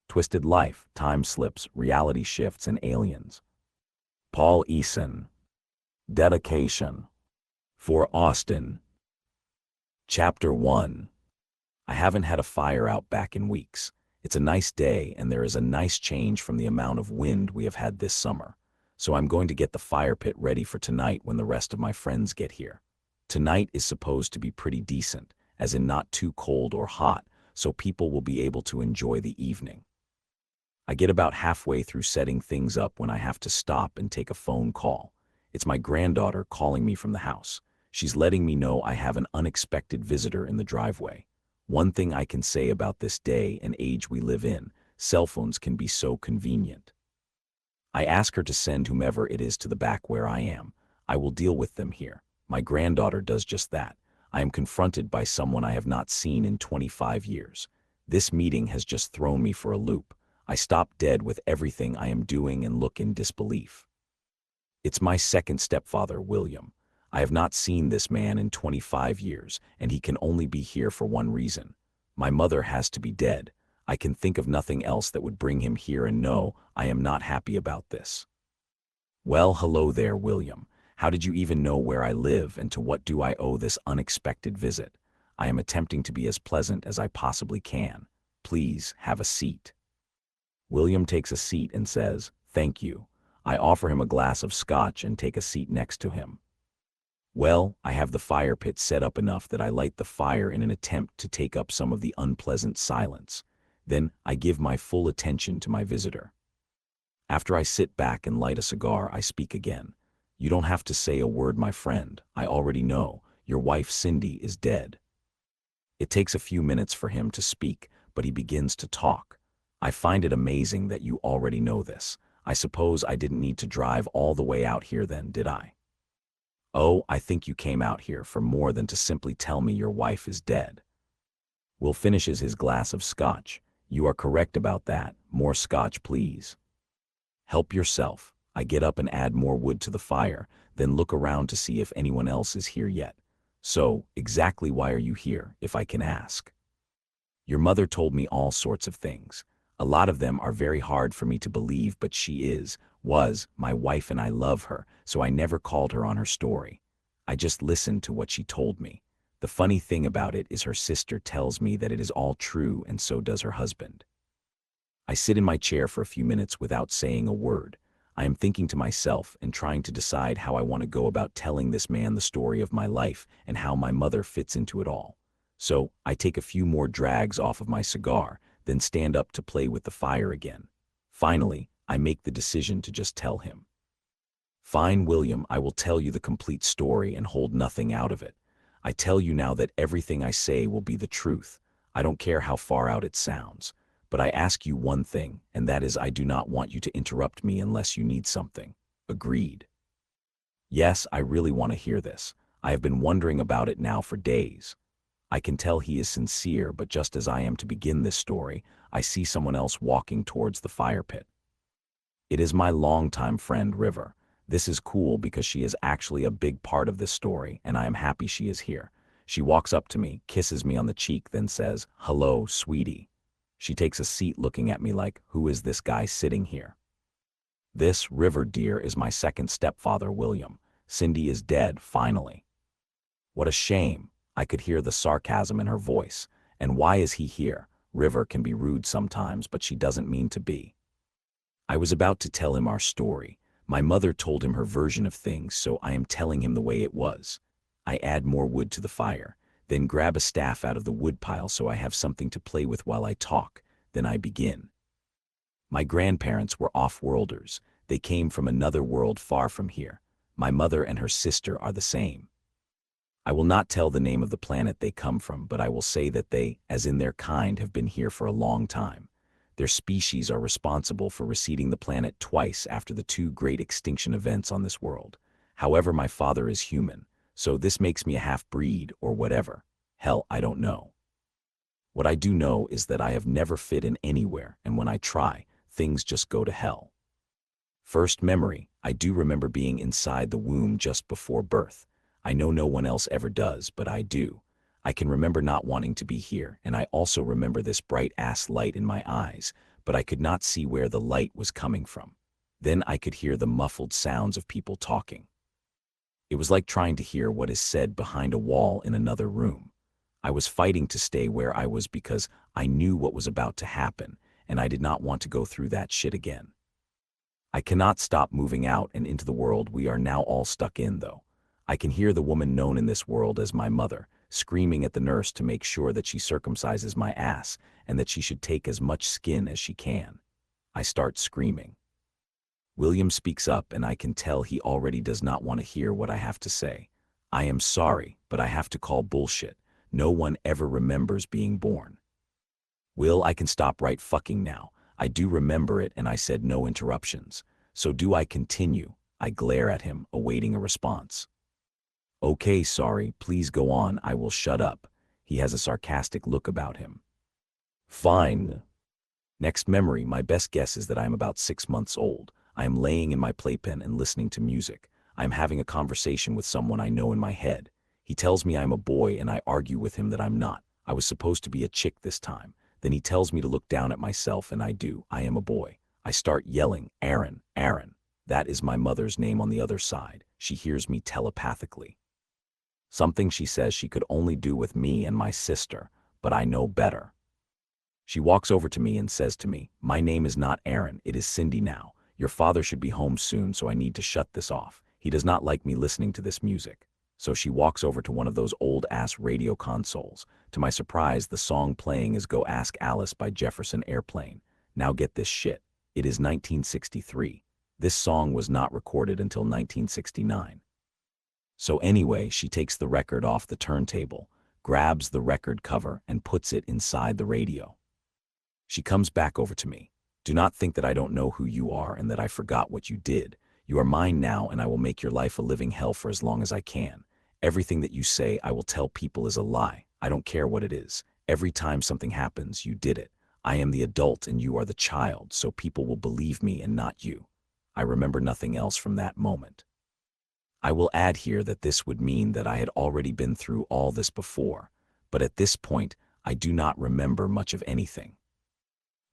Twisted life, time slips, reality shifts, and aliens. Paul Ieson. Dedication. For Austin. Chapter 1. I haven't had a fire out back in weeks. It's a nice day, and there is a nice change from the amount of wind we have had this summer. So I'm going to get the fire pit ready for tonight when the rest of my friends get here. Tonight is supposed to be pretty decent, as in not too cold or hot, so people will be able to enjoy the evening. I get about halfway through setting things up when I have to stop and take a phone call. It's my granddaughter calling me from the house. She's letting me know I have an unexpected visitor in the driveway. One thing I can say about this day and age we live in, cell phones can be so convenient. I ask her to send whomever it is to the back where I am. I will deal with them here. My granddaughter does just that. I am confronted by someone I have not seen in 25 years. This meeting has just thrown me for a loop. I stop dead with everything I am doing and look in disbelief. It's my second stepfather, William. I have not seen this man in 25 years, and he can only be here for one reason. My mother has to be dead. I can think of nothing else that would bring him here, and no, I am not happy about this. Well, hello there, William. How did you even know where I live, and to what do I owe this unexpected visit? I am attempting to be as pleasant as I possibly can. Please have a seat. William takes a seat and says, "Thank you." I offer him a glass of scotch and take a seat next to him. Well, I have the fire pit set up enough that I light the fire in an attempt to take up some of the unpleasant silence. Then I give my full attention to my visitor. After I sit back and light a cigar, I speak again. "You don't have to say a word, my friend. I already know. Your wife Cindy is dead." It takes a few minutes for him to speak, but he begins to talk. "I find it amazing that you already know this. I suppose I didn't need to drive all the way out here then, did I?" "Oh, I think you came out here for more than to simply tell me your wife is dead." Will finishes his glass of scotch. "You are correct about that. More scotch, please." "Help yourself." I get up and add more wood to the fire, then look around to see if anyone else is here yet. "So, exactly why are you here, if I can ask?" "Your mother told me all sorts of things. A lot of them are very hard for me to believe, but she was my wife and I love her, so I never called her on her story. I just listened to what she told me. The funny thing about it is her sister tells me that it is all true, and so does her husband." I sit in my chair for a few minutes without saying a word. I am thinking to myself and trying to decide how I want to go about telling this man the story of my life and how my mother fits into it all. So I take a few more drags off of my cigar, then stand up to play with the fire again. Finally, I make the decision to just tell him. "Fine, William, I will tell you the complete story and hold nothing out of it. I tell you now that everything I say will be the truth. I don't care how far out it sounds. But I ask you one thing, and that is I do not want you to interrupt me unless you need something. Agreed?" "Yes, I really want to hear this. I have been wondering about it now for days." I can tell he is sincere, but just as I am to begin this story, I see someone else walking towards the fire pit. It is my longtime friend, River. This is cool because she is actually a big part of this story, and I am happy she is here. She walks up to me, kisses me on the cheek, then says, "Hello, sweetie." She takes a seat looking at me like, "Who is this guy sitting here?" "This, River dear, is my second stepfather, William. Cindy is dead, finally." "What a shame." I could hear the sarcasm in her voice. "And why is he here?" River can be rude sometimes, but she doesn't mean to be. I was about to tell him our story. My mother told him her version of things, so I am telling him the way it was. I add more wood to the fire, then grab a staff out of the woodpile so I have something to play with while I talk. Then I begin. My grandparents were off-worlders. They came from another world far from here. My mother and her sister are the same. I will not tell the name of the planet they come from, but I will say that they, as in their kind, have been here for a long time. Their species are responsible for reseeding the planet twice after the two great extinction events on this world. However, my father is human, so this makes me a half-breed or whatever. Hell, I don't know. What I do know is that I have never fit in anywhere, and when I try, things just go to hell. First memory, I do remember being inside the womb just before birth. I know no one else ever does, but I do. I can remember not wanting to be here, and I also remember this bright-ass light in my eyes, but I could not see where the light was coming from. Then I could hear the muffled sounds of people talking. It was like trying to hear what is said behind a wall in another room. I was fighting to stay where I was because I knew what was about to happen, and I did not want to go through that shit again. I cannot stop moving out and into the world we are now all stuck in, though. I can hear the woman known in this world as my mother, screaming at the nurse to make sure that she circumcises my ass and that she should take as much skin as she can. I start screaming. William speaks up, and I can tell he already does not want to hear what I have to say. I am sorry, but I have to call bullshit. No one ever remembers being born. Will, I can stop right fucking now. I do remember it, and I said no interruptions. So do I continue? I glare at him, awaiting a response. Okay, sorry, please go on, I will shut up. He has a sarcastic look about him. Fine. Next memory, my best guess is that I am about 6 months old. I am laying in my playpen and listening to music. I am having a conversation with someone I know in my head. He tells me I'm a boy, and I argue with him that I'm not. I was supposed to be a chick this time. Then he tells me to look down at myself, and I do. I am a boy. I start yelling, Aaron, Aaron. That is my mother's name on the other side. She hears me telepathically. Something she says she could only do with me and my sister, but I know better. She walks over to me and says to me, my name is not Aaron, it is Cindy now. Your father should be home soon, so I need to shut this off. He does not like me listening to this music. So she walks over to one of those old-ass radio consoles. To my surprise, the song playing is Go Ask Alice by Jefferson Airplane. Now get this shit. It is 1963. This song was not recorded until 1969. So anyway, she takes the record off the turntable, grabs the record cover, and puts it inside the radio. She comes back over to me. Do not think that I don't know who you are and that I forgot what you did. You are mine now, and I will make your life a living hell for as long as I can. Everything that you say I will tell people is a lie. I don't care what it is. Every time something happens, you did it. I am the adult and you are the child, so people will believe me and not you. I remember nothing else from that moment. I will add here that this would mean that I had already been through all this before, but at this point, I do not remember much of anything.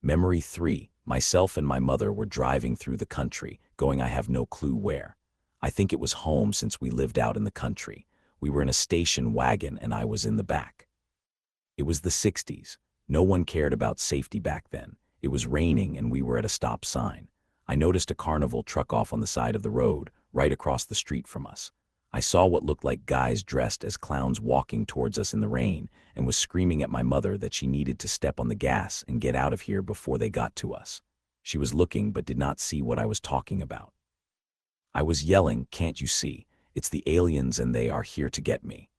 Memory 3. Myself and my mother were driving through the country, going I have no clue where. I think it was home since we lived out in the country. We were in a station wagon and I was in the back. It was the 60s. No one cared about safety back then. It was raining and we were at a stop sign. I noticed a carnival truck off on the side of the road, right across the street from us. I saw what looked like guys dressed as clowns walking towards us in the rain and was screaming at my mother that she needed to step on the gas and get out of here before they got to us. She was looking but did not see what I was talking about. I was yelling, can't you see? It's the aliens and they are here to get me.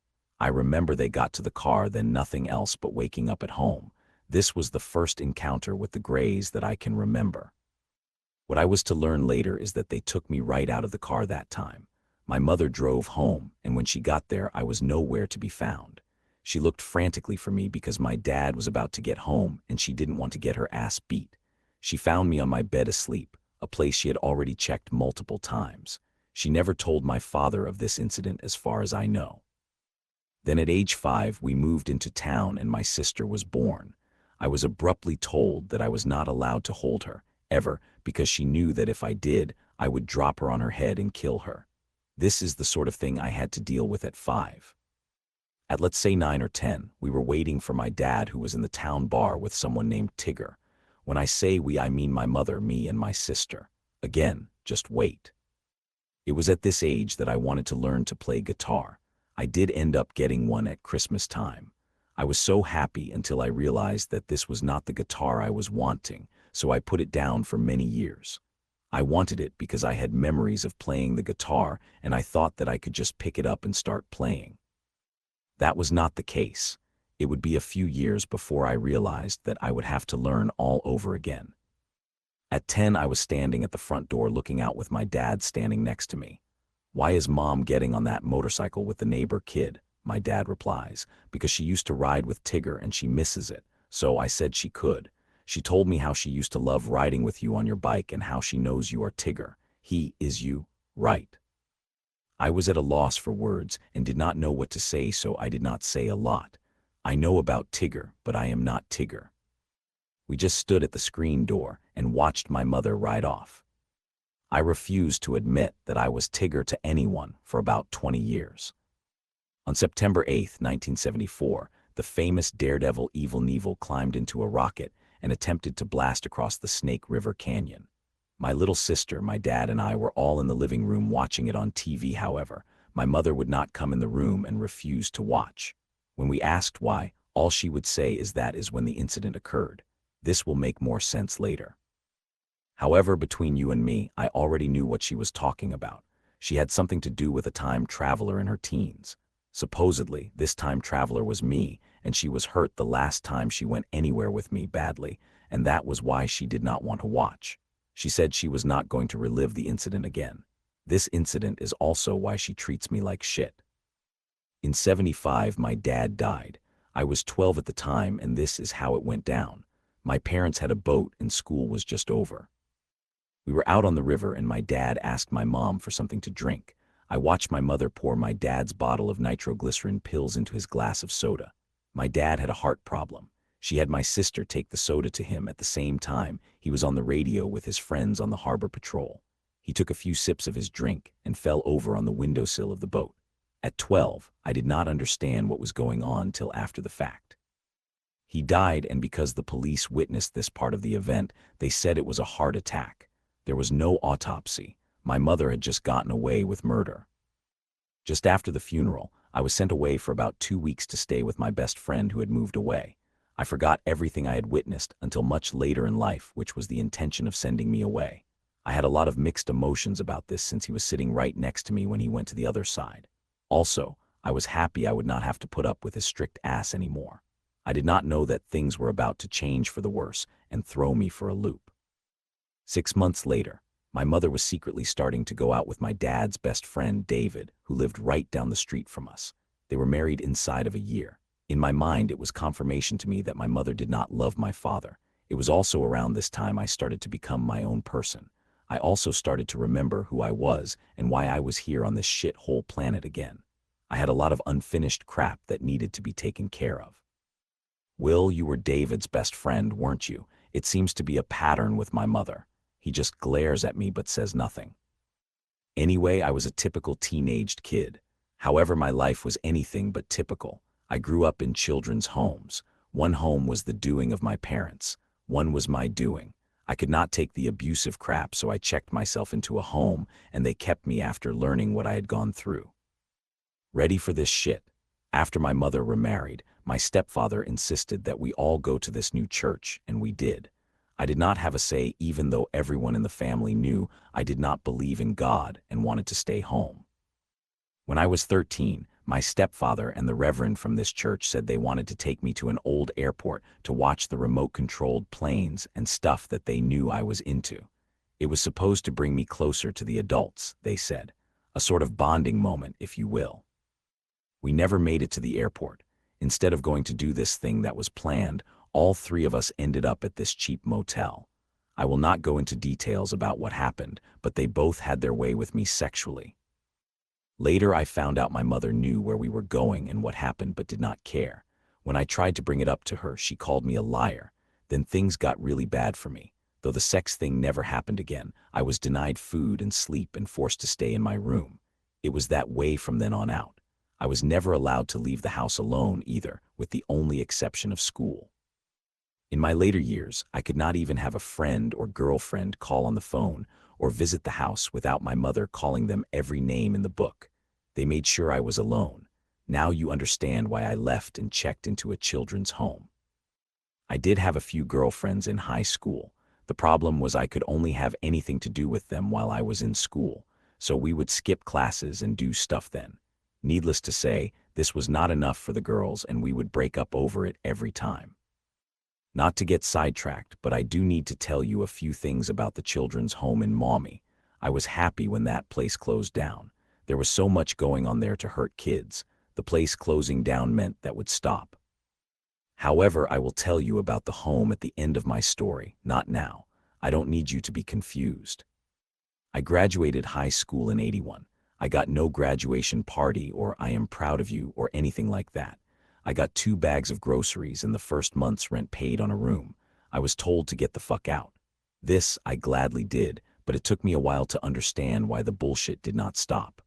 I remember they got to the car, then nothing else but waking up at home. This was the first encounter with the Greys that I can remember. What I was to learn later is that they took me right out of the car that time. My mother drove home, and when she got there, I was nowhere to be found. She looked frantically for me because my dad was about to get home and she didn't want to get her ass beat. She found me on my bed asleep, a place she had already checked multiple times. She never told my father of this incident as far as I know. Then at age 5, we moved into town and my sister was born. I was abruptly told that I was not allowed to hold her, ever, because she knew that if I did, I would drop her on her head and kill her. This is the sort of thing I had to deal with at 5. At let's say 9 or 10, we were waiting for my dad who was in the town bar with someone named Tigger. When I say we, I mean my mother, me, and my sister. Again, just wait. It was at this age that I wanted to learn to play guitar. I did end up getting one at Christmas time. I was so happy until I realized that this was not the guitar I was wanting, so I put it down for many years. I wanted it because I had memories of playing the guitar and I thought that I could just pick it up and start playing. That was not the case. It would be a few years before I realized that I would have to learn all over again. At 10, I was standing at the front door looking out with my dad standing next to me. Why is Mom getting on that motorcycle with the neighbor kid? My dad replies, because she used to ride with Tigger and she misses it, so I said she could. She told me how she used to love riding with you on your bike and how she knows you are Tigger. He is you, right? I was at a loss for words and did not know what to say, so I did not say a lot. I know about Tigger, but I am not Tigger. We just stood at the screen door and watched my mother ride off. I refused to admit that I was Tigger to anyone for about 20 years. On September 8, 1974, the famous daredevil Evel Knievel climbed into a rocket and attempted to blast across the Snake River Canyon. My little sister, my dad, and I were all in the living room watching it on TV. However, my mother would not come in the room and refused to watch. When we asked why, all she would say is that is when the incident occurred. This will make more sense later. However, between you and me, I already knew what she was talking about. She had something to do with a time traveler in her teens. Supposedly, this time traveler was me, and she was hurt the last time she went anywhere with me badly, and that was why she did not want to watch. She said she was not going to relive the incident again. This incident is also why she treats me like shit. In '75, my dad died. I was 12 at the time, and this is how it went down. My parents had a boat, and school was just over. We were out on the river, and my dad asked my mom for something to drink. I watched my mother pour my dad's bottle of nitroglycerin pills into his glass of soda. My dad had a heart problem. She had my sister take the soda to him at the same time. He was on the radio with his friends on the harbor patrol. He took a few sips of his drink and fell over on the windowsill of the boat. At 12, I did not understand what was going on till after the fact. He died, and because the police witnessed this part of the event, they said it was a heart attack. There was no autopsy. My mother had just gotten away with murder. Just after the funeral, I was sent away for about 2 weeks to stay with my best friend who had moved away. I forgot everything I had witnessed until much later in life, which was the intention of sending me away. I had a lot of mixed emotions about this since he was sitting right next to me when he went to the other side. Also, I was happy I would not have to put up with his strict ass anymore. I did not know that things were about to change for the worse and throw me for a loop. 6 months later, my mother was secretly starting to go out with my dad's best friend, David, who lived right down the street from us. They were married inside of a year. In my mind, it was confirmation to me that my mother did not love my father. It was also around this time I started to become my own person. I also started to remember who I was and why I was here on this shithole planet again. I had a lot of unfinished crap that needed to be taken care of. Will, you were David's best friend, weren't you? It seems to be a pattern with my mother. He just glares at me but says nothing. Anyway, I was a typical teenaged kid. However, my life was anything but typical. I grew up in children's homes. One home was the doing of my parents. One was my doing. I could not take the abusive crap, so I checked myself into a home, and they kept me after learning what I had gone through. Ready for this shit? After my mother remarried, my stepfather insisted that we all go to this new church, and we did. I did not have a say, even though everyone in the family knew I did not believe in God and wanted to stay home. When I was 13, my stepfather and the reverend from this church said they wanted to take me to an old airport to watch the remote-controlled planes and stuff that they knew I was into. It was supposed to bring me closer to the adults, they said. A sort of bonding moment, if you will. We never made it to the airport. Instead of going to do this thing that was planned, all three of us ended up at this cheap motel. I will not go into details about what happened, but they both had their way with me sexually. Later, I found out my mother knew where we were going and what happened but did not care. When I tried to bring it up to her, she called me a liar. Then things got really bad for me. Though the sex thing never happened again, I was denied food and sleep and forced to stay in my room. It was that way from then on out. I was never allowed to leave the house alone either, with the only exception of school. In my later years, I could not even have a friend or girlfriend call on the phone or visit the house without my mother calling them every name in the book. They made sure I was alone. Now you understand why I left and checked into a children's home. I did have a few girlfriends in high school. The problem was I could only have anything to do with them while I was in school, so we would skip classes and do stuff then. Needless to say, this was not enough for the girls, and we would break up over it every time. Not to get sidetracked, but I do need to tell you a few things about the children's home in Maumee. I was happy when that place closed down. There was so much going on there to hurt kids. The place closing down meant that would stop. However, I will tell you about the home at the end of my story, not now. I don't need you to be confused. I graduated high school in '81. I got no graduation party or I am proud of you or anything like that. I got 2 bags of groceries and the first month's rent paid on a room. I was told to get the fuck out. This I gladly did, but it took me a while to understand why the bullshit did not stop.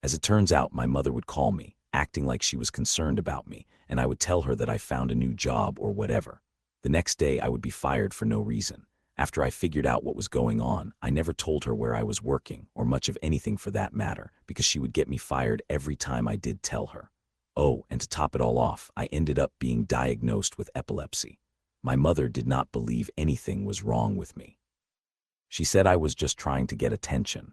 As it turns out, my mother would call me, acting like she was concerned about me, and I would tell her that I found a new job or whatever. The next day I would be fired for no reason. After I figured out what was going on, I never told her where I was working, or much of anything for that matter, because she would get me fired every time I did tell her. Oh, and to top it all off, I ended up being diagnosed with epilepsy. My mother did not believe anything was wrong with me. She said I was just trying to get attention.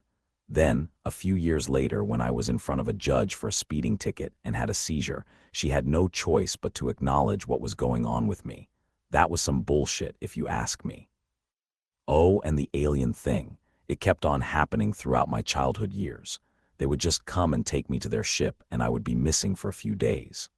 Then, a few years later, when I was in front of a judge for a speeding ticket and had a seizure, she had no choice but to acknowledge what was going on with me. That was some bullshit, if you ask me. Oh, and the alien thing. It kept on happening throughout my childhood years. They would just come and take me to their ship, and I would be missing for a few days.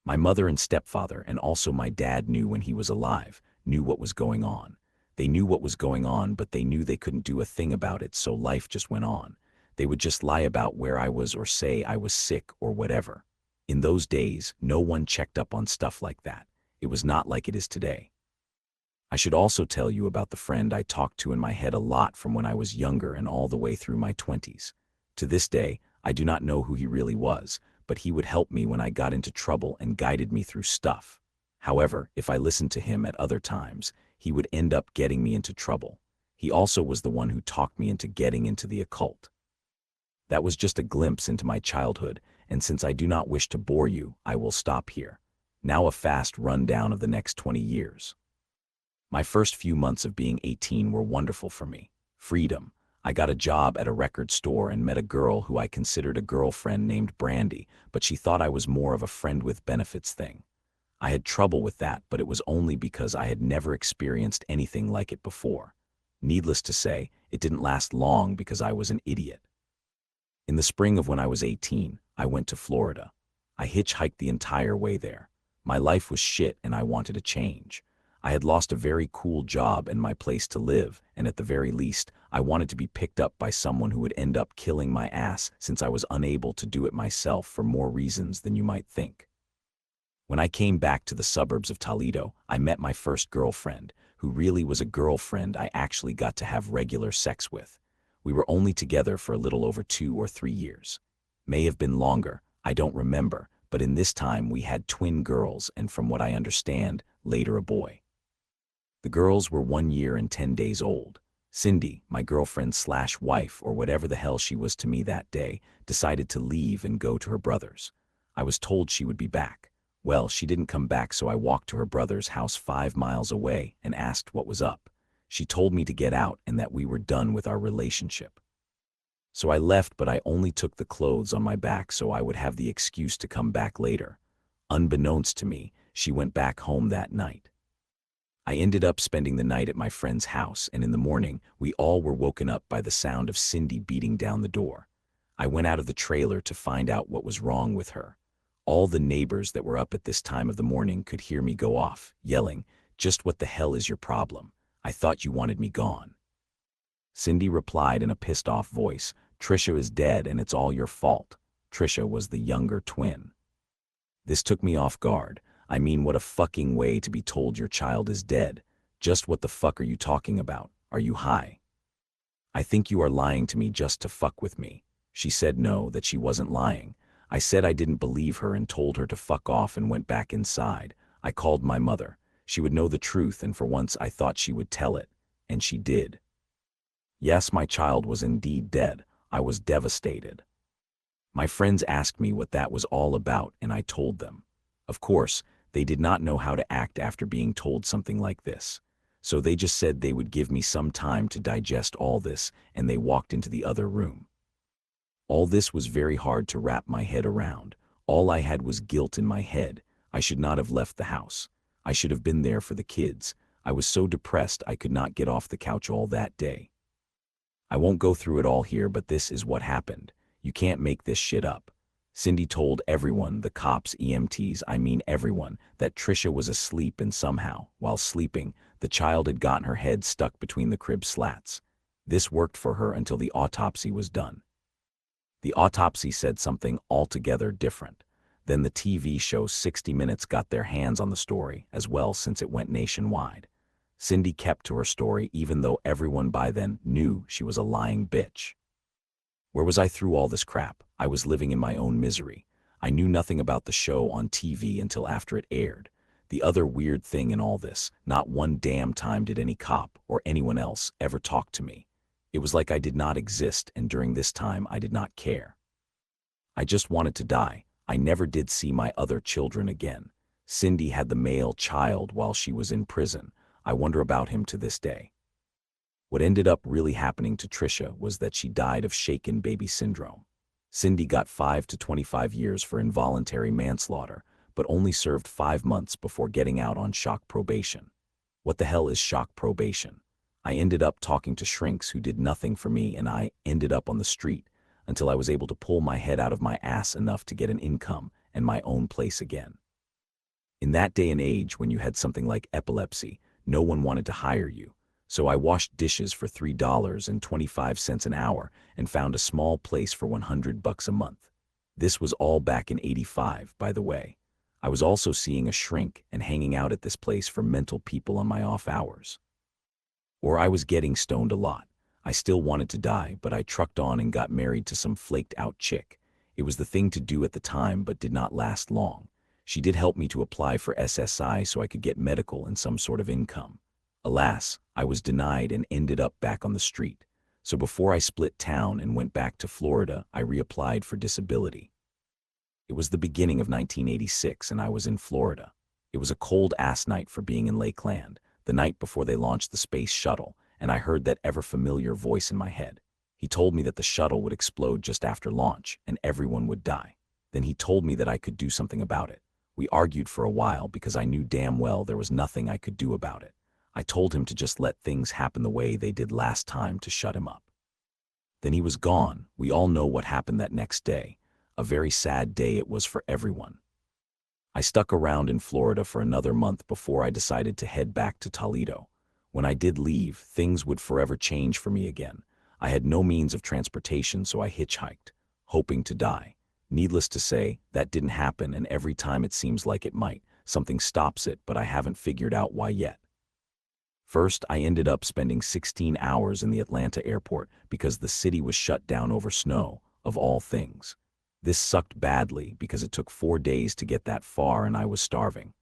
My mother and stepfather, and also my dad, knew when he was alive, knew what was going on. They knew what was going on, but they knew they couldn't do a thing about it, so life just went on. They would just lie about where I was or say I was sick or whatever. In those days, no one checked up on stuff like that. It was not like it is today. I should also tell you about the friend I talked to in my head a lot from when I was younger and all the way through my 20s. To this day, I do not know who he really was, but he would help me when I got into trouble and guided me through stuff. However, if I listened to him at other times, he would end up getting me into trouble. He also was the one who talked me into getting into the occult. That was just a glimpse into my childhood, and since I do not wish to bore you, I will stop here. Now a fast rundown of the next 20 years. My first few months of being 18 were wonderful for me. Freedom. I got a job at a record store and met a girl who I considered a girlfriend named Brandy, but she thought I was more of a friend with benefits thing. I had trouble with that, but it was only because I had never experienced anything like it before. Needless to say, it didn't last long because I was an idiot. In the spring of when I was 18, I went to Florida. I hitchhiked the entire way there. My life was shit and I wanted a change. I had lost a very cool job and my place to live, and at the very least, I wanted to be picked up by someone who would end up killing my ass since I was unable to do it myself for more reasons than you might think. When I came back to the suburbs of Toledo, I met my first girlfriend, who really was a girlfriend I actually got to have regular sex with. We were only together for a little over 2 or 3 years. May have been longer, I don't remember, but in this time we had twin girls and, from what I understand, later a boy. The girls were 1 year and 10 days old. Cindy, my girlfriend/wife or whatever the hell she was to me that day, decided to leave and go to her brother's. I was told she would be back. Well, she didn't come back, so I walked to her brother's house 5 miles away and asked what was up. She told me to get out and that we were done with our relationship. So I left, but I only took the clothes on my back so I would have the excuse to come back later. Unbeknownst to me, she went back home that night. I ended up spending the night at my friend's house, and in the morning, we all were woken up by the sound of Cindy beating down the door. I went out of the trailer to find out what was wrong with her. All the neighbors that were up at this time of the morning could hear me go off, yelling, "Just what the hell is your problem? I thought you wanted me gone." Cindy replied in a pissed-off voice, "Trisha is dead and it's all your fault." Trisha was the younger twin. This took me off guard. I mean, what a fucking way to be told your child is dead. Just what the fuck are you talking about? Are you high? I think you are lying to me just to fuck with me. She said no, that she wasn't lying. I said I didn't believe her and told her to fuck off and went back inside. I called my mother. She would know the truth, and for once I thought she would tell it. And she did. Yes, my child was indeed dead. I was devastated. My friends asked me what that was all about, and I told them. Of course, they did not know how to act after being told something like this. So they just said they would give me some time to digest all this, and they walked into the other room. All this was very hard to wrap my head around. All I had was guilt in my head. I should not have left the house. I should have been there for the kids. I was so depressed I could not get off the couch all that day. I won't go through it all here, but this is what happened. You can't make this shit up. Cindy told everyone, the cops, EMTs, I mean everyone, that Trisha was asleep, and somehow, while sleeping, the child had gotten her head stuck between the crib slats. This worked for her until the autopsy was done. The autopsy said something altogether different. Then the TV show 60 Minutes got their hands on the story as well since it went nationwide. Cindy kept to her story even though everyone by then knew she was a lying bitch. Where was I through all this crap? I was living in my own misery. I knew nothing about the show on TV until after it aired. The other weird thing in all this, not one damn time did any cop or anyone else ever talk to me. It was like I did not exist, and during this time I did not care. I just wanted to die. I never did see my other children again. Cindy had the male child while she was in prison. I wonder about him to this day. What ended up really happening to Trisha was that she died of shaken baby syndrome. Cindy got 5 to 25 years for involuntary manslaughter, but only served 5 months before getting out on shock probation. What the hell is shock probation? I ended up talking to shrinks who did nothing for me, and I ended up on the street until I was able to pull my head out of my ass enough to get an income and my own place again. In that day and age, when you had something like epilepsy, no one wanted to hire you. So I washed dishes for $3.25 an hour and found a small place for $100 a month. This was all back in '85, by the way. I was also seeing a shrink and hanging out at this place for mental people on my off hours. Or I was getting stoned a lot. I still wanted to die, but I trucked on and got married to some flaked out chick. It was the thing to do at the time, but did not last long. She did help me to apply for SSI so I could get medical and some sort of income. Alas, I was denied and ended up back on the street. So before I split town and went back to Florida, I reapplied for disability. It was the beginning of 1986 and I was in Florida. It was a cold-ass night for being in Lakeland, the night before they launched the space shuttle, and I heard that ever-familiar voice in my head. He told me that the shuttle would explode just after launch and everyone would die. Then he told me that I could do something about it. We argued for a while because I knew damn well there was nothing I could do about it. I told him to just let things happen the way they did last time to shut him up. Then he was gone. We all know what happened that next day. A very sad day it was for everyone. I stuck around in Florida for another month before I decided to head back to Toledo. When I did leave, things would forever change for me again. I had no means of transportation, so I hitchhiked, hoping to die. Needless to say, that didn't happen, and every time it seems like it might, something stops it, but I haven't figured out why yet. First, I ended up spending 16 hours in the Atlanta airport because the city was shut down over snow, of all things. This sucked badly because it took 4 days to get that far and I was starving.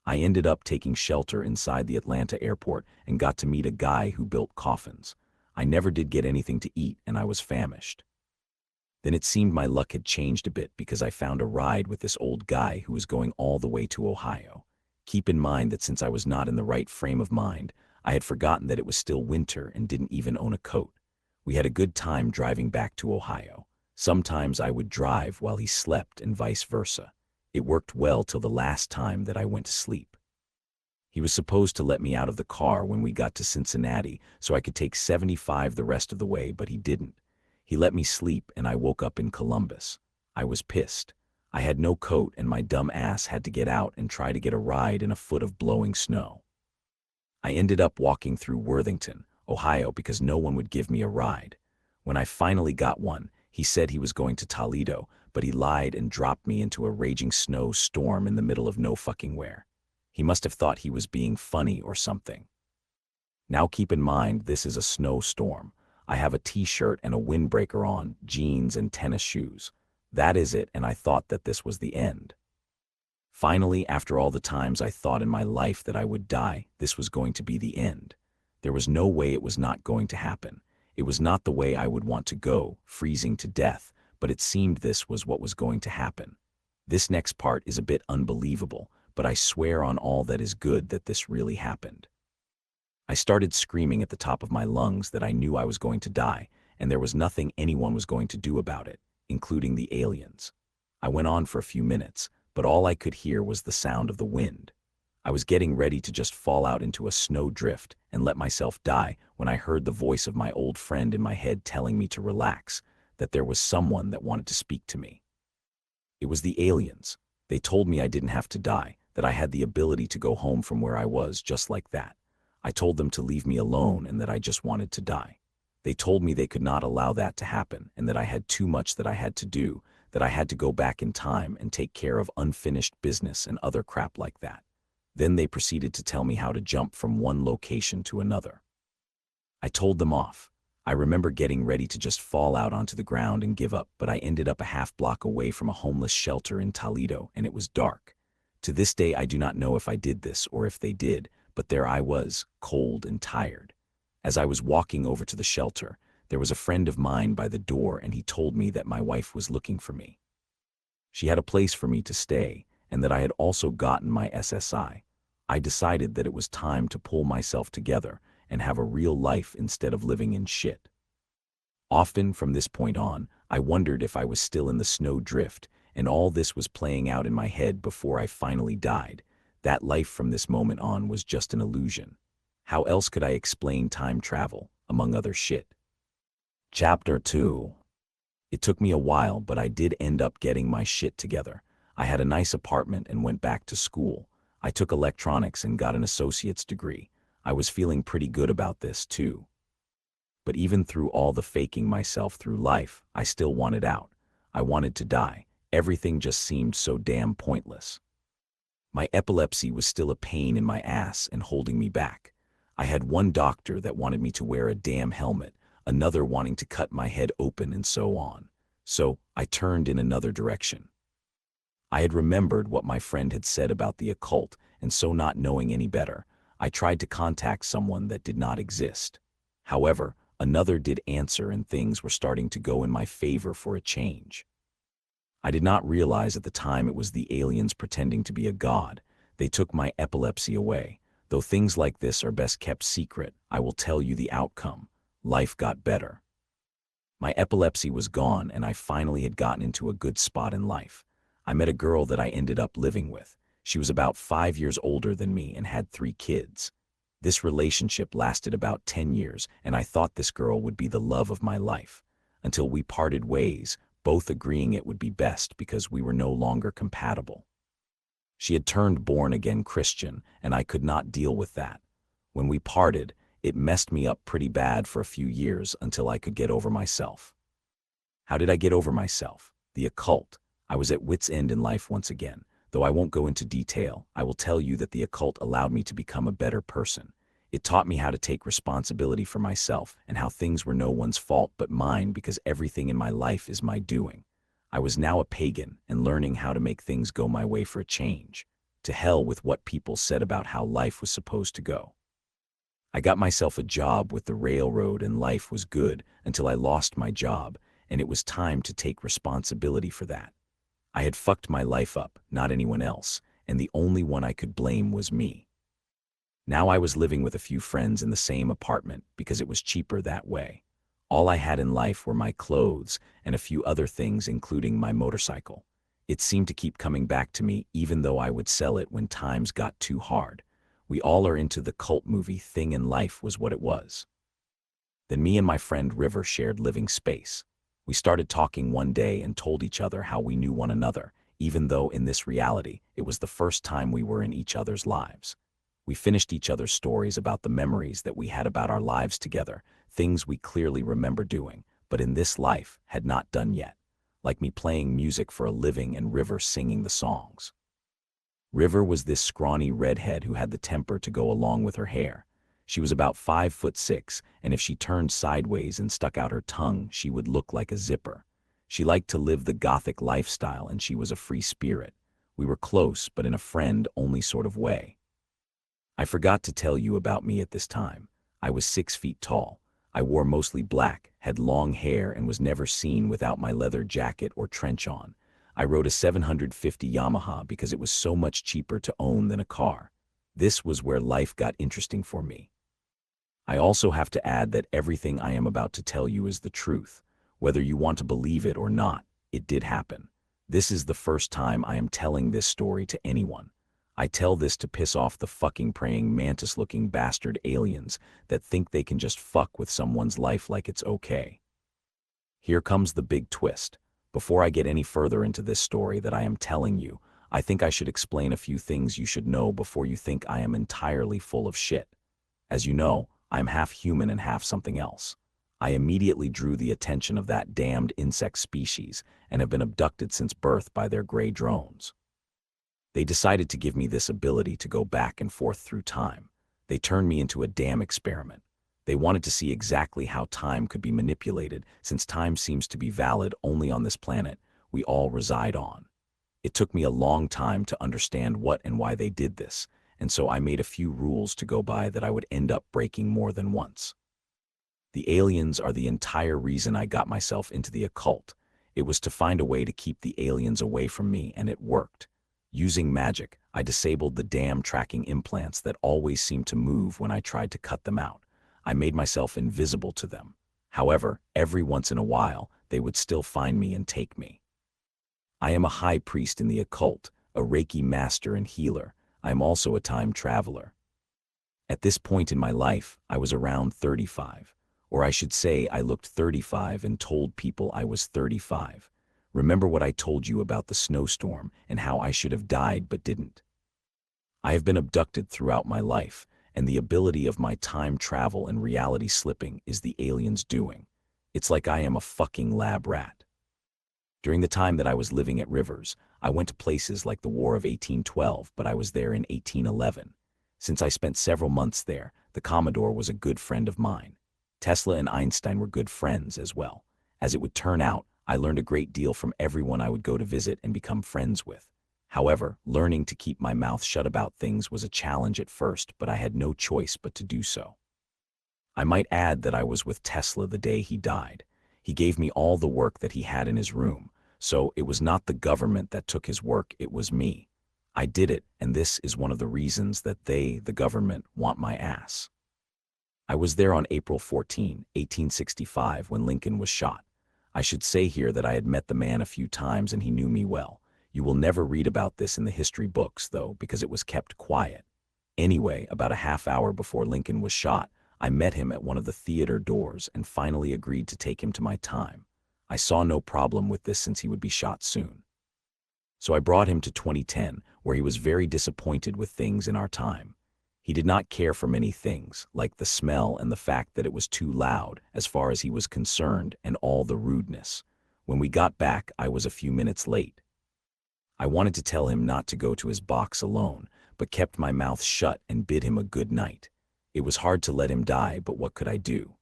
I ended up taking shelter inside the Atlanta airport and got to meet a guy who built coffins. I never did get anything to eat and I was famished. Then it seemed my luck had changed a bit because I found a ride with this old guy who was going all the way to Ohio. Keep in mind that since I was not in the right frame of mind, I had forgotten that it was still winter and didn't even own a coat. We had a good time driving back to Ohio. Sometimes I would drive while he slept and vice versa. It worked well till the last time that I went to sleep. He was supposed to let me out of the car when we got to Cincinnati so I could take 75 the rest of the way, but he didn't. He let me sleep and I woke up in Columbus. I was pissed. I had no coat and my dumb ass had to get out and try to get a ride in a foot of blowing snow. I ended up walking through Worthington, Ohio because no one would give me a ride. When I finally got one, he said he was going to Toledo, but he lied and dropped me into a raging snow storm in the middle of no fucking where. He must have thought he was being funny or something. Now keep in mind this is a snowstorm. I have a t-shirt and a windbreaker on, jeans and tennis shoes. That is it, and I thought that this was the end. Finally, after all the times I thought in my life that I would die, this was going to be the end. There was no way it was not going to happen. It was not the way I would want to go, freezing to death, but it seemed this was what was going to happen. This next part is a bit unbelievable, but I swear on all that is good that this really happened. I started screaming at the top of my lungs that I knew I was going to die, and there was nothing anyone was going to do about it, including the aliens. I went on for a few minutes, but all I could hear was the sound of the wind. I was getting ready to just fall out into a snow drift and let myself die when I heard the voice of my old friend in my head telling me to relax, that there was someone that wanted to speak to me. It was the aliens. They told me I didn't have to die, that I had the ability to go home from where I was just like that. I told them to leave me alone and that I just wanted to die. They told me they could not allow that to happen and that I had too much that I had to do, that I had to go back in time and take care of unfinished business and other crap like that. Then they proceeded to tell me how to jump from one location to another. I told them off. I remember getting ready to just fall out onto the ground and give up, but I ended up a half block away from a homeless shelter in Toledo, and it was dark. To this day, I do not know if I did this or if they did, but there I was, cold and tired. As I was walking over to the shelter, there was a friend of mine by the door, and he told me that my wife was looking for me. She had a place for me to stay, and that I had also gotten my SSI. I decided that it was time to pull myself together and have a real life instead of living in shit. Often from this point on, I wondered if I was still in the snow drift, and all this was playing out in my head before I finally died. That life from this moment on was just an illusion. How else could I explain time travel, among other shit? Chapter 2. It took me a while, but I did end up getting my shit together. I had a nice apartment and went back to school. I took electronics and got an associate's degree. I was feeling pretty good about this, too. But even through all the faking myself through life, I still wanted out. I wanted to die. Everything just seemed so damn pointless. My epilepsy was still a pain in my ass and holding me back. I had one doctor that wanted me to wear a damn helmet, another wanting to cut my head open, and so on. So I turned in another direction. I had remembered what my friend had said about the occult, and so not knowing any better, I tried to contact someone that did not exist. However, another did answer, and things were starting to go in my favor for a change. I did not realize at the time it was the aliens pretending to be a god. They took my epilepsy away. Though things like this are best kept secret, I will tell you the outcome. Life got better. My epilepsy was gone, and I finally had gotten into a good spot in life. I met a girl that I ended up living with. She was about 5 years older than me and had 3 kids. This relationship lasted about 10 years, and I thought this girl would be the love of my life, until we parted ways, both agreeing it would be best because we were no longer compatible. She had turned born-again Christian, and I could not deal with that. When we parted, it messed me up pretty bad for a few years until I could get over myself. How did I get over myself? The occult. I was at wit's end in life once again. Though I won't go into detail, I will tell you that the occult allowed me to become a better person. It taught me how to take responsibility for myself and how things were no one's fault but mine because everything in my life is my doing. I was now a pagan and learning how to make things go my way for a change. To hell with what people said about how life was supposed to go. I got myself a job with the railroad and life was good until I lost my job, and it was time to take responsibility for that. I had fucked my life up, not anyone else, and the only one I could blame was me. Now I was living with a few friends in the same apartment because it was cheaper that way. All I had in life were my clothes and a few other things, including my motorcycle. It seemed to keep coming back to me even though I would sell it when times got too hard. We all are into the cult movie thing, and life was what it was. Then me and my friend River shared living space. We started talking one day and told each other how we knew one another, even though in this reality, it was the first time we were in each other's lives. We finished each other's stories about the memories that we had about our lives together, things we clearly remember doing, but in this life had not done yet, like me playing music for a living and River singing the songs. River was this scrawny redhead who had the temper to go along with her hair. She was about 5'6", and if she turned sideways and stuck out her tongue, she would look like a zipper. She liked to live the gothic lifestyle, and she was a free spirit. We were close, but in a friend-only sort of way. I forgot to tell you about me at this time. I was 6 feet tall. I wore mostly black, had long hair, and was never seen without my leather jacket or trench on. I rode a 750 Yamaha because it was so much cheaper to own than a car. This was where life got interesting for me. I also have to add that everything I am about to tell you is the truth. Whether you want to believe it or not, it did happen. This is the first time I am telling this story to anyone. I tell this to piss off the fucking praying mantis-looking bastard aliens that think they can just fuck with someone's life like it's okay. Here comes the big twist. Before I get any further into this story that I am telling you, I think I should explain a few things you should know before you think I am entirely full of shit. As you know, I am half human and half something else. I immediately drew the attention of that damned insect species and have been abducted since birth by their gray drones. They decided to give me this ability to go back and forth through time. They turned me into a damn experiment. They wanted to see exactly how time could be manipulated, since time seems to be valid only on this planet we all reside on. It took me a long time to understand what and why they did this, and so I made a few rules to go by that I would end up breaking more than once. The aliens are the entire reason I got myself into the occult. It was to find a way to keep the aliens away from me, and it worked. Using magic, I disabled the damn tracking implants that always seemed to move when I tried to cut them out. I made myself invisible to them. However, every once in a while, they would still find me and take me. I am a high priest in the occult, a Reiki master and healer. I am also a time traveler. At this point in my life, I was around 35. Or I should say I looked 35 and told people I was 35. Remember what I told you about the snowstorm and how I should have died but didn't? I have been abducted throughout my life, and the ability of my time travel and reality slipping is the aliens' doing. It's like I am a fucking lab rat. During the time that I was living at Rivers, I went to places like the War of 1812, but I was there in 1811. Since I spent several months there, the Commodore was a good friend of mine. Tesla and Einstein were good friends as well. As it would turn out, I learned a great deal from everyone I would go to visit and become friends with. However, learning to keep my mouth shut about things was a challenge at first, but I had no choice but to do so. I might add that I was with Tesla the day he died. He gave me all the work that he had in his room, so it was not the government that took his work, it was me. I did it, and this is one of the reasons that they, the government, want my ass. I was there on April 14, 1865, when Lincoln was shot. I should say here that I had met the man a few times and he knew me well. You will never read about this in the history books, though, because it was kept quiet. Anyway, about a half hour before Lincoln was shot, I met him at one of the theater doors and finally agreed to take him to my time. I saw no problem with this since he would be shot soon. So I brought him to 2010, where he was very disappointed with things in our time. He did not care for many things, like the smell and the fact that it was too loud, as far as he was concerned, and all the rudeness. When we got back, I was a few minutes late. I wanted to tell him not to go to his box alone, but kept my mouth shut and bid him a good night. It was hard to let him die, but what could I do?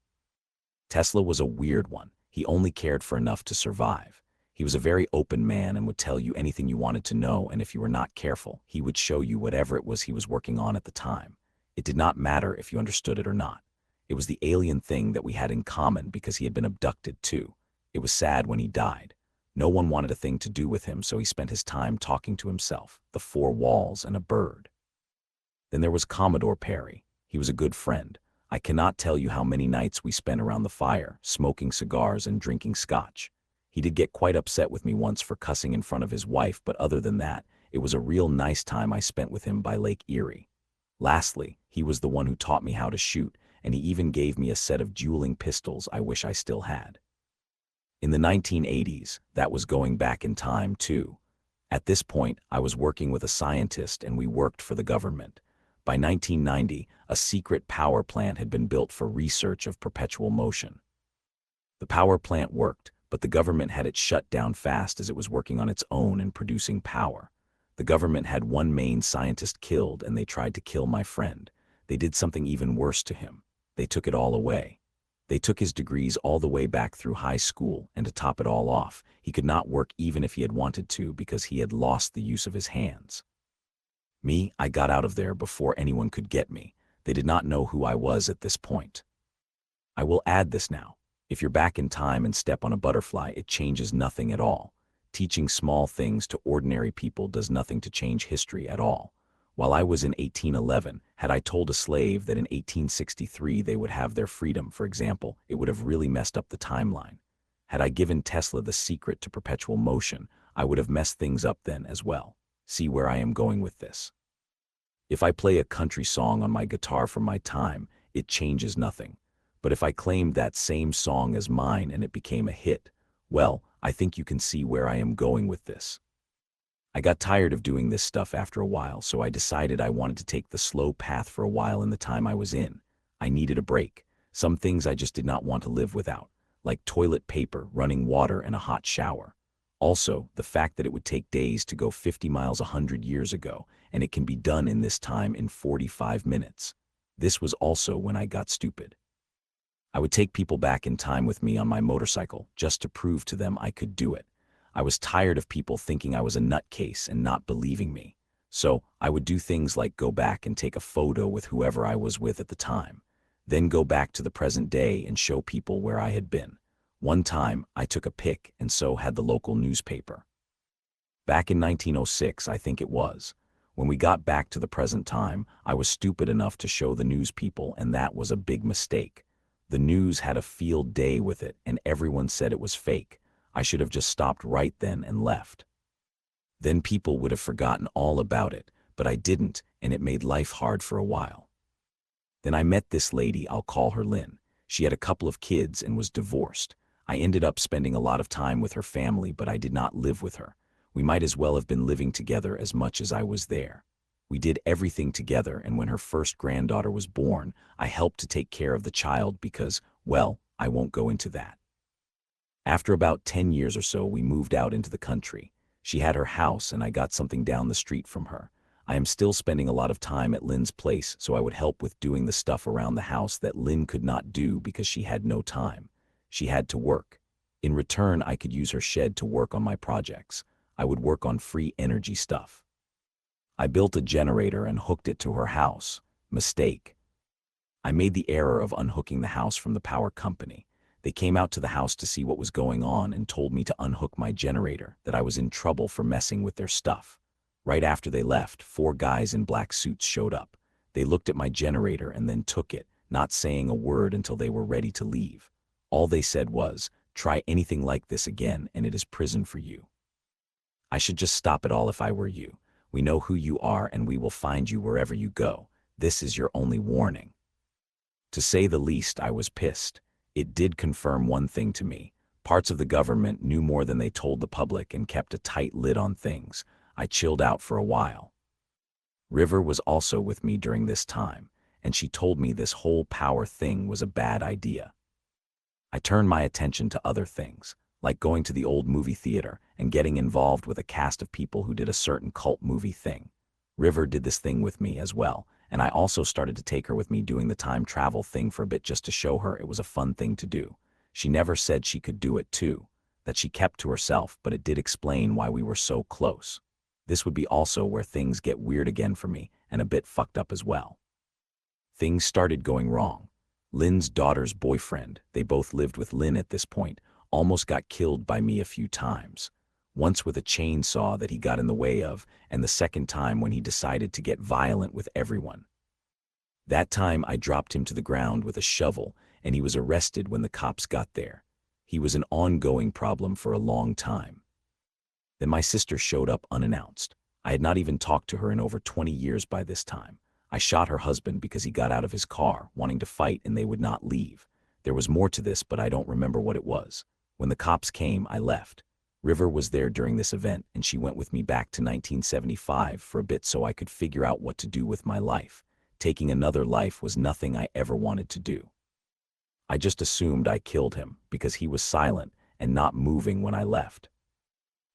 Tesla was a weird one. He only cared for enough to survive. He was a very open man and would tell you anything you wanted to know, and if you were not careful, he would show you whatever it was he was working on at the time. It did not matter if you understood it or not. It was the alien thing that we had in common because he had been abducted too. It was sad when he died. No one wanted a thing to do with him, so he spent his time talking to himself, the four walls, and a bird. Then there was Commodore Perry. He was a good friend. I cannot tell you how many nights we spent around the fire, smoking cigars and drinking scotch. He did get quite upset with me once for cussing in front of his wife, but other than that, it was a real nice time I spent with him by Lake Erie. Lastly, he was the one who taught me how to shoot, and he even gave me a set of dueling pistols I wish I still had. In the 1980s, that was going back in time too. At this point, I was working with a scientist and we worked for the government. By 1990, a secret power plant had been built for research of perpetual motion. The power plant worked, but the government had it shut down fast as it was working on its own and producing power. The government had one main scientist killed and they tried to kill my friend. They did something even worse to him. They took it all away. They took his degrees all the way back through high school, and to top it all off, he could not work even if he had wanted to because he had lost the use of his hands. Me, I got out of there before anyone could get me. They did not know who I was at this point. I will add this now. If you're back in time and step on a butterfly, it changes nothing at all. Teaching small things to ordinary people does nothing to change history at all. While I was in 1811, had I told a slave that in 1863 they would have their freedom, for example, it would have really messed up the timeline. Had I given Tesla the secret to perpetual motion, I would have messed things up then as well. See where I am going with this? If I play a country song on my guitar from my time, it changes nothing. But if I claimed that same song as mine and it became a hit, well, I think you can see where I am going with this. I got tired of doing this stuff after a while, so I decided I wanted to take the slow path for a while in the time I was in. I needed a break. Some things I just did not want to live without, like toilet paper, running water, and a hot shower. Also, the fact that it would take days to go 50 miles 100 years ago, and it can be done in this time in 45 minutes. This was also when I got stupid. I would take people back in time with me on my motorcycle just to prove to them I could do it. I was tired of people thinking I was a nutcase and not believing me. So I would do things like go back and take a photo with whoever I was with at the time, then go back to the present day and show people where I had been. One time, I took a pic and so had the local newspaper. Back in 1906, I think it was. When we got back to the present time, I was stupid enough to show the news people, and that was a big mistake. The news had a field day with it, and everyone said it was fake. I should have just stopped right then and left. Then people would have forgotten all about it, but I didn't, and it made life hard for a while. Then I met this lady, I'll call her Lynn. She had a couple of kids and was divorced. I ended up spending a lot of time with her family, but I did not live with her. We might as well have been living together as much as I was there. We did everything together, and when her first granddaughter was born, I helped to take care of the child because, well, I won't go into that. After about 10 years or so, we moved out into the country. She had her house, and I got something down the street from her. I am still spending a lot of time at Lynn's place, so I would help with doing the stuff around the house that Lynn could not do because she had no time. She had to work. In return, I could use her shed to work on my projects. I would work on free energy stuff. I built a generator and hooked it to her house. Mistake. I made the error of unhooking the house from the power company. They came out to the house to see what was going on and told me to unhook my generator, that I was in trouble for messing with their stuff. Right after they left, 4 guys in black suits showed up. They looked at my generator and then took it, not saying a word until they were ready to leave. All they said was, "Try anything like this again and it is prison for you." I should just stop it all if I were you. We know who you are and we will find you wherever you go. This is your only warning. To say the least, I was pissed. It did confirm one thing to me. Parts of the government knew more than they told the public and kept a tight lid on things. I chilled out for a while. River was also with me during this time, and she told me this whole power thing was a bad idea. I turned my attention to other things, like going to the old movie theater and getting involved with a cast of people who did a certain cult movie thing. River did this thing with me as well, and I also started to take her with me doing the time travel thing for a bit just to show her it was a fun thing to do. She never said she could do it too, that she kept to herself, but it did explain why we were so close. This would be also where things get weird again for me, and a bit fucked up as well. Things started going wrong. Lynn's daughter's boyfriend, they both lived with Lynn at this point, almost got killed by me a few times. Once with a chainsaw that he got in the way of, and the second time when he decided to get violent with everyone. That time I dropped him to the ground with a shovel, and he was arrested when the cops got there. He was an ongoing problem for a long time. Then my sister showed up unannounced. I had not even talked to her in over 20 years by this time. I shot her husband because he got out of his car, wanting to fight, and they would not leave. There was more to this, but I don't remember what it was. When the cops came, I left. River was there during this event, and she went with me back to 1975 for a bit so I could figure out what to do with my life. Taking another life was nothing I ever wanted to do. I just assumed I killed him because he was silent and not moving when I left.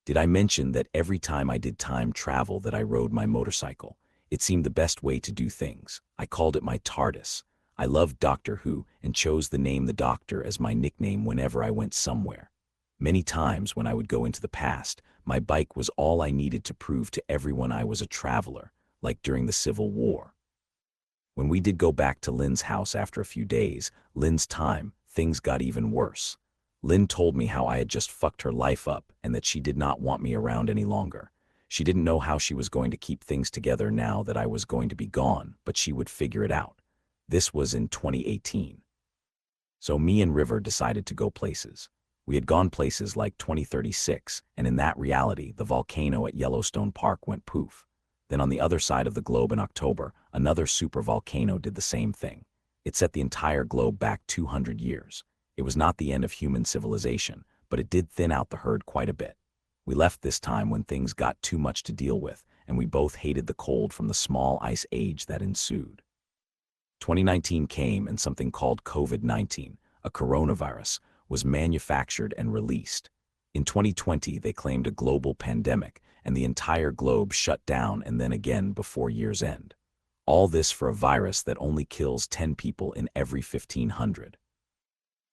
Did I mention that every time I did time travel that I rode my motorcycle? It seemed the best way to do things. I called it my TARDIS. I loved Doctor Who and chose the name the Doctor as my nickname whenever I went somewhere. Many times when I would go into the past, my bike was all I needed to prove to everyone I was a traveler, like during the Civil War. When we did go back to Lynn's house after a few days, Lynn's time, things got even worse. Lynn told me how I had just fucked her life up and that she did not want me around any longer. She didn't know how she was going to keep things together now that I was going to be gone, but she would figure it out. This was in 2018. So me and River decided to go places. We had gone places like 2036, and in that reality, the volcano at Yellowstone Park went poof. Then on the other side of the globe in October, another supervolcano did the same thing. It set the entire globe back 200 years. It was not the end of human civilization, but it did thin out the herd quite a bit. We left this time when things got too much to deal with, and we both hated the cold from the small ice age that ensued. 2019 came and something called COVID-19, a coronavirus, was manufactured and released. In 2020, they claimed a global pandemic, and the entire globe shut down and then again before year's end. All this for a virus that only kills 10 people in every 1,500.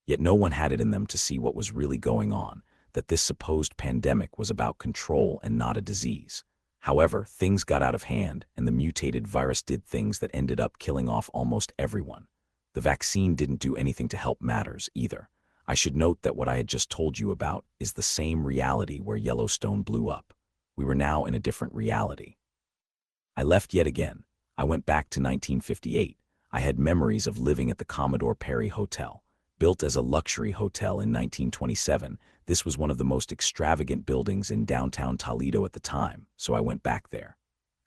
Yet no one had it in them to see what was really going on, that this supposed pandemic was about control and not a disease. However, things got out of hand, and the mutated virus did things that ended up killing off almost everyone. The vaccine didn't do anything to help matters either. I should note that what I had just told you about is the same reality where Yellowstone blew up. We were now in a different reality. I left yet again. I went back to 1958. I had memories of living at the Commodore Perry Hotel. Built as a luxury hotel in 1927, this was one of the most extravagant buildings in downtown Toledo at the time, so I went back there.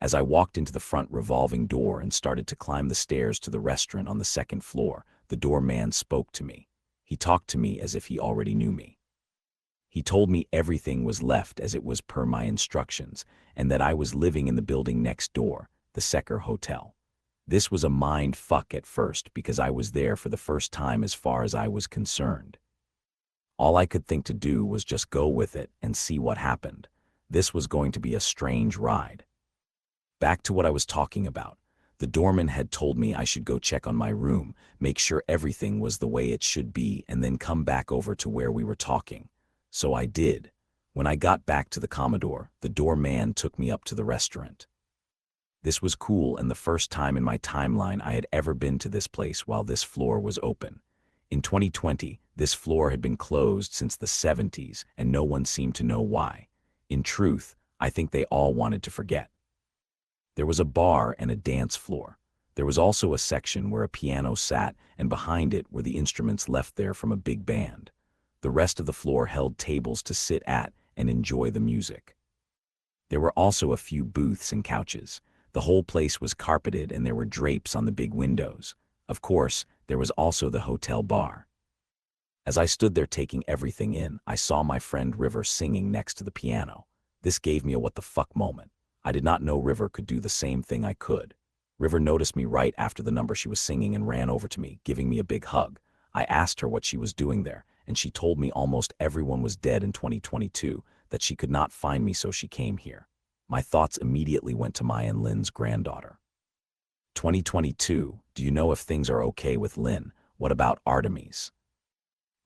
As I walked into the front revolving door and started to climb the stairs to the restaurant on the second floor, the doorman spoke to me. He talked to me as if he already knew me. He told me everything was left as it was per my instructions, and that I was living in the building next door, the Secker Hotel. This was a mind fuck at first because I was there for the first time as far as I was concerned. All I could think to do was just go with it and see what happened. This was going to be a strange ride. Back to what I was talking about. The doorman had told me I should go check on my room, make sure everything was the way it should be, and then come back over to where we were talking. So I did. When I got back to the Commodore, the doorman took me up to the restaurant. This was cool and the first time in my timeline I had ever been to this place while this floor was open. In 2020, this floor had been closed since the 70s and no one seemed to know why. In truth, I think they all wanted to forget. There was a bar and a dance floor. There was also a section where a piano sat, and behind it were the instruments left there from a big band. The rest of the floor held tables to sit at and enjoy the music. There were also a few booths and couches. The whole place was carpeted and there were drapes on the big windows. Of course, there was also the hotel bar. As I stood there taking everything in, I saw my friend River singing next to the piano. This gave me a what the fuck moment. I did not know River could do the same thing I could. River noticed me right after the number she was singing and ran over to me, giving me a big hug. I asked her what she was doing there, and she told me almost everyone was dead in 2022, that she could not find me so she came here. My thoughts immediately went to my and Lynn's granddaughter. 2022, do you know if things are okay with Lynn? What about Artemis?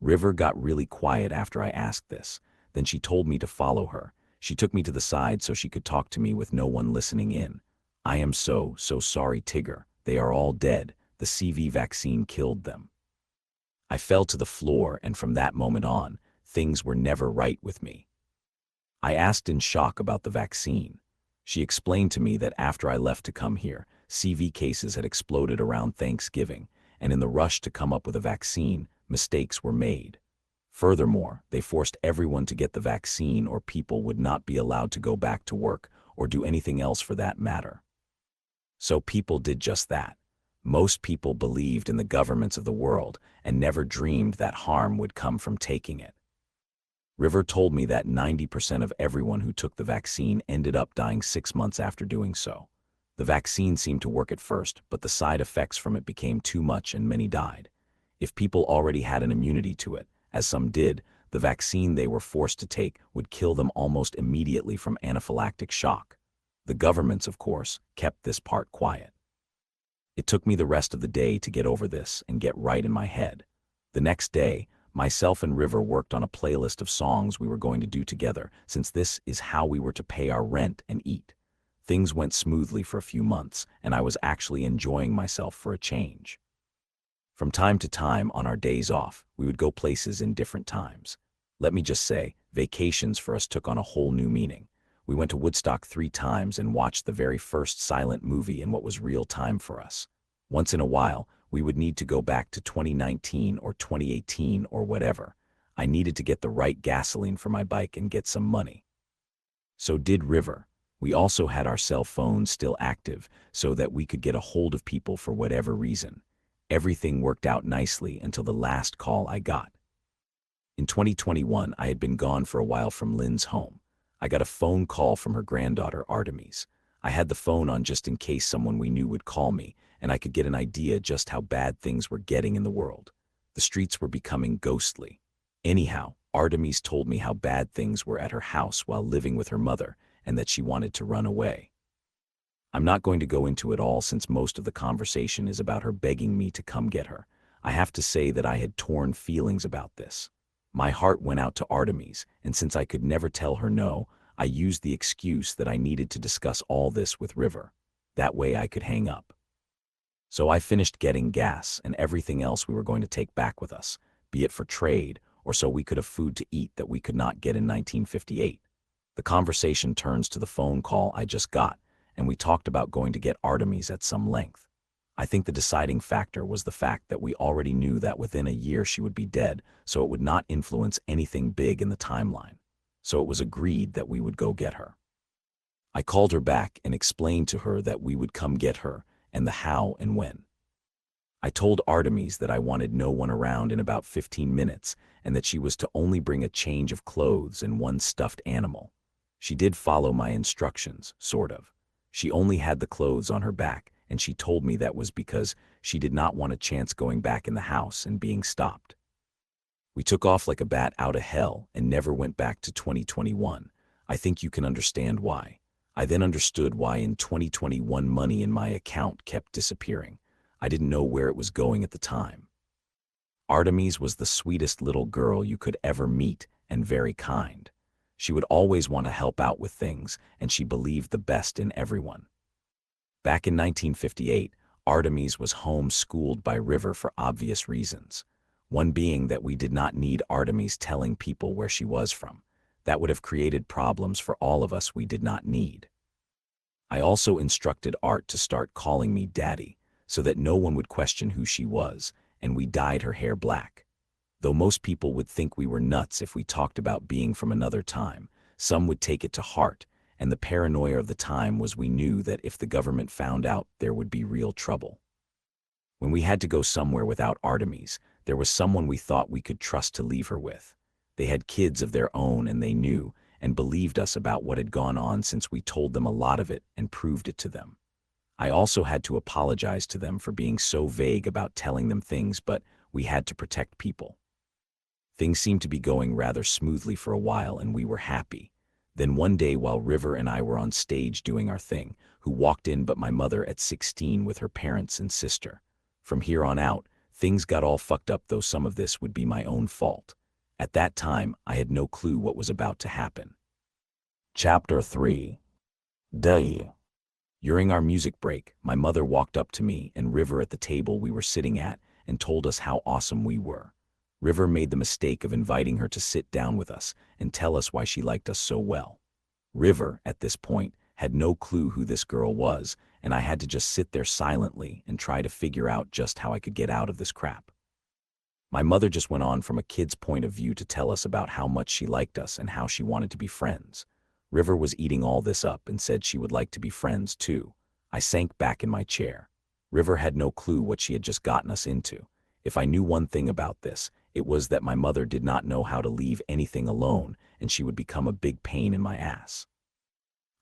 River got really quiet after I asked this. Then she told me to follow her. She took me to the side so she could talk to me with no one listening in. I am so sorry, Tigger. They are all dead. The CV vaccine killed them. I fell to the floor, and from that moment on, things were never right with me. I asked in shock about the vaccine. She explained to me that after I left to come here, CV cases had exploded around Thanksgiving, and in the rush to come up with a vaccine, mistakes were made. Furthermore, they forced everyone to get the vaccine or people would not be allowed to go back to work or do anything else for that matter. So people did just that. Most people believed in the governments of the world and never dreamed that harm would come from taking it. River told me that 90% of everyone who took the vaccine ended up dying 6 months after doing so. The vaccine seemed to work at first, but the side effects from it became too much and many died. If people already had an immunity to it, as some did, the vaccine they were forced to take would kill them almost immediately from anaphylactic shock. The governments, of course, kept this part quiet. It took me the rest of the day to get over this and get right in my head. The next day, myself and River worked on a playlist of songs we were going to do together, since this is how we were to pay our rent and eat. Things went smoothly for a few months, and I was actually enjoying myself for a change. From time to time, on our days off, we would go places in different times. Let me just say, vacations for us took on a whole new meaning. We went to Woodstock 3 times and watched the very first silent movie in what was real time for us. Once in a while, we would need to go back to 2019 or 2018 or whatever. I needed to get the right gasoline for my bike and get some money. So did River. We also had our cell phones still active so that we could get a hold of people for whatever reason. Everything worked out nicely until the last call I got. In 2021, I had been gone for a while from Lynn's home. I got a phone call from her granddaughter, Artemis. I had the phone on just in case someone we knew would call me, and I could get an idea just how bad things were getting in the world. The streets were becoming ghostly. Anyhow, Artemis told me how bad things were at her house while living with her mother, and that she wanted to run away. I'm not going to go into it all since most of the conversation is about her begging me to come get her. I have to say that I had torn feelings about this. My heart went out to Artemis, and since I could never tell her no, I used the excuse that I needed to discuss all this with River. That way I could hang up. So I finished getting gas and everything else we were going to take back with us, be it for trade or so we could have food to eat that we could not get in 1958. The conversation turns to the phone call I just got, and we talked about going to get Artemis at some length. I think the deciding factor was the fact that we already knew that within a year she would be dead, so it would not influence anything big in the timeline. So it was agreed that we would go get her. I called her back and explained to her that we would come get her, and the how and when. I told Artemis that I wanted no one around in about 15 minutes, and that she was to only bring a change of clothes and one stuffed animal. She did follow my instructions, sort of. She only had the clothes on her back, and she told me that was because she did not want a chance going back in the house and being stopped. We took off like a bat out of hell and never went back to 2021. I think you can understand why. I then understood why in 2021 money in my account kept disappearing. I didn't know where it was going at the time. Artemis was the sweetest little girl you could ever meet and very kind. She would always want to help out with things, and she believed the best in everyone. Back in 1958, Artemis was home-schooled by River for obvious reasons. One being that we did not need Artemis telling people where she was from. That would have created problems for all of us we did not need. I also instructed Art to start calling me Daddy, so that no one would question who she was, and we dyed her hair black. Though most people would think we were nuts if we talked about being from another time, some would take it to heart, and the paranoia of the time was we knew that if the government found out, there would be real trouble. When we had to go somewhere without Artemis, there was someone we thought we could trust to leave her with. They had kids of their own, and they knew and believed us about what had gone on since we told them a lot of it and proved it to them. I also had to apologize to them for being so vague about telling them things, but we had to protect people. Things seemed to be going rather smoothly for a while, and we were happy. Then one day while River and I were on stage doing our thing, who walked in but my mother at 16 with her parents and sister. From here on out, things got all fucked up, though some of this would be my own fault. At that time, I had no clue what was about to happen. Chapter 3. Day. During our music break, my mother walked up to me and River at the table we were sitting at and told us how awesome we were. River made the mistake of inviting her to sit down with us and tell us why she liked us so well. River, at this point, had no clue who this girl was, and I had to just sit there silently and try to figure out just how I could get out of this crap. My mother just went on from a kid's point of view to tell us about how much she liked us and how she wanted to be friends. River was eating all this up and said she would like to be friends too. I sank back in my chair. River had no clue what she had just gotten us into. If I knew one thing about this, it was that my mother did not know how to leave anything alone, and she would become a big pain in my ass.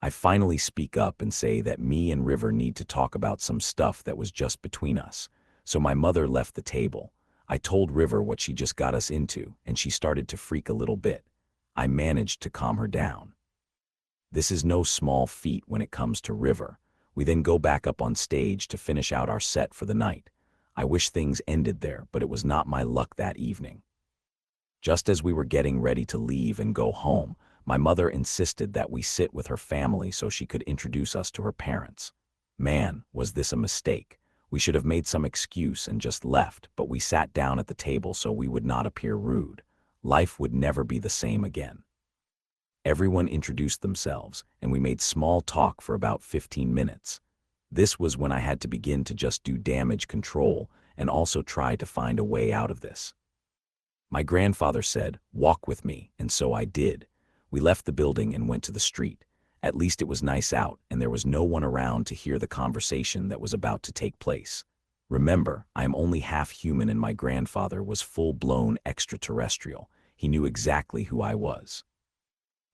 I finally speak up and say that me and River need to talk about some stuff that was just between us. So my mother left the table. I told River what she just got us into, and she started to freak a little bit. I managed to calm her down. This is no small feat when it comes to River. We then go back up on stage to finish out our set for the night. I wish things ended there, but it was not my luck that evening. Just as we were getting ready to leave and go home, my mother insisted that we sit with her family so she could introduce us to her parents. Man, was this a mistake. We should have made some excuse and just left, but we sat down at the table so we would not appear rude. Life would never be the same again. Everyone introduced themselves, and we made small talk for about 15 minutes. This was when I had to begin to just do damage control and also try to find a way out of this. My grandfather said, "Walk with me," and so I did. We left the building and went to the street. At least it was nice out, and there was no one around to hear the conversation that was about to take place. Remember, I am only half human, and my grandfather was full-blown extraterrestrial. He knew exactly who I was.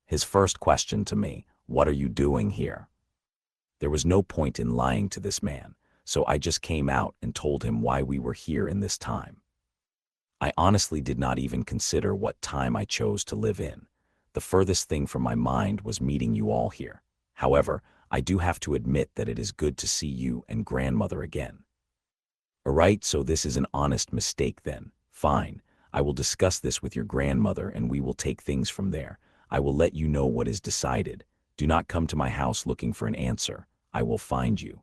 His first question to me, "What are you doing here?" There was no point in lying to this man, so I just came out and told him why we were here in this time. I honestly did not even consider what time I chose to live in. The furthest thing from my mind was meeting you all here. However, I do have to admit that it is good to see you and grandmother again. Alright, so this is an honest mistake then. Fine, I will discuss this with your grandmother and we will take things from there. I will let you know what is decided. Do not come to my house looking for an answer. I will find you.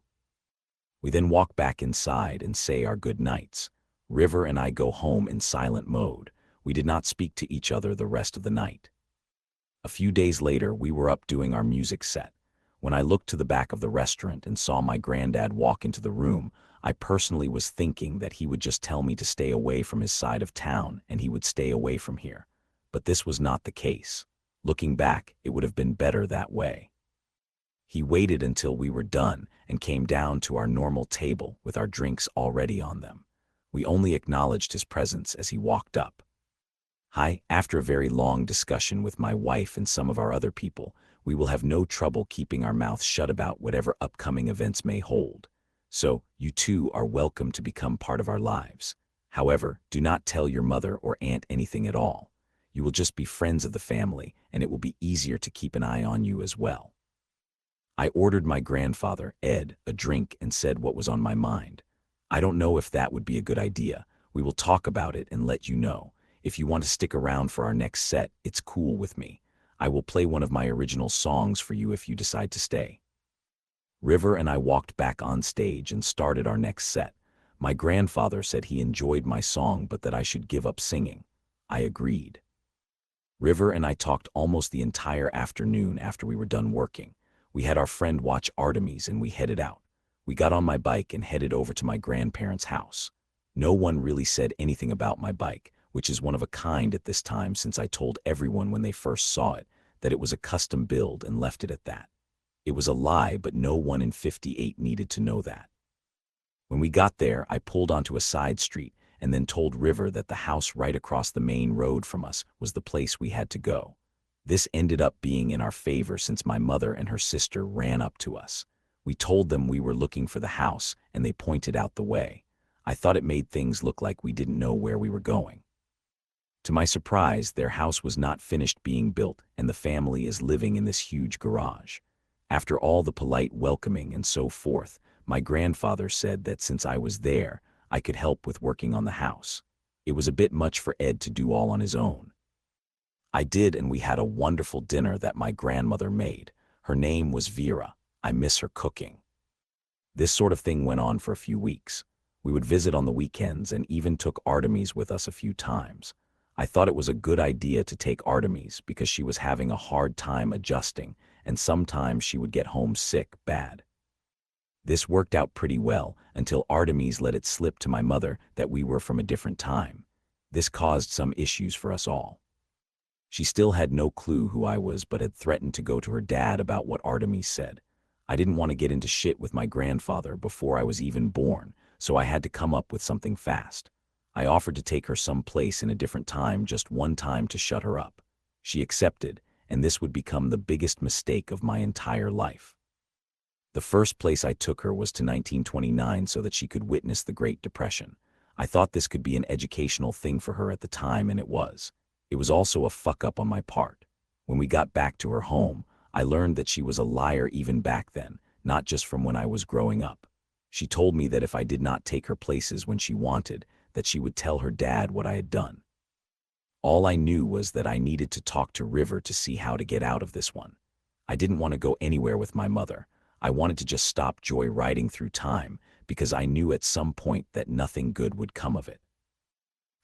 We then walk back inside and say our good nights. River and I go home in silent mode. We did not speak to each other the rest of the night. A few days later, we were up doing our music set. When I looked to the back of the restaurant and saw my granddad walk into the room, I personally was thinking that he would just tell me to stay away from his side of town and he would stay away from here. But this was not the case. Looking back, it would have been better that way. He waited until we were done and came down to our normal table with our drinks already on them. We only acknowledged his presence as he walked up. Hi, after a very long discussion with my wife and some of our other people, we will have no trouble keeping our mouths shut about whatever upcoming events may hold. So, you too are welcome to become part of our lives. However, do not tell your mother or aunt anything at all. You will just be friends of the family, and it will be easier to keep an eye on you as well. I ordered my grandfather, Ed, a drink and said what was on my mind. I don't know if that would be a good idea. We will talk about it and let you know. If you want to stick around for our next set, it's cool with me. I will play one of my original songs for you if you decide to stay. River and I walked back on stage and started our next set. My grandfather said he enjoyed my song but that I should give up singing. I agreed. River and I talked almost the entire afternoon after we were done working. We had our friend watch Artemis and we headed out. We got on my bike and headed over to my grandparents' house. No one really said anything about my bike, which is one of a kind at this time since I told everyone when they first saw it that it was a custom build and left it at that. It was a lie, but no one in 58 needed to know that. When we got there, I pulled onto a side street and then told River that the house right across the main road from us was the place we had to go. This ended up being in our favor since my mother and her sister ran up to us. We told them we were looking for the house and they pointed out the way. I thought it made things look like we didn't know where we were going. To my surprise, their house was not finished being built and the family is living in this huge garage. After all the polite welcoming and so forth, my grandfather said that since I was there, I could help with working on the house. It was a bit much for Ed to do all on his own. I did, and we had a wonderful dinner that my grandmother made. Her name was Vera. I miss her cooking. This sort of thing went on for a few weeks. We would visit on the weekends and even took Artemis with us a few times. I thought it was a good idea to take Artemis because she was having a hard time adjusting, and sometimes she would get homesick bad. This worked out pretty well until Artemis let it slip to my mother that we were from a different time. This caused some issues for us all. She still had no clue who I was but had threatened to go to her dad about what Artemis said. I didn't want to get into shit with my grandfather before I was even born, so I had to come up with something fast. I offered to take her someplace in a different time just one time to shut her up. She accepted, and this would become the biggest mistake of my entire life. The first place I took her was to 1929 so that she could witness the Great Depression. I thought this could be an educational thing for her at the time, and it was. It was also a fuck-up on my part. When we got back to her home, I learned that she was a liar even back then, not just from when I was growing up. She told me that if I did not take her places when she wanted, that she would tell her dad what I had done. All I knew was that I needed to talk to River to see how to get out of this one. I didn't want to go anywhere with my mother. I wanted to just stop joyriding through time because I knew at some point that nothing good would come of it.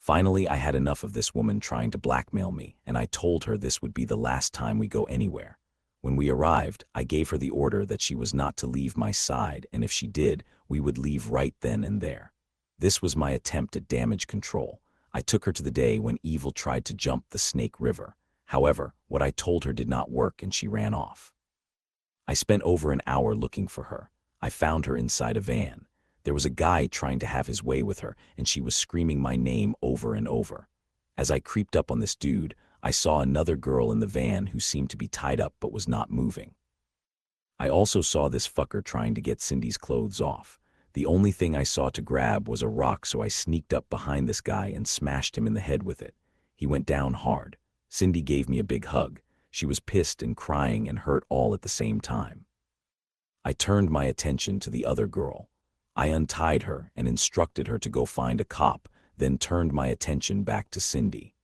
Finally, I had enough of this woman trying to blackmail me, and I told her this would be the last time we go anywhere. When we arrived, I gave her the order that she was not to leave my side, and if she did, we would leave right then and there. This was my attempt at damage control. I took her to the day when evil tried to jump the Snake River. However, what I told her did not work and she ran off. I spent over an hour looking for her. I found her inside a van. There was a guy trying to have his way with her, and she was screaming my name over and over. As I creeped up on this dude, I saw another girl in the van who seemed to be tied up but was not moving. I also saw this fucker trying to get Cindy's clothes off. The only thing I saw to grab was a rock, so I sneaked up behind this guy and smashed him in the head with it. He went down hard. Cindy gave me a big hug. She was pissed and crying and hurt all at the same time. I turned my attention to the other girl. I untied her and instructed her to go find a cop, then turned my attention back to Cindy.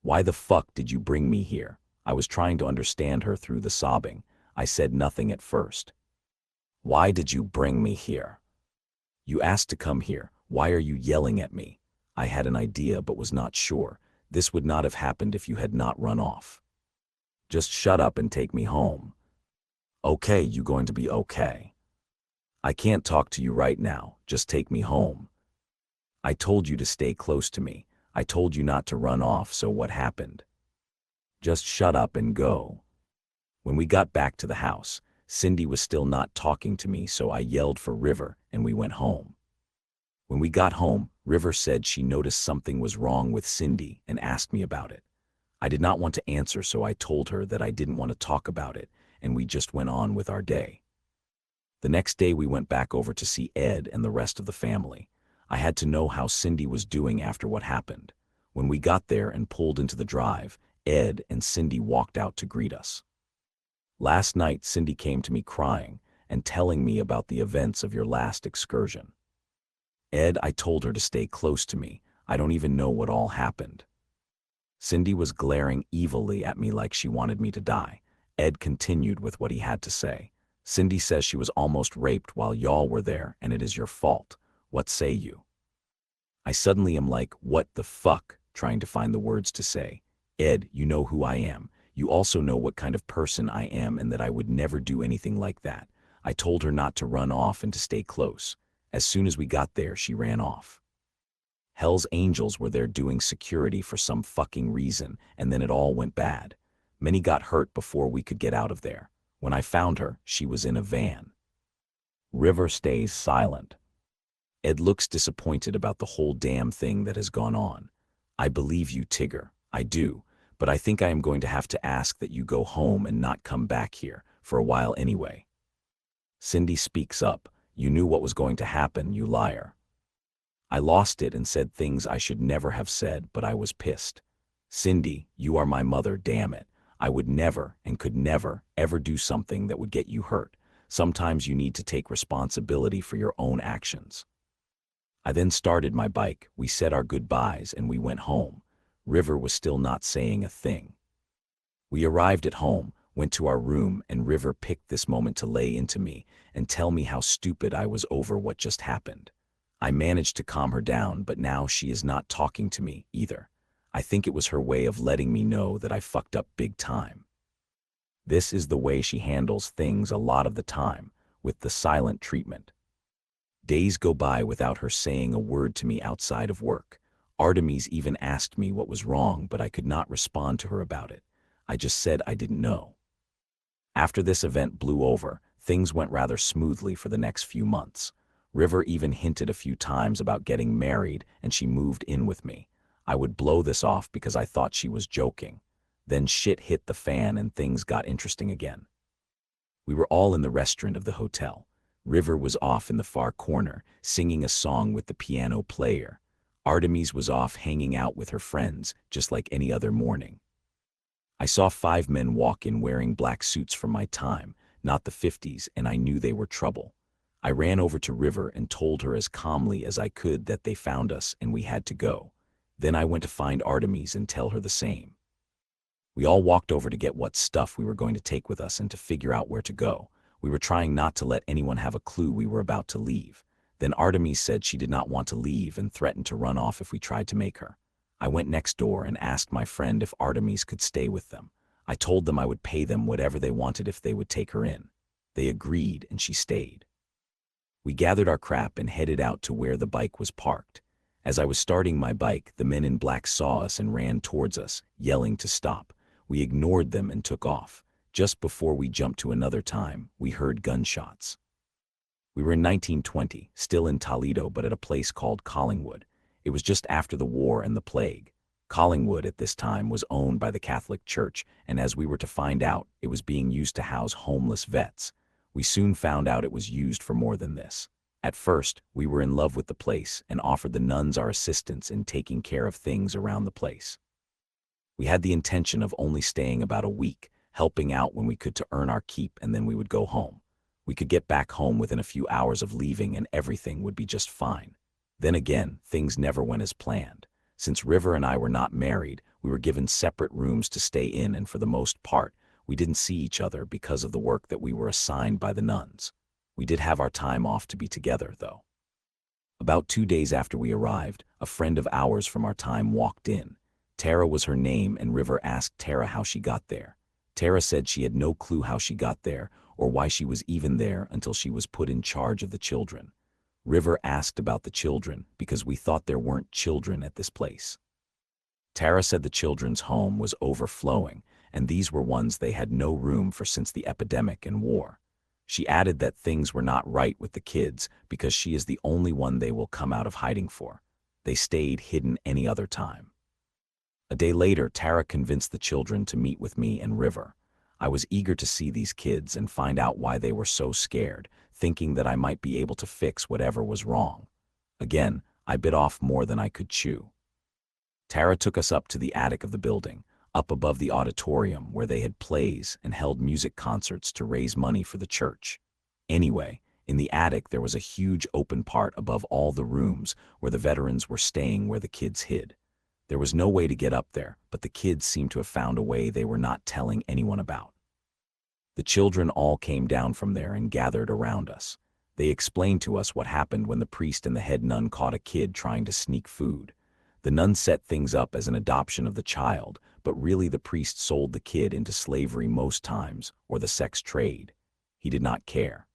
"Why the fuck did you bring me here?" I was trying to understand her through the sobbing. I said nothing at first. "Why did you bring me here? You asked to come here. Why are you yelling at me?" I had an idea but was not sure. This would not have happened if you had not run off. "Just shut up and take me home." "Okay, you going to be okay?" "I can't talk to you right now, just take me home." "I told you to stay close to me. I told you not to run off, so what happened?" "Just shut up and go." When we got back to the house, Cindy was still not talking to me, so I yelled for River and we went home. When we got home, River said she noticed something was wrong with Cindy and asked me about it. I did not want to answer, so I told her that I didn't want to talk about it, and we just went on with our day. The next day we went back over to see Ed and the rest of the family. I had to know how Cindy was doing after what happened. When we got there and pulled into the drive, Ed and Cindy walked out to greet us. "Last night Cindy came to me crying and telling me about the events of your last excursion." "Ed, I told her to stay close to me. I don't even know what all happened." Cindy was glaring evilly at me like she wanted me to die. Ed continued with what he had to say. "Cindy says she was almost raped while y'all were there, and it is your fault. What say you?" I suddenly am like, what the fuck, trying to find the words to say. "Ed, you know who I am. You also know what kind of person I am and that I would never do anything like that." I told her not to run off and to stay close. As soon as we got there, she ran off. Hell's Angels were there doing security for some fucking reason, and then it all went bad. Many got hurt before we could get out of there. When I found her, she was in a van. River stays silent. Ed looks disappointed about the whole damn thing that has gone on. "I believe you, Tigger. I do. But I think I am going to have to ask that you go home and not come back here, for a while anyway." Cindy speaks up. "You knew what was going to happen, you liar." I lost it and said things I should never have said, but I was pissed. "Cindy, you are my mother, damn it. I would never and could never, ever do something that would get you hurt. Sometimes you need to take responsibility for your own actions." I then started my bike. We said our goodbyes and we went home. River was still not saying a thing. We arrived at home, went to our room, and River picked this moment to lay into me and tell me how stupid I was over what just happened. I managed to calm her down, but now she is not talking to me either. I think it was her way of letting me know that I fucked up big time. This is the way she handles things a lot of the time, with the silent treatment. Days go by without her saying a word to me outside of work. Artemis even asked me what was wrong, but I could not respond to her about it. I just said I didn't know. After this event blew over, things went rather smoothly for the next few months. River even hinted a few times about getting married, and she moved in with me. I would blow this off because I thought she was joking. Then shit hit the fan and things got interesting again. We were all in the restaurant of the hotel. River was off in the far corner, singing a song with the piano player. Artemis was off hanging out with her friends, just like any other morning. I saw 5 men walk in wearing black suits from my time, not the 50s, and I knew they were trouble. I ran over to River and told her as calmly as I could that they found us and we had to go. Then I went to find Artemis and tell her the same. We all walked over to get what stuff we were going to take with us and to figure out where to go. We were trying not to let anyone have a clue we were about to leave. Then Artemis said she did not want to leave and threatened to run off if we tried to make her. I went next door and asked my friend if Artemis could stay with them. I told them I would pay them whatever they wanted if they would take her in. They agreed and she stayed. We gathered our crap and headed out to where the bike was parked. As I was starting my bike, the men in black saw us and ran towards us, yelling to stop. We ignored them and took off. Just before we jumped to another time, we heard gunshots. We were in 1920, still in Toledo, but at a place called Collingwood. It was just after the war and the plague. Collingwood at this time was owned by the Catholic Church, and as we were to find out, it was being used to house homeless vets. We soon found out it was used for more than this. At first, we were in love with the place and offered the nuns our assistance in taking care of things around the place. We had the intention of only staying about a week, helping out when we could to earn our keep, and then we would go home. We could get back home within a few hours of leaving and everything would be just fine. Then again, things never went as planned. Since River and I were not married, we were given separate rooms to stay in, and for the most part, we didn't see each other because of the work that we were assigned by the nuns. We did have our time off to be together, though. About 2 days after we arrived, a friend of ours from our time walked in. Tara was her name, and River asked Tara how she got there. Tara said she had no clue how she got there or why she was even there until she was put in charge of the children. River asked about the children because we thought there weren't children at this place. Tara said the children's home was overflowing, and these were ones they had no room for since the epidemic and war. She added that things were not right with the kids because she is the only one they will come out of hiding for. They stayed hidden any other time. A day later, Tara convinced the children to meet with me and River. I was eager to see these kids and find out why they were so scared, thinking that I might be able to fix whatever was wrong. Again, I bit off more than I could chew. Tara took us up to the attic of the building, up above the auditorium where they had plays and held music concerts to raise money for the church. Anyway, in the attic there was a huge open part above all the rooms where the veterans were staying, where the kids hid. There was no way to get up there, but the kids seemed to have found a way they were not telling anyone about. The children all came down from there and gathered around us. They explained to us what happened when the priest and the head nun caught a kid trying to sneak food. The nun set things up as an adoption of the child, but really the priest sold the kid into slavery most times, or the sex trade. He did not care.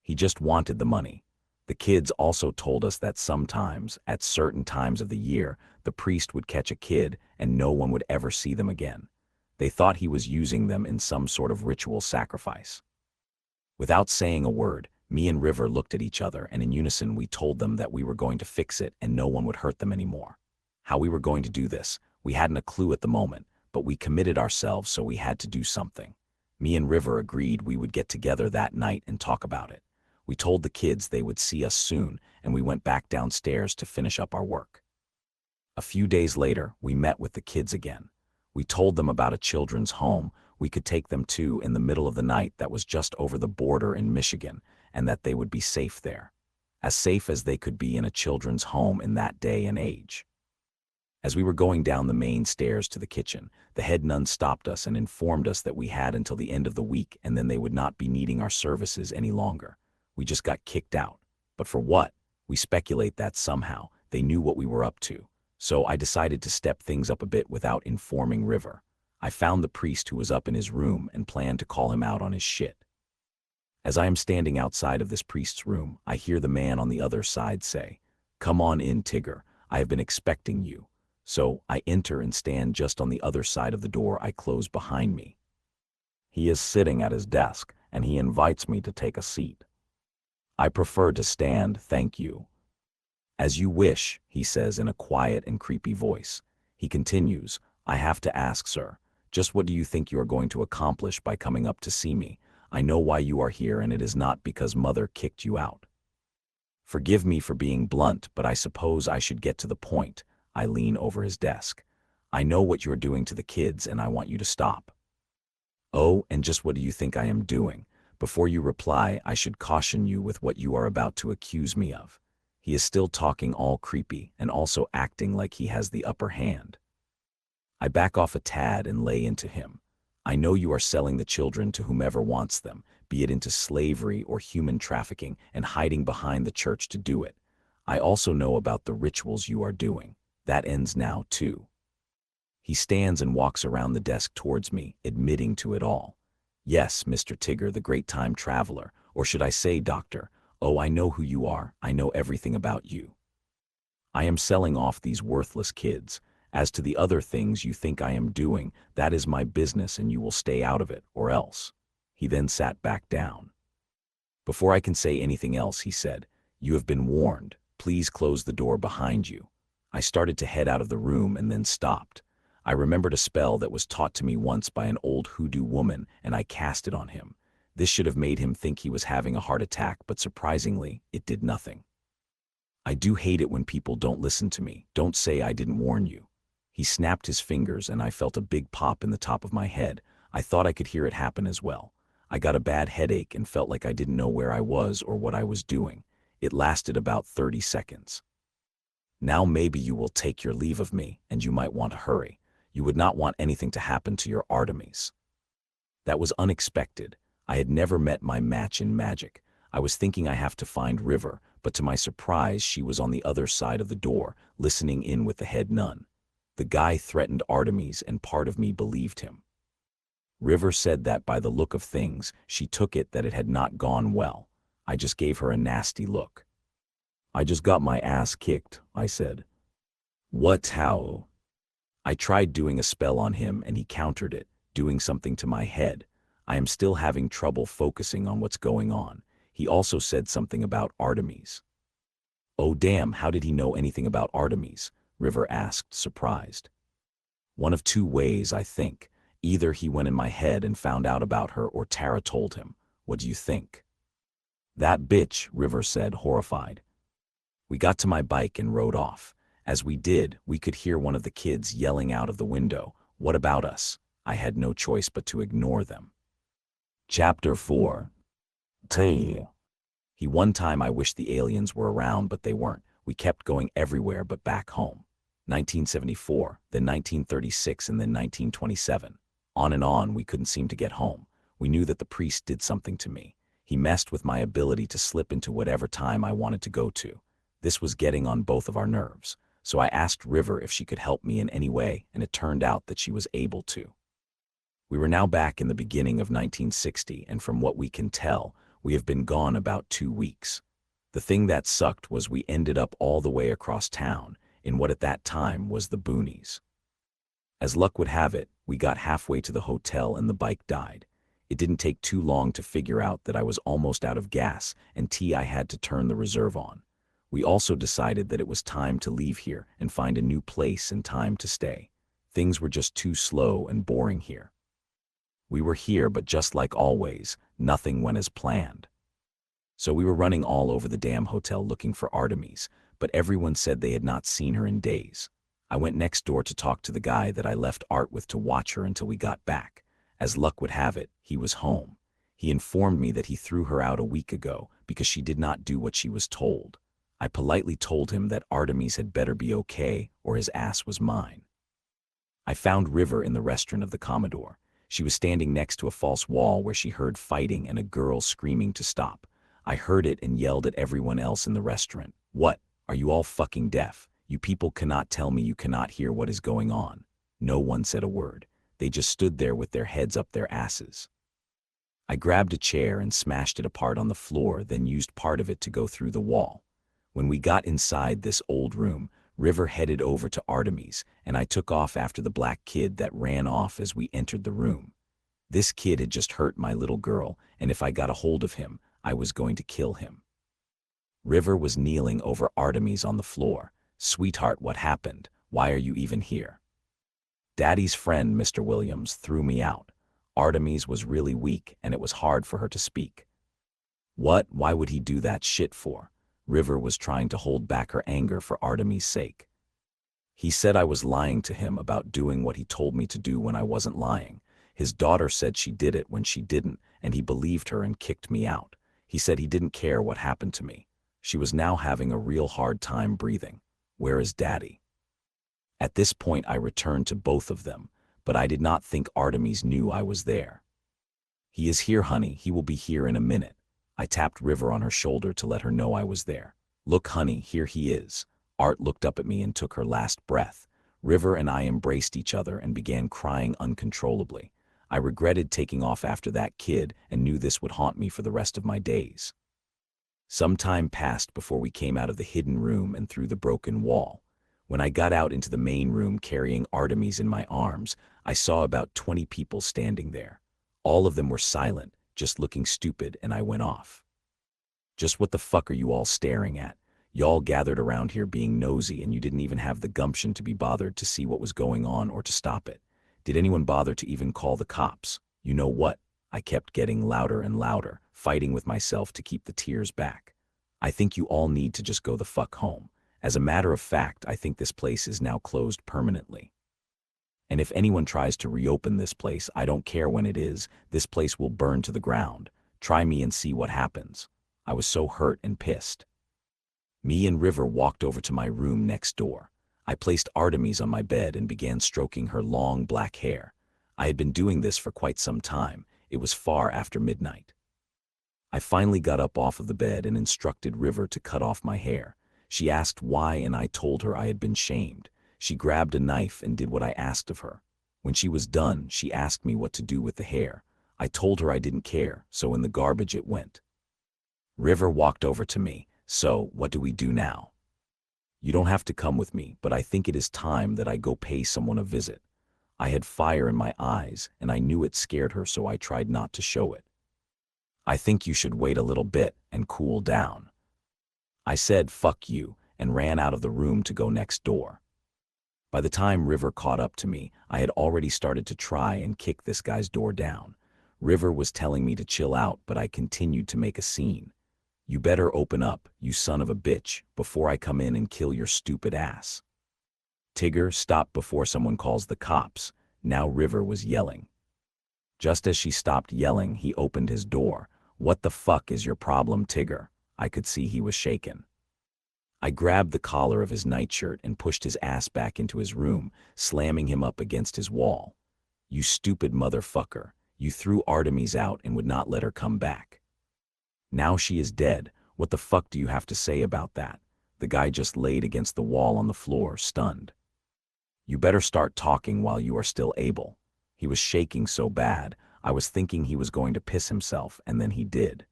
He just wanted the money. The kids also told us that sometimes, at certain times of the year, the priest would catch a kid and no one would ever see them again. They thought he was using them in some sort of ritual sacrifice. Without saying a word, me and River looked at each other, and in unison we told them that we were going to fix it and no one would hurt them anymore. How we were going to do this, we hadn't a clue at the moment, but we committed ourselves, so we had to do something. Me and River agreed we would get together that night and talk about it. We told the kids they would see us soon, and we went back downstairs to finish up our work. A few days later, we met with the kids again. We told them about a children's home we could take them to in the middle of the night that was just over the border in Michigan, and that they would be safe there. As safe as they could be in a children's home in that day and age. As we were going down the main stairs to the kitchen, the head nun stopped us and informed us that we had until the end of the week, and then they would not be needing our services any longer. We just got kicked out. But for what? We speculate that somehow they knew what we were up to. So I decided to step things up a bit without informing River. I found the priest who was up in his room and planned to call him out on his shit. As I am standing outside of this priest's room, I hear the man on the other side say, "Come on in, Tigger, I have been expecting you." So I enter and stand just on the other side of the door I close behind me. He is sitting at his desk, and he invites me to take a seat. I prefer to stand, thank you. As you wish, he says in a quiet and creepy voice. He continues, I have to ask, sir, just what do you think you are going to accomplish by coming up to see me? I know why you are here, and it is not because Mother kicked you out. Forgive me for being blunt, but I suppose I should get to the point. I lean over his desk. I know what you are doing to the kids, and I want you to stop. Oh, and just what do you think I am doing? Before you reply, I should caution you with what you are about to accuse me of. He is still talking all creepy and also acting like he has the upper hand. I back off a tad and lay into him. I know you are selling the children to whomever wants them, be it into slavery or human trafficking, and hiding behind the church to do it. I also know about the rituals you are doing. That ends now, too. He stands and walks around the desk towards me, admitting to it all. Yes, Mr. Tigger, the great time traveler, or should I say doctor? Oh, I know who you are. I know everything about you. I am selling off these worthless kids. As to the other things you think I am doing, that is my business, and you will stay out of it, or else. He then sat back down. Before I can say anything else, he said, You have been warned. Please close the door behind you. I started to head out of the room and then stopped. I remembered a spell that was taught to me once by an old hoodoo woman, and I cast it on him. This should have made him think he was having a heart attack, but surprisingly, it did nothing. I do hate it when people don't listen to me. Don't say I didn't warn you. He snapped his fingers and I felt a big pop in the top of my head. I thought I could hear it happen as well. I got a bad headache and felt like I didn't know where I was or what I was doing. It lasted about 30 seconds. Now maybe you will take your leave of me, and you might want to hurry. You would not want anything to happen to your Artemis. That was unexpected. I had never met my match in magic. I was thinking I have to find River, but to my surprise she was on the other side of the door, listening in with the head nun. The guy threatened Artemis and part of me believed him. River said that by the look of things, she took it that it had not gone well. I just gave her a nasty look. I just got my ass kicked, I said. What, how? I tried doing a spell on him and he countered it, doing something to my head. I am still having trouble focusing on what's going on. He also said something about Artemis. Oh damn, how did he know anything about Artemis? River asked, surprised. One of two ways, I think. Either he went in my head and found out about her or Tara told him. What do you think? That bitch, River said, horrified. We got to my bike and rode off. As we did, we could hear one of the kids yelling out of the window, "What about us?" I had no choice but to ignore them. Chapter 4. T. One time I wished the aliens were around, but they weren't. We kept going everywhere but back home. 1974, then 1936, and then 1927. On and on, we couldn't seem to get home. We knew that the priest did something to me. He messed with my ability to slip into whatever time I wanted to go to. This was getting on both of our nerves. So I asked River if she could help me in any way, and it turned out that she was able to. We were now back in the beginning of 1960, and from what we can tell, we have been gone about 2 weeks. The thing that sucked was we ended up all the way across town, in what at that time was the boonies. As luck would have it, we got halfway to the hotel and the bike died. It didn't take too long to figure out that I was almost out of gas, and I had to turn the reserve on. We also decided that it was time to leave here and find a new place and time to stay. Things were just too slow and boring here. We were here, but just like always, nothing went as planned. So we were running all over the damn hotel looking for Artemis, but everyone said they had not seen her in days. I went next door to talk to the guy that I left Art with to watch her until we got back. As luck would have it, he was home. He informed me that he threw her out a week ago because she did not do what she was told. I politely told him that Artemis had better be okay or his ass was mine. I found River in the restaurant of the Commodore. She was standing next to a false wall where she heard fighting and a girl screaming to stop. I heard it and yelled at everyone else in the restaurant. What? Are you all fucking deaf? You people cannot tell me you cannot hear what is going on. No one said a word. They just stood there with their heads up their asses. I grabbed a chair and smashed it apart on the floor, then used part of it to go through the wall. When we got inside this old room, River headed over to Artemis, and I took off after the black kid that ran off as we entered the room. This kid had just hurt my little girl, and if I got a hold of him, I was going to kill him. River was kneeling over Artemis on the floor. Sweetheart, what happened? Why are you even here? Daddy's friend, Mr. Williams, threw me out. Artemis was really weak, and it was hard for her to speak. What? Why would he do that shit for? River was trying to hold back her anger for Artemis' sake. He said I was lying to him about doing what he told me to do when I wasn't lying. His daughter said she did it when she didn't, and he believed her and kicked me out. He said he didn't care what happened to me. She was now having a real hard time breathing. Where is Daddy? At this point I returned to both of them, but I did not think Artemis knew I was there. He is here, honey. He will be here in a minute. I tapped River on her shoulder to let her know I was there. Look, honey, here he is. Art looked up at me and took her last breath. River and I embraced each other and began crying uncontrollably. I regretted taking off after that kid and knew this would haunt me for the rest of my days. Some time passed before we came out of the hidden room and through the broken wall. When I got out into the main room carrying Artemis in my arms, I saw about 20 people standing there. All of them were silent, just looking stupid, and I went off. Just what the fuck are you all staring at? Y'all gathered around here being nosy and you didn't even have the gumption to be bothered to see what was going on or to stop it. Did anyone bother to even call the cops? You know what? I kept getting louder and louder, fighting with myself to keep the tears back. I think you all need to just go the fuck home. As a matter of fact, I think this place is now closed permanently. And if anyone tries to reopen this place, I don't care when it is, this place will burn to the ground. Try me and see what happens. I was so hurt and pissed. Me and River walked over to my room next door. I placed Artemis on my bed and began stroking her long black hair. I had been doing this for quite some time. It was far after midnight. I finally got up off of the bed and instructed River to cut off my hair. She asked why, and I told her I had been shamed. She grabbed a knife and did what I asked of her. When she was done, she asked me what to do with the hair. I told her I didn't care, so in the garbage it went. River walked over to me. So, what do we do now? You don't have to come with me, but I think it is time that I go pay someone a visit. I had fire in my eyes, and I knew it scared her, so I tried not to show it. I think you should wait a little bit and cool down. I said, fuck you, and ran out of the room to go next door. By the time River caught up to me, I had already started to try and kick this guy's door down. River was telling me to chill out, but I continued to make a scene. You better open up, you son of a bitch, before I come in and kill your stupid ass. Tigger, stop before someone calls the cops. Now River was yelling. Just as she stopped yelling, he opened his door. What the fuck is your problem, Tigger? I could see he was shaken. I grabbed the collar of his nightshirt and pushed his ass back into his room, slamming him up against his wall. You stupid motherfucker. You threw Artemis out and would not let her come back. Now she is dead. What the fuck do you have to say about that? The guy just laid against the wall on the floor, stunned. You better start talking while you are still able. He was shaking so bad, I was thinking he was going to piss himself, and then he did.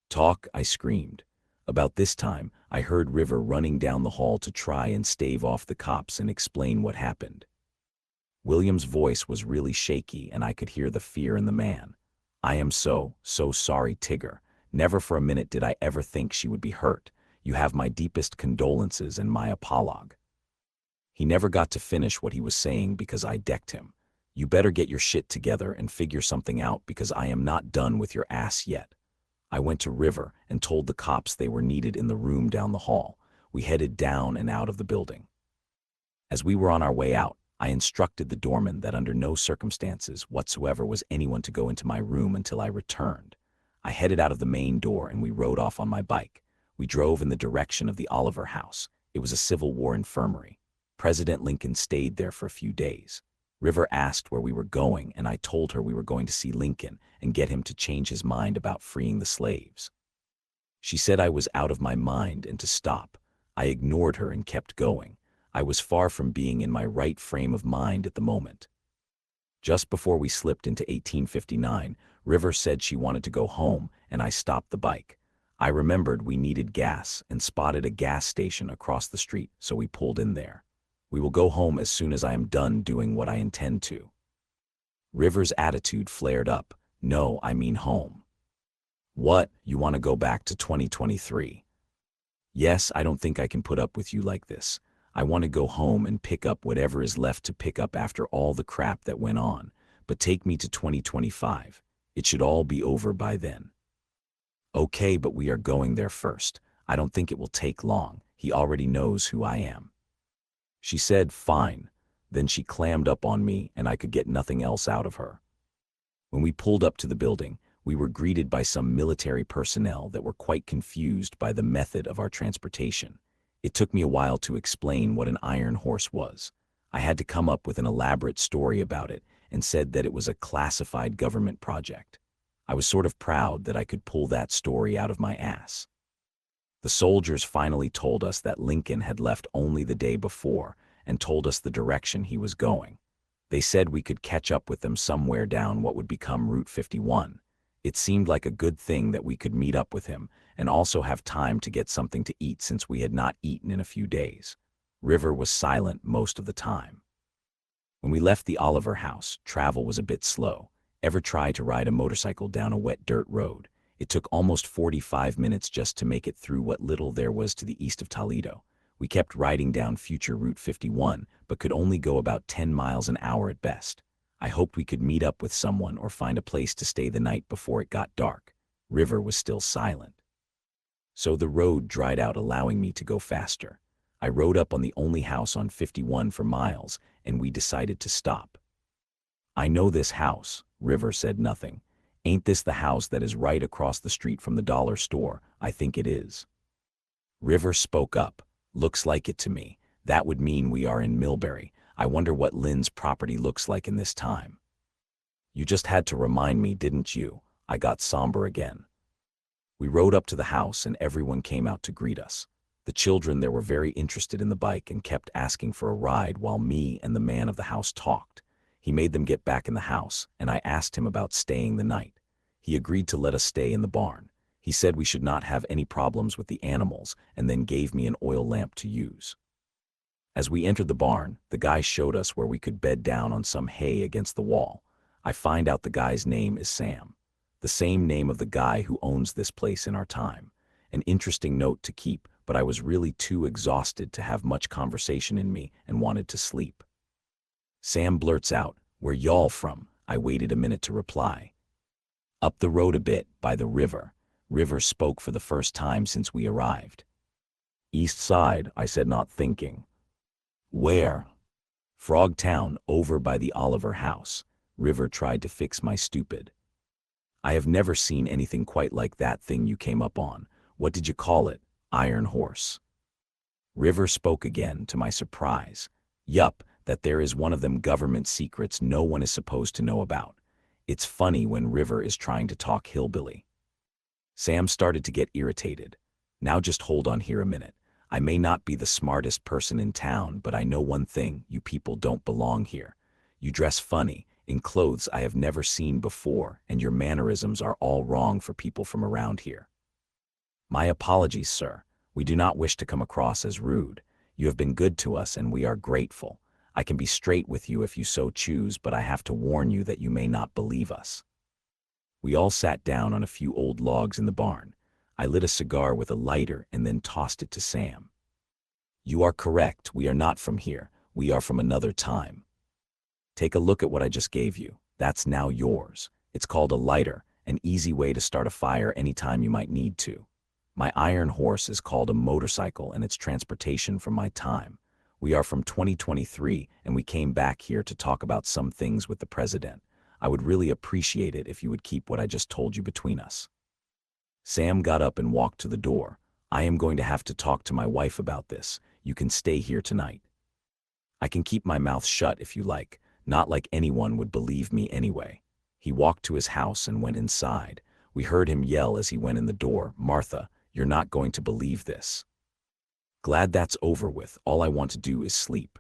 Talk, I screamed. About this time, I heard River running down the hall to try and stave off the cops and explain what happened. William's voice was really shaky, and I could hear the fear in the man. I am so sorry, Tigger. Never for a minute did I ever think she would be hurt. You have my deepest condolences and my apologue. He never got to finish what he was saying because I decked him. You better get your shit together and figure something out because I am not done with your ass yet. I went to River and told the cops they were needed in the room down the hall. We headed down and out of the building. As we were on our way out, I instructed the doorman that under no circumstances whatsoever was anyone to go into my room until I returned. I headed out of the main door and we rode off on my bike. We drove in the direction of the Oliver House. It was a Civil War infirmary. President Lincoln stayed there for a few days. River asked where we were going, and I told her we were going to see Lincoln and get him to change his mind about freeing the slaves. She said I was out of my mind and to stop. I ignored her and kept going. I was far from being in my right frame of mind at the moment. Just before we slipped into 1859, River said she wanted to go home, and I stopped the bike. I remembered we needed gas and spotted a gas station across the street, so we pulled in there. We will go home as soon as I am done doing what I intend to. River's attitude flared up. No, I mean home. What, you want to go back to 2023? Yes, I don't think I can put up with you like this. I want to go home and pick up whatever is left to pick up after all the crap that went on, but take me to 2025. It should all be over by then. Okay, but we are going there first. I don't think it will take long. He already knows who I am. She said, fine. Then she clammed up on me and I could get nothing else out of her. When we pulled up to the building, we were greeted by some military personnel that were quite confused by the method of our transportation. It took me a while to explain what an iron horse was. I had to come up with an elaborate story about it and said that it was a classified government project. I was sort of proud that I could pull that story out of my ass. The soldiers finally told us that Lincoln had left only the day before and told us the direction he was going. They said we could catch up with them somewhere down what would become Route 51. It seemed like a good thing that we could meet up with him and also have time to get something to eat since we had not eaten in a few days. River was silent most of the time. When we left the Oliver House, travel was a bit slow. Ever try to ride a motorcycle down a wet dirt road? It took almost 45 minutes just to make it through what little there was to the east of Toledo. We kept riding down future Route 51, but could only go about 10 miles an hour at best. I hoped we could meet up with someone or find a place to stay the night before it got dark. River was still silent. So the road dried out, allowing me to go faster. I rode up on the only house on 51 for miles, and we decided to stop. I know this house, River said nothing. Ain't this the house that is right across the street from the dollar store? I think it is. River spoke up. Looks like it to me. That would mean we are in Millbury. I wonder what Lynn's property looks like in this time. You just had to remind me, didn't you? I got somber again. We rode up to the house and everyone came out to greet us. The children there were very interested in the bike and kept asking for a ride while me and the man of the house talked. He made them get back in the house, and I asked him about staying the night. He agreed to let us stay in the barn. He said we should not have any problems with the animals, and then gave me an oil lamp to use. As we entered the barn, the guy showed us where we could bed down on some hay against the wall. I find out the guy's name is Sam, the same name of the guy who owns this place in our time. An interesting note to keep, but I was really too exhausted to have much conversation in me and wanted to sleep. Sam blurts out, "Where y'all from?" I waited a minute to reply. "Up the road a bit, by the river." River spoke for the first time since we arrived. "East side," I said, not thinking. "Where?" "Frogtown, over by the Oliver house." River tried to fix my stupid. "I have never seen anything quite like that thing you came up on. What did you call it? Iron horse?" River spoke again, to my surprise. "Yup, that there is one of them government secrets no one is supposed to know about." It's funny when River is trying to talk hillbilly. Sam started to get irritated. "Now just hold on here a minute. I may not be the smartest person in town, but I know one thing, you people don't belong here. You dress funny, in clothes I have never seen before, and your mannerisms are all wrong for people from around here." "My apologies, sir. We do not wish to come across as rude. You have been good to us and we are grateful. I can be straight with you if you so choose, but I have to warn you that you may not believe us." We all sat down on a few old logs in the barn. I lit a cigar with a lighter and then tossed it to Sam. "You are correct, we are not from here. We are from another time. Take a look at what I just gave you. That's now yours. It's called a lighter, an easy way to start a fire anytime you might need to. My iron horse is called a motorcycle, and it's transportation from my time. We are from 2023, and we came back here to talk about some things with the president. I would really appreciate it if you would keep what I just told you between us." Sam got up and walked to the door. "I am going to have to talk to my wife about this. You can stay here tonight." "I can keep my mouth shut if you like. Not like anyone would believe me anyway." He walked to his house and went inside. We heard him yell as he went in the door, "Martha, you're not going to believe this." Glad that's over with. All I want to do is sleep.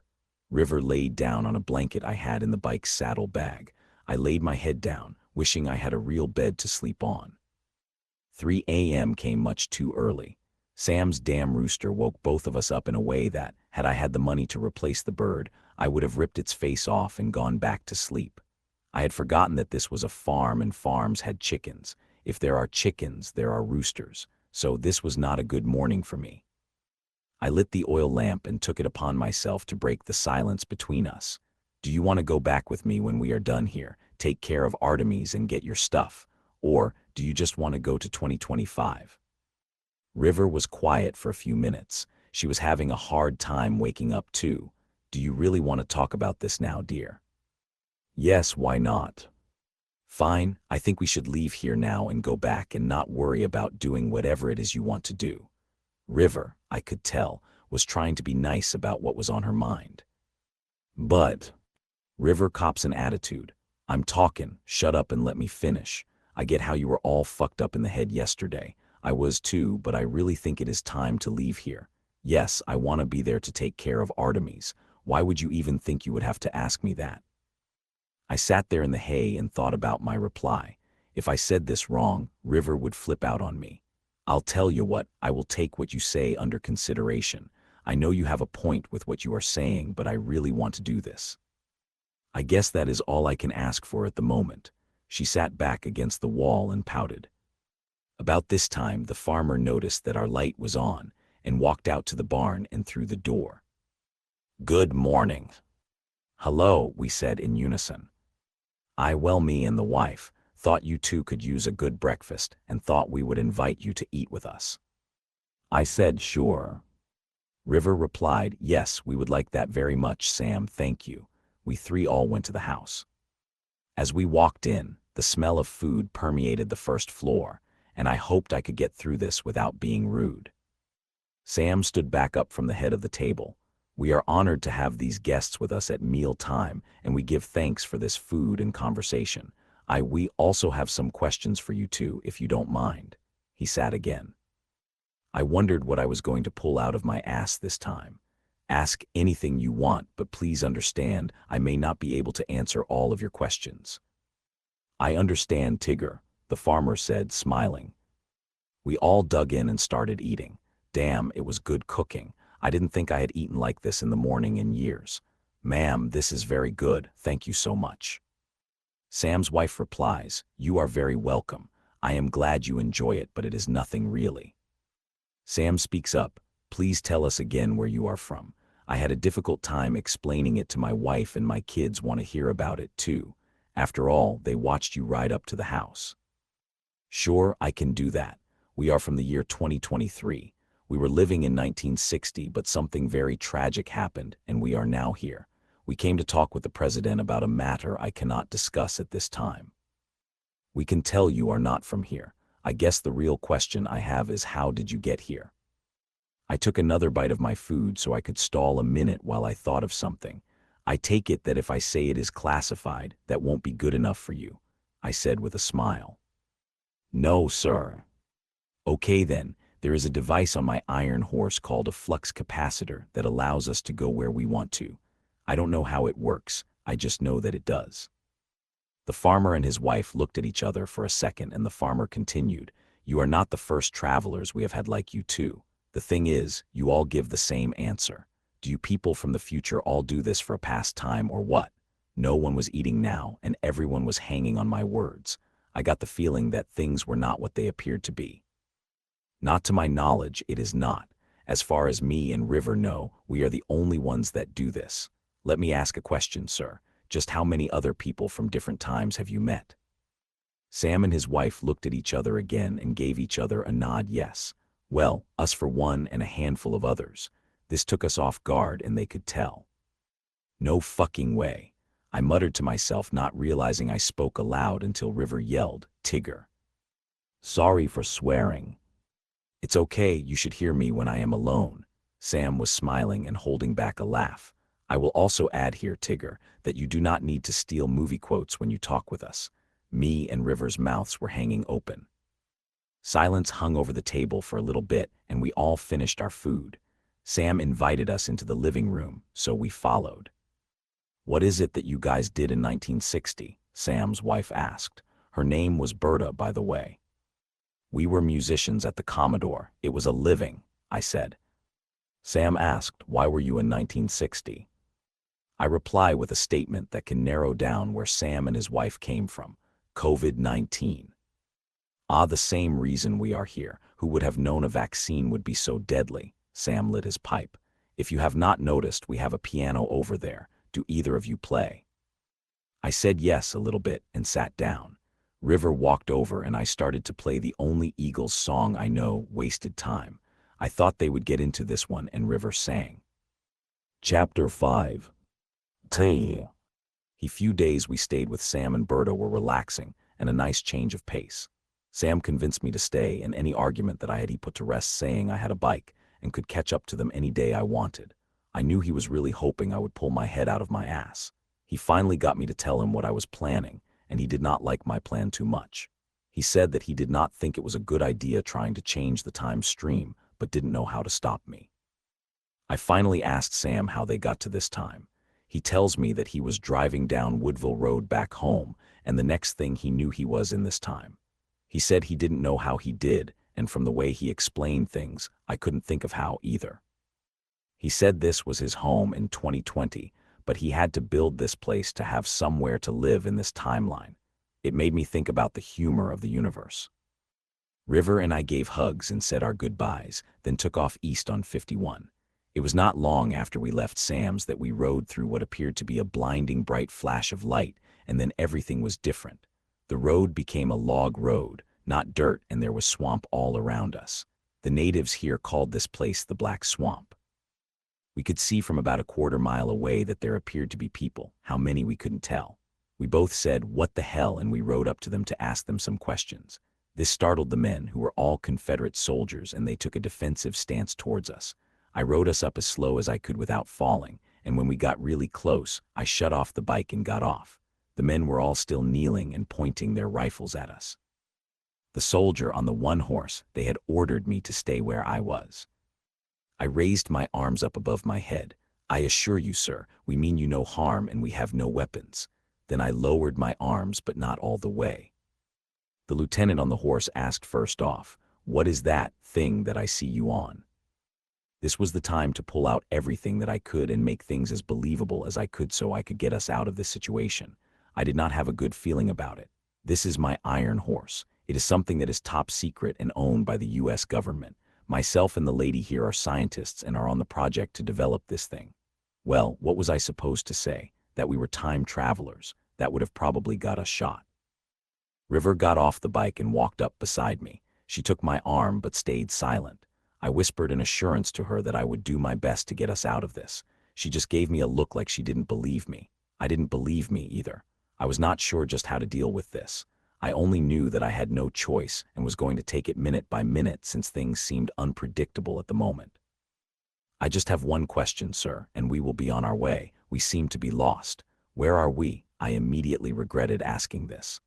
River laid down on a blanket I had in the bike's saddle bag. I laid my head down, wishing I had a real bed to sleep on. 3 a.m. came much too early. Sam's damn rooster woke both of us up in a way that, had I had the money to replace the bird, I would have ripped its face off and gone back to sleep. I had forgotten that this was a farm and farms had chickens. If there are chickens, there are roosters. So this was not a good morning for me. I lit the oil lamp and took it upon myself to break the silence between us. "Do you want to go back with me when we are done here, take care of Artemis and get your stuff? Or do you just want to go to 2025? River was quiet for a few minutes. She was having a hard time waking up too. "Do you really want to talk about this now, dear?" "Yes, why not?" "Fine, I think we should leave here now and go back and not worry about doing whatever it is you want to do." River, I could tell, was trying to be nice about what was on her mind. "But," River cops an attitude. "I'm talking, shut up and let me finish. I get how you were all fucked up in the head yesterday. I was too, but I really think it is time to leave here. Yes, I want to be there to take care of Artemis. Why would you even think you would have to ask me that?" I sat there in the hay and thought about my reply. If I said this wrong, River would flip out on me. "I'll tell you what, I will take what you say under consideration. I know you have a point with what you are saying, but I really want to do this. I guess that is all I can ask for at the moment." She sat back against the wall and pouted. About this time, the farmer noticed that our light was on and walked out to the barn and through the door. "Good morning." "Hello," we said in unison. Well, me and the wife thought you two could use a good breakfast and thought we would invite you to eat with us. I said, sure. River replied, yes, we would like that very much, Sam, thank you. We three all went to the house. As we walked in, the smell of food permeated the first floor, and I hoped I could get through this without being rude. Sam stood back up from the head of the table. We are honored to have these guests with us at meal time, and we give thanks for this food and conversation. We also have some questions for you two, if you don't mind. He sat again. I wondered what I was going to pull out of my ass this time. Ask anything you want, but please understand, I may not be able to answer all of your questions. I understand, Tigger, the farmer said, smiling. We all dug in and started eating. Damn, it was good cooking. I didn't think I had eaten like this in the morning in years. Ma'am, this is very good, thank you so much. Sam's wife replies, you are very welcome. I am glad you enjoy it, but it is nothing really. Sam speaks up, please tell us again where you are from. I had a difficult time explaining it to my wife, and my kids want to hear about it too. After all, they watched you ride up to the house. Sure, I can do that. We are from the year 2023. We were living in 1960, but something very tragic happened, and we are now here. We came to talk with the president about a matter I cannot discuss at this time. We can tell you are not from here. I guess the real question I have is, how did you get here? I took another bite of my food so I could stall a minute while I thought of something. I take it that if I say it is classified, that won't be good enough for you, I said with a smile. No, sir. Okay then, there is a device on my iron horse called a flux capacitor that allows us to go where we want to. I don't know how it works, I just know that it does. The farmer and his wife looked at each other for a second, and the farmer continued, you are not the first travelers we have had like you too. The thing is, you all give the same answer. Do you people from the future all do this for a pastime or what? No one was eating now, and everyone was hanging on my words. I got the feeling that things were not what they appeared to be. Not to my knowledge, it is not. As far as me and River know, we are the only ones that do this. Let me ask a question, sir. Just how many other people from different times have you met? Sam and his wife looked at each other again and gave each other a nod yes. Well, us for one and a handful of others. This took us off guard, and they could tell. No fucking way. I muttered to myself, not realizing I spoke aloud until River yelled, Tigger. Sorry for swearing. It's okay, you should hear me when I am alone. Sam was smiling and holding back a laugh. I will also add here, Tigger, that you do not need to steal movie quotes when you talk with us. Me and River's mouths were hanging open. Silence hung over the table for a little bit, and we all finished our food. Sam invited us into the living room, so we followed. What is it that you guys did in 1960? Sam's wife asked. Her name was Berta, by the way. We were musicians at the Commodore. It was a living, I said. Sam asked, why were you in 1960? I reply with a statement that can narrow down where Sam and his wife came from. COVID-19. The same reason we are here. Who would have known a vaccine would be so deadly? Sam lit his pipe. If you have not noticed, we have a piano over there. Do either of you play? I said yes a little bit and sat down. River walked over and I started to play the only Eagles song I know, Wasted Time. I thought they would get into this one, and River sang. Chapter 5. A few days we stayed with Sam and Berta were relaxing and a nice change of pace. Sam convinced me to stay, and any argument that I had he put to rest, saying I had a bike and could catch up to them any day I wanted. I knew he was really hoping I would pull my head out of my ass. He finally got me to tell him what I was planning, and he did not like my plan too much. He said that he did not think it was a good idea trying to change the time stream, but didn't know how to stop me. I finally asked Sam how they got to this time. He tells me that he was driving down Woodville Road back home, and the next thing he knew he was in this time. He said he didn't know how he did, and from the way he explained things, I couldn't think of how either. He said this was his home in 2020, but he had to build this place to have somewhere to live in this timeline. It made me think about the humor of the universe. River and I gave hugs and said our goodbyes, then took off east on 51. It was not long after we left Sam's that we rode through what appeared to be a blinding bright flash of light, and then everything was different. The road became a log road, not dirt, and there was swamp all around us. The natives here called this place the Black Swamp. We could see from about a quarter-mile away that there appeared to be people. How many we couldn't tell. We both said, "What the hell?" and we rode up to them to ask them some questions. This startled the men, who were all Confederate soldiers, and they took a defensive stance towards us. I rode us up as slow as I could without falling, and when we got really close, I shut off the bike and got off. The men were all still kneeling and pointing their rifles at us. The soldier on the one horse, they had ordered me to stay where I was. I raised my arms up above my head. "I assure you, sir, we mean you no harm and we have no weapons." Then I lowered my arms, but not all the way. The lieutenant on the horse asked first off, "What is that thing that I see you on?" This was the time to pull out everything that I could and make things as believable as I could so I could get us out of this situation. I did not have a good feeling about it. This is my iron horse. It is something that is top secret and owned by the U.S. government. Myself and the lady here are scientists and are on the project to develop this thing. Well, what was I supposed to say? That we were time travelers? That would have probably got us shot. River got off the bike and walked up beside me. She took my arm but stayed silent. I whispered an assurance to her that I would do my best to get us out of this. She just gave me a look like she didn't believe me. I didn't believe me either. I was not sure just how to deal with this. I only knew that I had no choice and was going to take it minute by minute since things seemed unpredictable at the moment. "I just have one question, sir, and we will be on our way. We seem to be lost. Where are we?" I immediately regretted asking this.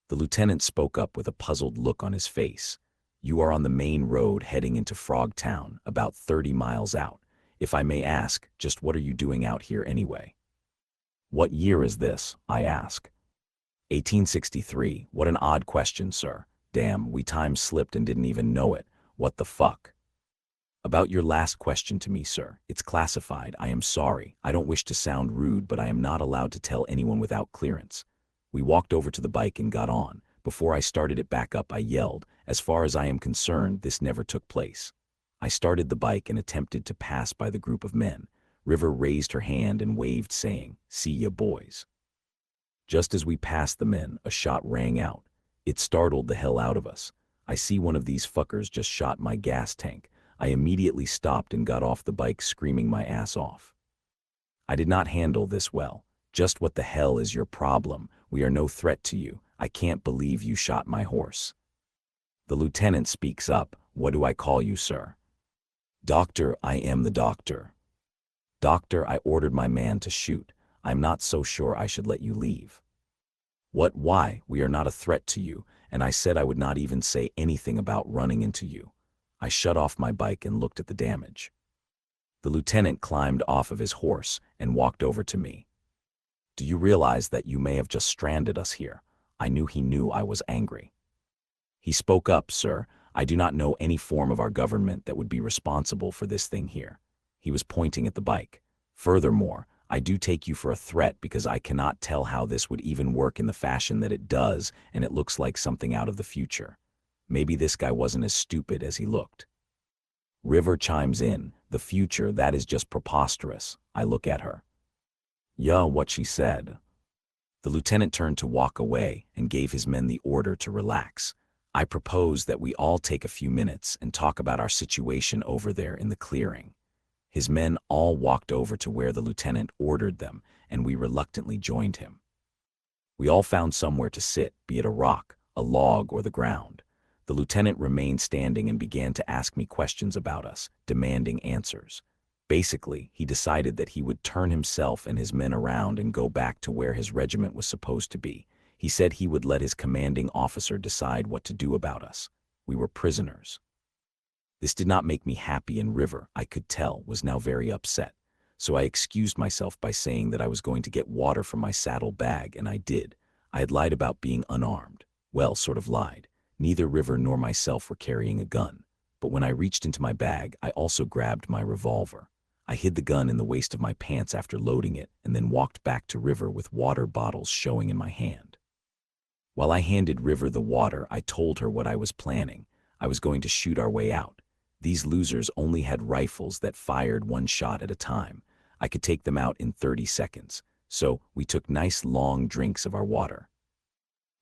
The lieutenant spoke up with a puzzled look on his face. "You are on the main road heading into Frogtown, about 30 miles out. If I may ask, just what are you doing out here anyway?" "What year is this?" I asked. 1863. What an odd question, sir. Damn, we time slipped and didn't even know it. What the fuck? About your last question to me, sir. It's classified. I am sorry. I don't wish to sound rude, but I am not allowed to tell anyone without clearance. We walked over to the bike and got on. Before I started it back up, I yelled, "As far as I am concerned, this never took place." I started the bike and attempted to pass by the group of men. River raised her hand and waved, saying, "See ya, boys." Just as we passed the men, a shot rang out. It startled the hell out of us. I see one of these fuckers just shot my gas tank. I immediately stopped and got off the bike screaming my ass off. I did not handle this well. "Just what the hell is your problem? We are no threat to you. I can't believe you shot my horse." The lieutenant speaks up. "What do I call you, sir?" "Doctor, I am the doctor." "Doctor, I ordered my man to shoot. I'm not so sure I should let you leave." "What? Why? We are not a threat to you, and I said I would not even say anything about running into you." I shut off my bike and looked at the damage. The lieutenant climbed off of his horse and walked over to me. "Do you realize that you may have just stranded us here?" I knew he knew I was angry. He spoke up, "Sir, I do not know any form of our government that would be responsible for this thing here." He was pointing at the bike. "Furthermore, I do take you for a threat because I cannot tell how this would even work in the fashion that it does, and it looks like something out of the future. Maybe this guy wasn't as stupid as he looked." River chimes in, "The future, that is just preposterous." I look at her. "Yeah, what she said." The lieutenant turned to walk away and gave his men the order to relax. I proposed that we all take a few minutes and talk about our situation over there in the clearing. His men all walked over to where the lieutenant ordered them, and we reluctantly joined him. We all found somewhere to sit, be it a rock, a log, or the ground. The lieutenant remained standing and began to ask me questions about us, demanding answers. Basically, he decided that he would turn himself and his men around and go back to where his regiment was supposed to be. He said he would let his commanding officer decide what to do about us. We were prisoners. This did not make me happy, and River, I could tell, was now very upset. So I excused myself by saying that I was going to get water from my saddle bag, and I did. I had lied about being unarmed. Well, sort of lied. Neither River nor myself were carrying a gun. But when I reached into my bag, I also grabbed my revolver. I hid the gun in the waist of my pants after loading it, and then walked back to River with water bottles showing in my hand. While I handed River the water, I told her what I was planning. I was going to shoot our way out. These losers only had rifles that fired one shot at a time. I could take them out in 30 seconds. so we took nice long drinks of our water.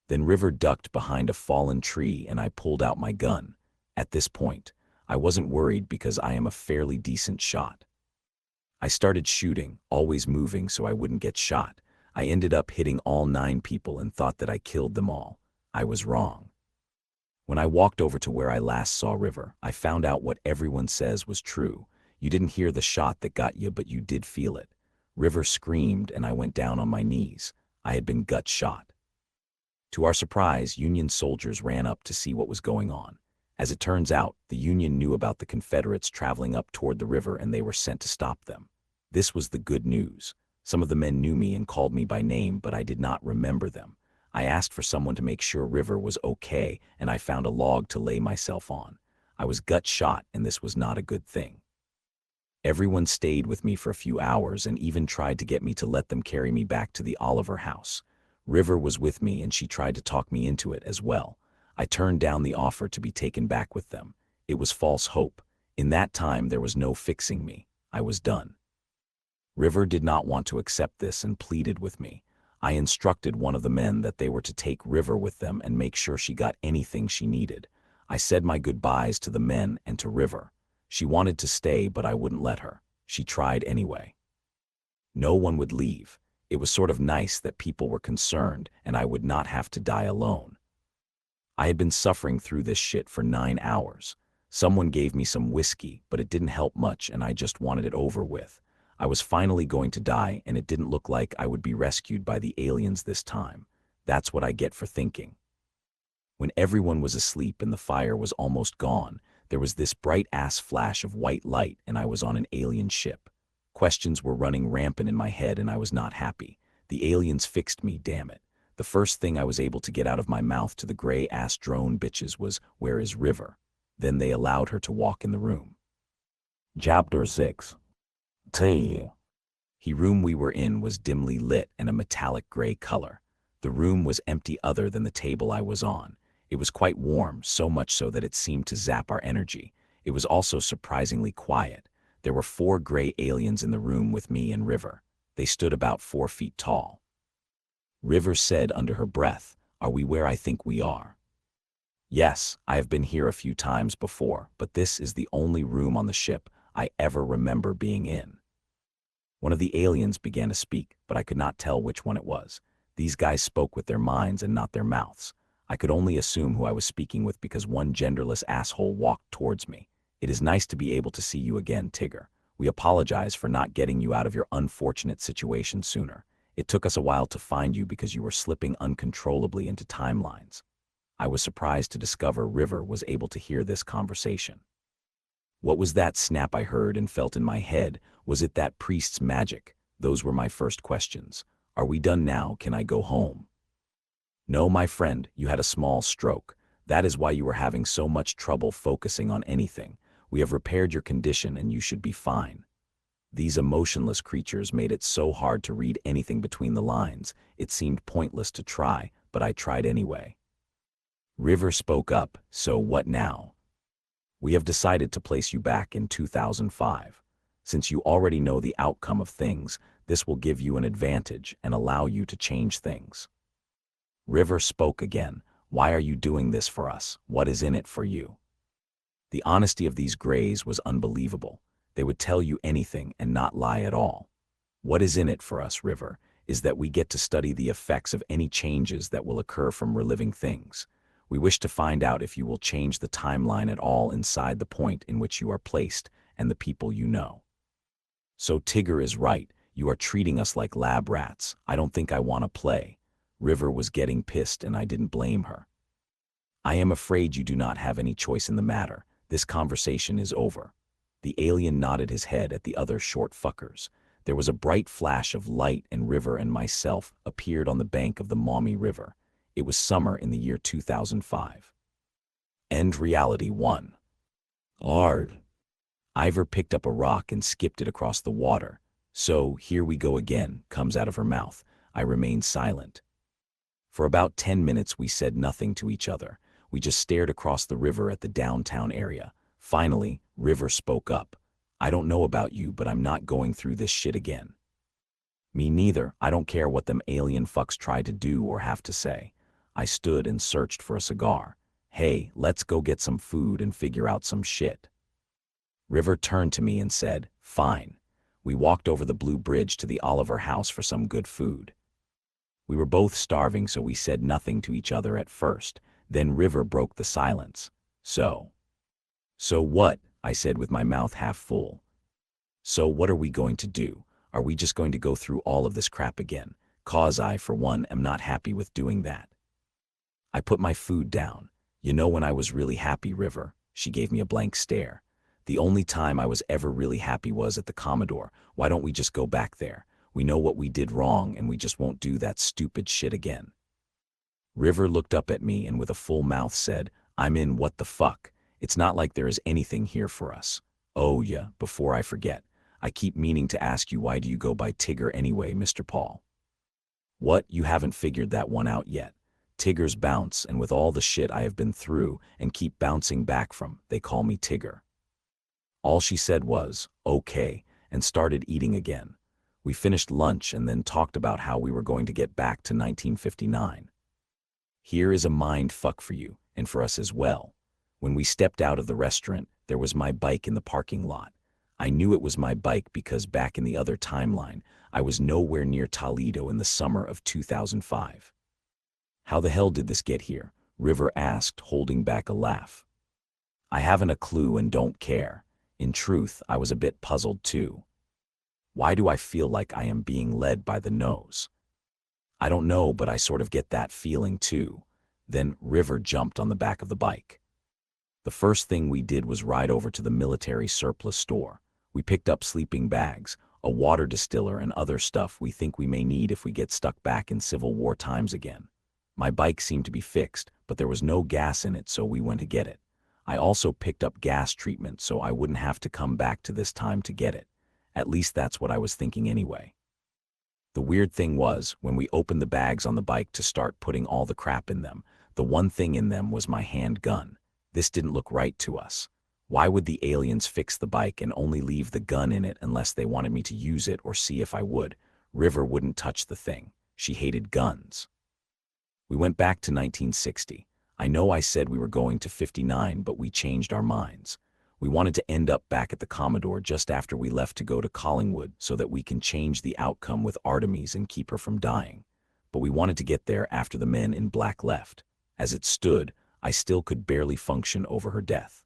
Then River ducked behind a fallen tree and I pulled out my gun. At this point, I wasn't worried because I am a fairly decent shot. I started shooting, always moving so I wouldn't get shot. I ended up hitting all 9 people and thought that I killed them all. I was wrong. When I walked over to where I last saw River, I found out what everyone says was true. You didn't hear the shot that got you, but you did feel it. River screamed and I went down on my knees. I had been gut shot. To our surprise, Union soldiers ran up to see what was going on. As it turns out, the Union knew about the Confederates traveling up toward the river and they were sent to stop them. This was the good news. Some of the men knew me and called me by name, but I did not remember them. I asked for someone to make sure River was okay, and I found a log to lay myself on. I was gut shot, and this was not a good thing. Everyone stayed with me for a few hours and even tried to get me to let them carry me back to the Oliver house. River was with me and she tried to talk me into it as well. I turned down the offer to be taken back with them. It was false hope. In that time there was no fixing me. I was done. River did not want to accept this and pleaded with me. I instructed one of the men that they were to take River with them and make sure she got anything she needed. I said my goodbyes to the men and to River. She wanted to stay, but I wouldn't let her. She tried anyway. No one would leave. It was sort of nice that people were concerned and I would not have to die alone. I had been suffering through this shit for 9 hours. Someone gave me some whiskey, but it didn't help much and I just wanted it over with. I was finally going to die and it didn't look like I would be rescued by the aliens this time. That's what I get for thinking. When everyone was asleep and the fire was almost gone, there was this bright-ass flash of white light and I was on an alien ship. Questions were running rampant in my head and I was not happy. The aliens fixed me, damn it. The first thing I was able to get out of my mouth to the gray-ass drone bitches was, "Where is River?" Then they allowed her to walk in the room. Chapter 6. The room we were in was dimly lit and a metallic gray color. The room was empty other than the table I was on. It was quite warm, so much so that it seemed to zap our energy. It was also surprisingly quiet. There were 4 gray aliens in the room with me and River. They stood about 4 feet tall. River said under her breath, "Are we where I think we are?" Yes, I have been here a few times before, but this is the only room on the ship I ever remember being in. One of the aliens began to speak, but I could not tell which one it was. These guys spoke with their minds and not their mouths. I could only assume who I was speaking with because one genderless asshole walked towards me. "It is nice to be able to see you again, Tigger. We apologize for not getting you out of your unfortunate situation sooner. It took us a while to find you because you were slipping uncontrollably into timelines." I was surprised to discover River was able to hear this conversation. What was that snap I heard and felt in my head? Was it that priest's magic? Those were my first questions. "Are we done now? Can I go home?" "No, my friend, you had a small stroke. That is why you were having so much trouble focusing on anything. We have repaired your condition and you should be fine." These emotionless creatures made it so hard to read anything between the lines. It seemed pointless to try, but I tried anyway. River spoke up, "So what now?" "We have decided to place you back in 2005. Since you already know the outcome of things, this will give you an advantage and allow you to change things." River spoke again, "Why are you doing this for us? What is in it for you?" The honesty of these Greys was unbelievable. They would tell you anything and not lie at all. "What is in it for us, River, is that we get to study the effects of any changes that will occur from reliving things. We wish to find out if you will change the timeline at all inside the point in which you are placed and the people you know." "So Tigger is right. You are treating us like lab rats. I don't think I want to play." River was getting pissed and I didn't blame her. "I am afraid you do not have any choice in the matter. This conversation is over." The alien nodded his head at the other short fuckers. There was a bright flash of light and River and myself appeared on the bank of the Maumee River. It was summer in the year 2005. End reality 1. Ard. Ivor picked up a rock and skipped it across the water. "So, here we go again," comes out of her mouth. I remained silent. For about 10 minutes we said nothing to each other. We just stared across the river at the downtown area. Finally, River spoke up. "I don't know about you, but I'm not going through this shit again." Me neither. I don't care what them alien fucks try to do or have to say. I stood and searched for a cigar. Hey, let's go get some food and figure out some shit. River turned to me and said, fine. We walked over the Blue Bridge to the Oliver house for some good food. We were both starving, so we said nothing to each other at first. Then River broke the silence. So what? I said with my mouth half full. So what are we going to do? Are we just going to go through all of this crap again? 'Cause I, for one, am not happy with doing that. I put my food down. You know when I was really happy, River? She gave me a blank stare. The only time I was ever really happy was at the Commodore. Why don't we just go back there? We know what we did wrong and we just won't do that stupid shit again. River looked up at me and with a full mouth said, I'm in. What the fuck? It's not like there is anything here for us. Oh yeah, before I forget, I keep meaning to ask you, why do you go by Tigger anyway, Mr. Paul? What, you haven't figured that one out yet? Tiggers bounce, and with all the shit I have been through and keep bouncing back from, they call me Tigger. All she said was, okay, and started eating again. We finished lunch and then talked about how we were going to get back to 1959. Here is a mind fuck for you, and for us as well. When we stepped out of the restaurant, there was my bike in the parking lot. I knew it was my bike because back in the other timeline, I was nowhere near Toledo in the summer of 2005. How the hell did this get here? River asked, holding back a laugh. I haven't a clue and don't care. In truth, I was a bit puzzled too. Why do I feel like I am being led by the nose? I don't know, but I sort of get that feeling too. Then River jumped on the back of the bike. The first thing we did was ride over to the military surplus store. We picked up sleeping bags, a water distiller and other stuff we think we may need if we get stuck back in Civil War times again. My bike seemed to be fixed, but there was no gas in it, so we went to get it. I also picked up gas treatment so I wouldn't have to come back to this time to get it. At least that's what I was thinking anyway. The weird thing was, when we opened the bags on the bike to start putting all the crap in them, the one thing in them was my handgun. This didn't look right to us. Why would the aliens fix the bike and only leave the gun in it unless they wanted me to use it or see if I would? River wouldn't touch the thing. She hated guns. We went back to 1960. I know I said we were going to 59, but we changed our minds. We wanted to end up back at the Commodore just after we left to go to Collingwood so that we can change the outcome with Artemis and keep her from dying. But we wanted to get there after the men in black left. As it stood, I still could barely function over her death.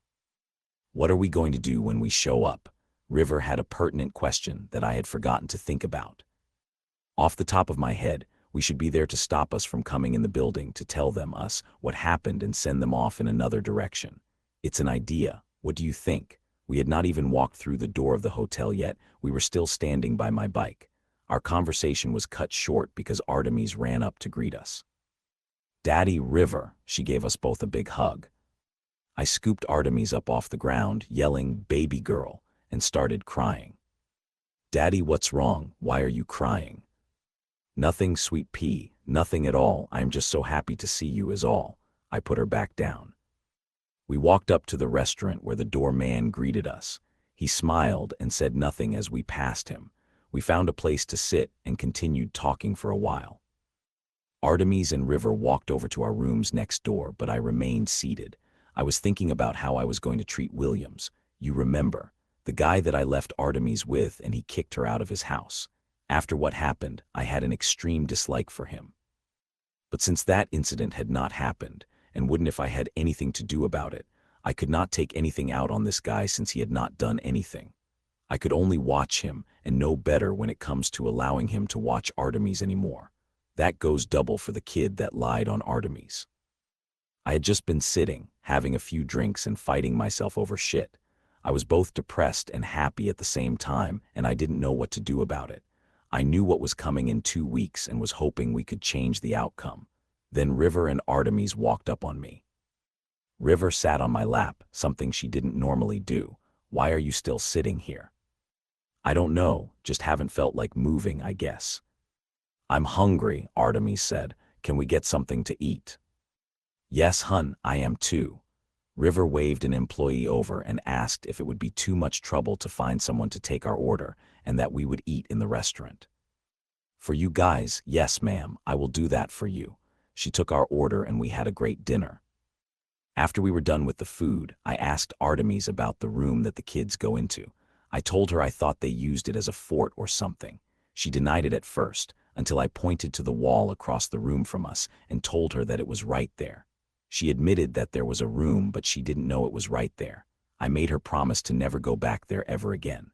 What are we going to do when we show up? River had a pertinent question that I had forgotten to think about. Off the top of my head, we should be there to stop us from coming in the building, to tell them us what happened and send them off in another direction. It's an idea. What do you think? We had not even walked through the door of the hotel yet. We were still standing by my bike. Our conversation was cut short because Artemis ran up to greet us. Daddy, River, she gave us both a big hug. I scooped Artemis up off the ground, yelling, baby girl, and started crying. Daddy, what's wrong? Why are you crying? Nothing, sweet pea, nothing at all. I am just so happy to see you is all. I put her back down. We walked up to the restaurant where the doorman greeted us. He smiled and said nothing as we passed him. We found a place to sit and continued talking for a while. Artemis and River walked over to our rooms next door, but I remained seated. I was thinking about how I was going to treat Williams. You remember, the guy that I left Artemis with and he kicked her out of his house. After what happened, I had an extreme dislike for him. But since that incident had not happened, and wouldn't if I had anything to do about it, I could not take anything out on this guy since he had not done anything. I could only watch him and know better when it comes to allowing him to watch Artemis anymore. That goes double for the kid that lied on Artemis. I had just been sitting, having a few drinks and fighting myself over shit. I was both depressed and happy at the same time, and I didn't know what to do about it. I knew what was coming in 2 weeks and was hoping we could change the outcome. Then River and Artemis walked up on me. River sat on my lap, something she didn't normally do. Why are you still sitting here? I don't know, just haven't felt like moving, I guess. I'm hungry, Artemis said. Can we get something to eat? Yes, hun, I am too. River waved an employee over and asked if it would be too much trouble to find someone to take our order and that we would eat in the restaurant. For you guys, yes ma'am, I will do that for you. She took our order and we had a great dinner. After we were done with the food, I asked Artemis about the room that the kids go into. I told her I thought they used it as a fort or something. She denied it at first, until I pointed to the wall across the room from us and told her that it was right there. She admitted that there was a room, but she didn't know it was right there. I made her promise to never go back there ever again.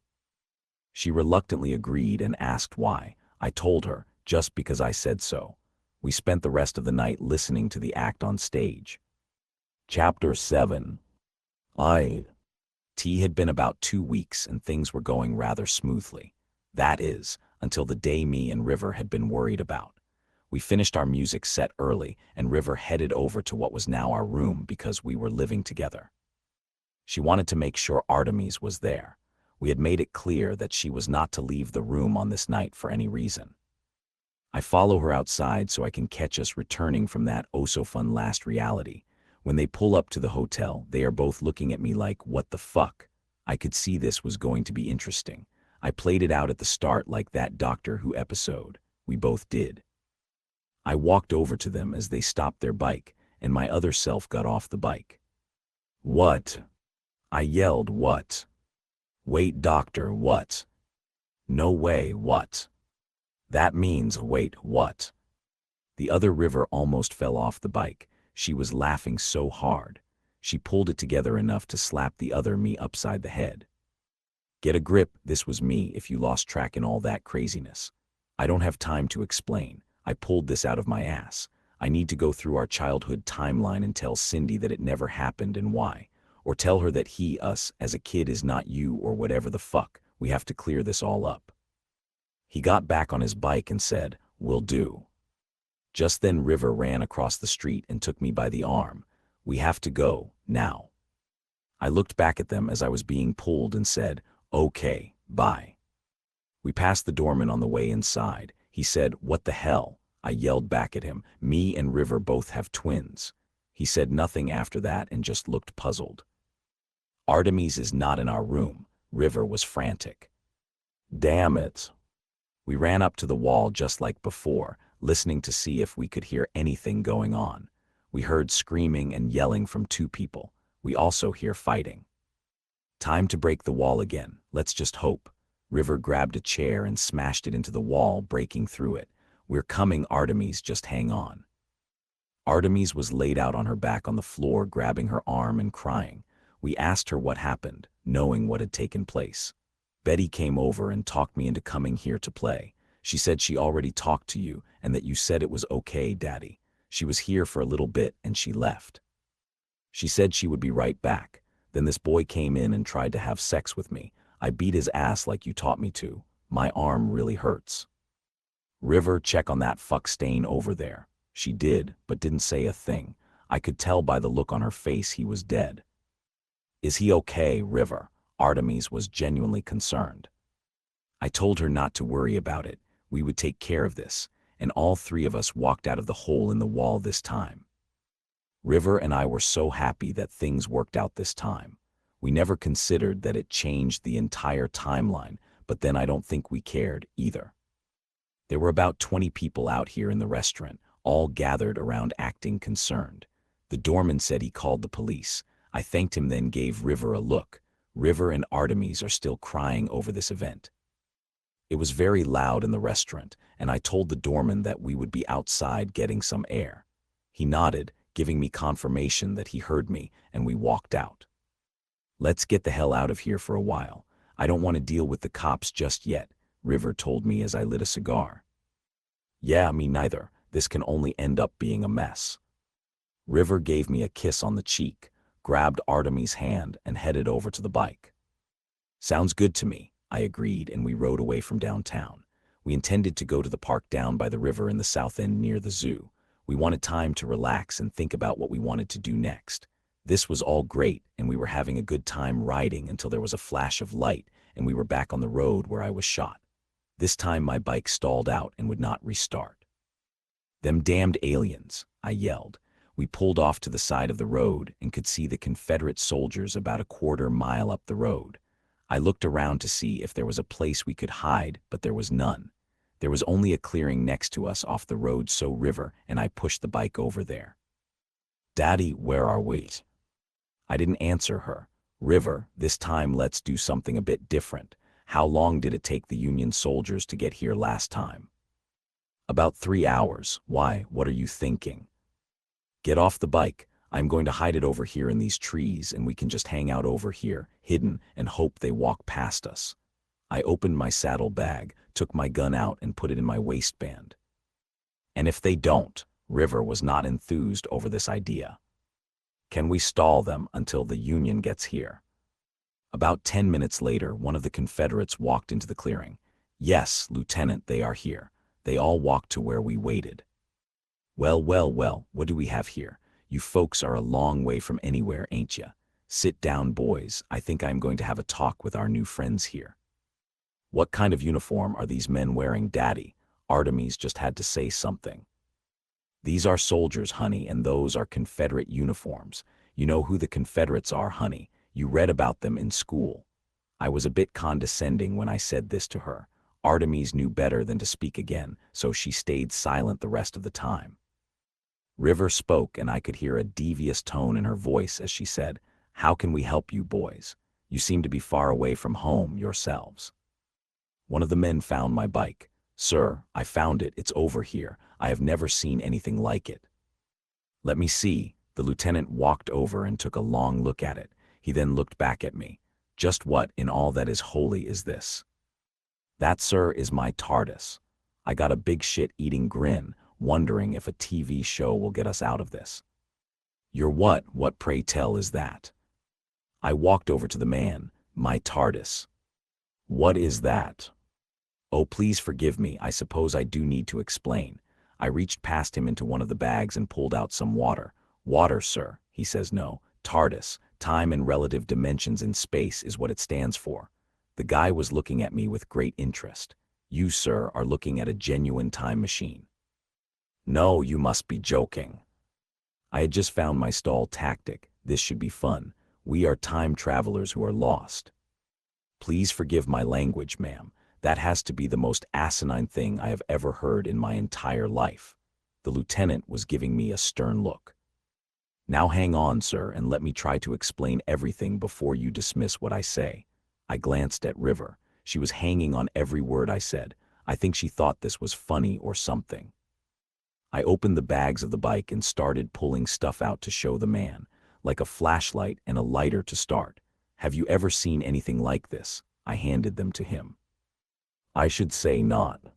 She reluctantly agreed and asked why. I told her, just because I said so. We spent the rest of the night listening to the act on stage. Chapter 7. It had been about 2 weeks and things were going rather smoothly. That is, until the day me and River had been worried about. We finished our music set early and River headed over to what was now our room because we were living together. She wanted to make sure Artemis was there. We had made it clear that she was not to leave the room on this night for any reason. I follow her outside so I can catch us returning from that oh-so-fun last reality. When they pull up to the hotel, they are both looking at me like, what the fuck? I could see this was going to be interesting. I played it out at the start like that Doctor Who episode. We both did. I walked over to them as they stopped their bike, and my other self got off the bike. What? I yelled, what? Wait, doctor, what? No way, what? That means, wait, what? The other River almost fell off the bike. She was laughing so hard. She pulled it together enough to slap the other me upside the head. Get a grip, this was me if you lost track in all that craziness. I don't have time to explain. I pulled this out of my ass. I need to go through our childhood timeline and tell Cindy that it never happened and why. Or tell her that he, us, as a kid is not you or whatever the fuck. We have to clear this all up. He got back on his bike and said, "Will do." Just then River ran across the street and took me by the arm. We have to go, now. I looked back at them as I was being pulled and said, okay, bye. We passed the doorman on the way inside. He said, what the hell? I yelled back at him, me and River both have twins. He said nothing after that and just looked puzzled. Artemis is not in our room. River was frantic. Damn it. We ran up to the wall just like before, listening to see if we could hear anything going on. We heard screaming and yelling from 2 people. We also hear fighting. Time to break the wall again. Let's just hope. River grabbed a chair and smashed it into the wall, breaking through it. We're coming, Artemis, just hang on. Artemis was laid out on her back on the floor, grabbing her arm and crying. We asked her what happened, knowing what had taken place. Betty came over and talked me into coming here to play. She said she already talked to you and that you said it was okay, Daddy. She was here for a little bit and she left. She said she would be right back. Then this boy came in and tried to have sex with me. I beat his ass like you taught me to. My arm really hurts. River, check on that fuck stain over there. She did, but didn't say a thing. I could tell by the look on her face he was dead. Is he okay, River? Artemis was genuinely concerned. I told her not to worry about it. We would take care of this, and all 3 of us walked out of the hole in the wall this time. River and I were so happy that things worked out this time. We never considered that it changed the entire timeline, but then I don't think we cared either. There were about 20 people out here in the restaurant, all gathered around acting concerned. The doorman said he called the police. I thanked him, then gave River a look. River and Artemis are still crying over this event. It was very loud in the restaurant, and I told the doorman that we would be outside getting some air. He nodded, giving me confirmation that he heard me, and we walked out. Let's get the hell out of here for a while. I don't want to deal with the cops just yet, River told me as I lit a cigar. Yeah, me neither. This can only end up being a mess. River gave me a kiss on the cheek, grabbed Artemis' hand, and headed over to the bike. Sounds good to me, I agreed, and we rode away from downtown. We intended to go to the park down by the river in the south end near the zoo. We wanted time to relax and think about what we wanted to do next. This was all great, and we were having a good time riding until there was a flash of light, and we were back on the road where I was shot. This time my bike stalled out and would not restart. Them damned aliens, I yelled. We pulled off to the side of the road and could see the Confederate soldiers about a quarter mile up the road. I looked around to see if there was a place we could hide, but there was none. There was only a clearing next to us off the road, so River and I pushed the bike over there. Daddy, where are we? I didn't answer her. River, this time let's do something a bit different. How long did it take the Union soldiers to get here last time? About 3 hours. Why, what are you thinking? Get off the bike. I'm going to hide it over here in these trees and we can just hang out over here, hidden, and hope they walk past us. I opened my saddle bag, took my gun out and put it in my waistband. And if they don't? River was not enthused over this idea. Can we stall them until the Union gets here? About 10 minutes later, one of the Confederates walked into the clearing. Yes, Lieutenant, they are here. They all walked to where we waited. Well, what do we have here? You folks are a long way from anywhere, ain't ya? Sit down, boys. I think I'm going to have a talk with our new friends here. What kind of uniform are these men wearing, Daddy? Artemis just had to say something. These are soldiers, honey, and those are Confederate uniforms. You know who the Confederates are, honey. You read about them in school. I was a bit condescending when I said this to her. Artemis knew better than to speak again, so she stayed silent the rest of the time. River spoke, and I could hear a devious tone in her voice as she said, "How can we help you, boys? You seem to be far away from home yourselves." One of the men found my bike. "Sir, I found it. It's over here. I have never seen anything like it." "Let me see." The lieutenant walked over and took a long look at it. He then looked back at me. "Just what in all that is holy is this?" "That, sir, is my TARDIS." I got a big shit-eating grin, wondering if a TV show will get us out of this. "Your what? What, pray tell, is that?" I walked over to the man. "My TARDIS." "What is that?" "Oh, please forgive me. I suppose I do need to explain." I reached past him into one of the bags and pulled out some water. "Water, sir." He says, "No, TARDIS, time and relative dimensions in space, is what it stands for." The guy was looking at me with great interest. "You, sir, are looking at a genuine time machine." "No, you must be joking." I had just found my stall tactic. This should be fun. We are time travelers who are lost. Please forgive my language, ma'am. That has to be the most asinine thing I have ever heard in my entire life. The lieutenant was giving me a stern look. "Now hang on, sir, and let me try to explain everything before you dismiss what I say." I glanced at River. She was hanging on every word I said. I think she thought this was funny or something. I opened the bags of the bike and started pulling stuff out to show the man, like a flashlight and a lighter to start. "Have you ever seen anything like this?" I handed them to him. "I should say not."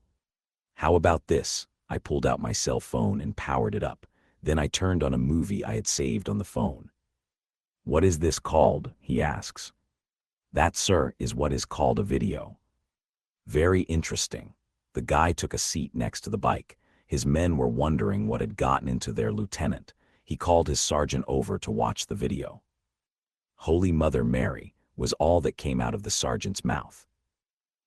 "How about this?" I pulled out my cell phone and powered it up. Then I turned on a movie I had saved on the phone. "What is this called?" he asks. "That, sir, is what is called a video." "Very interesting." The guy took a seat next to the bike. His men were wondering what had gotten into their lieutenant. He called his sergeant over to watch the video. "Holy Mother Mary," was all that came out of the sergeant's mouth.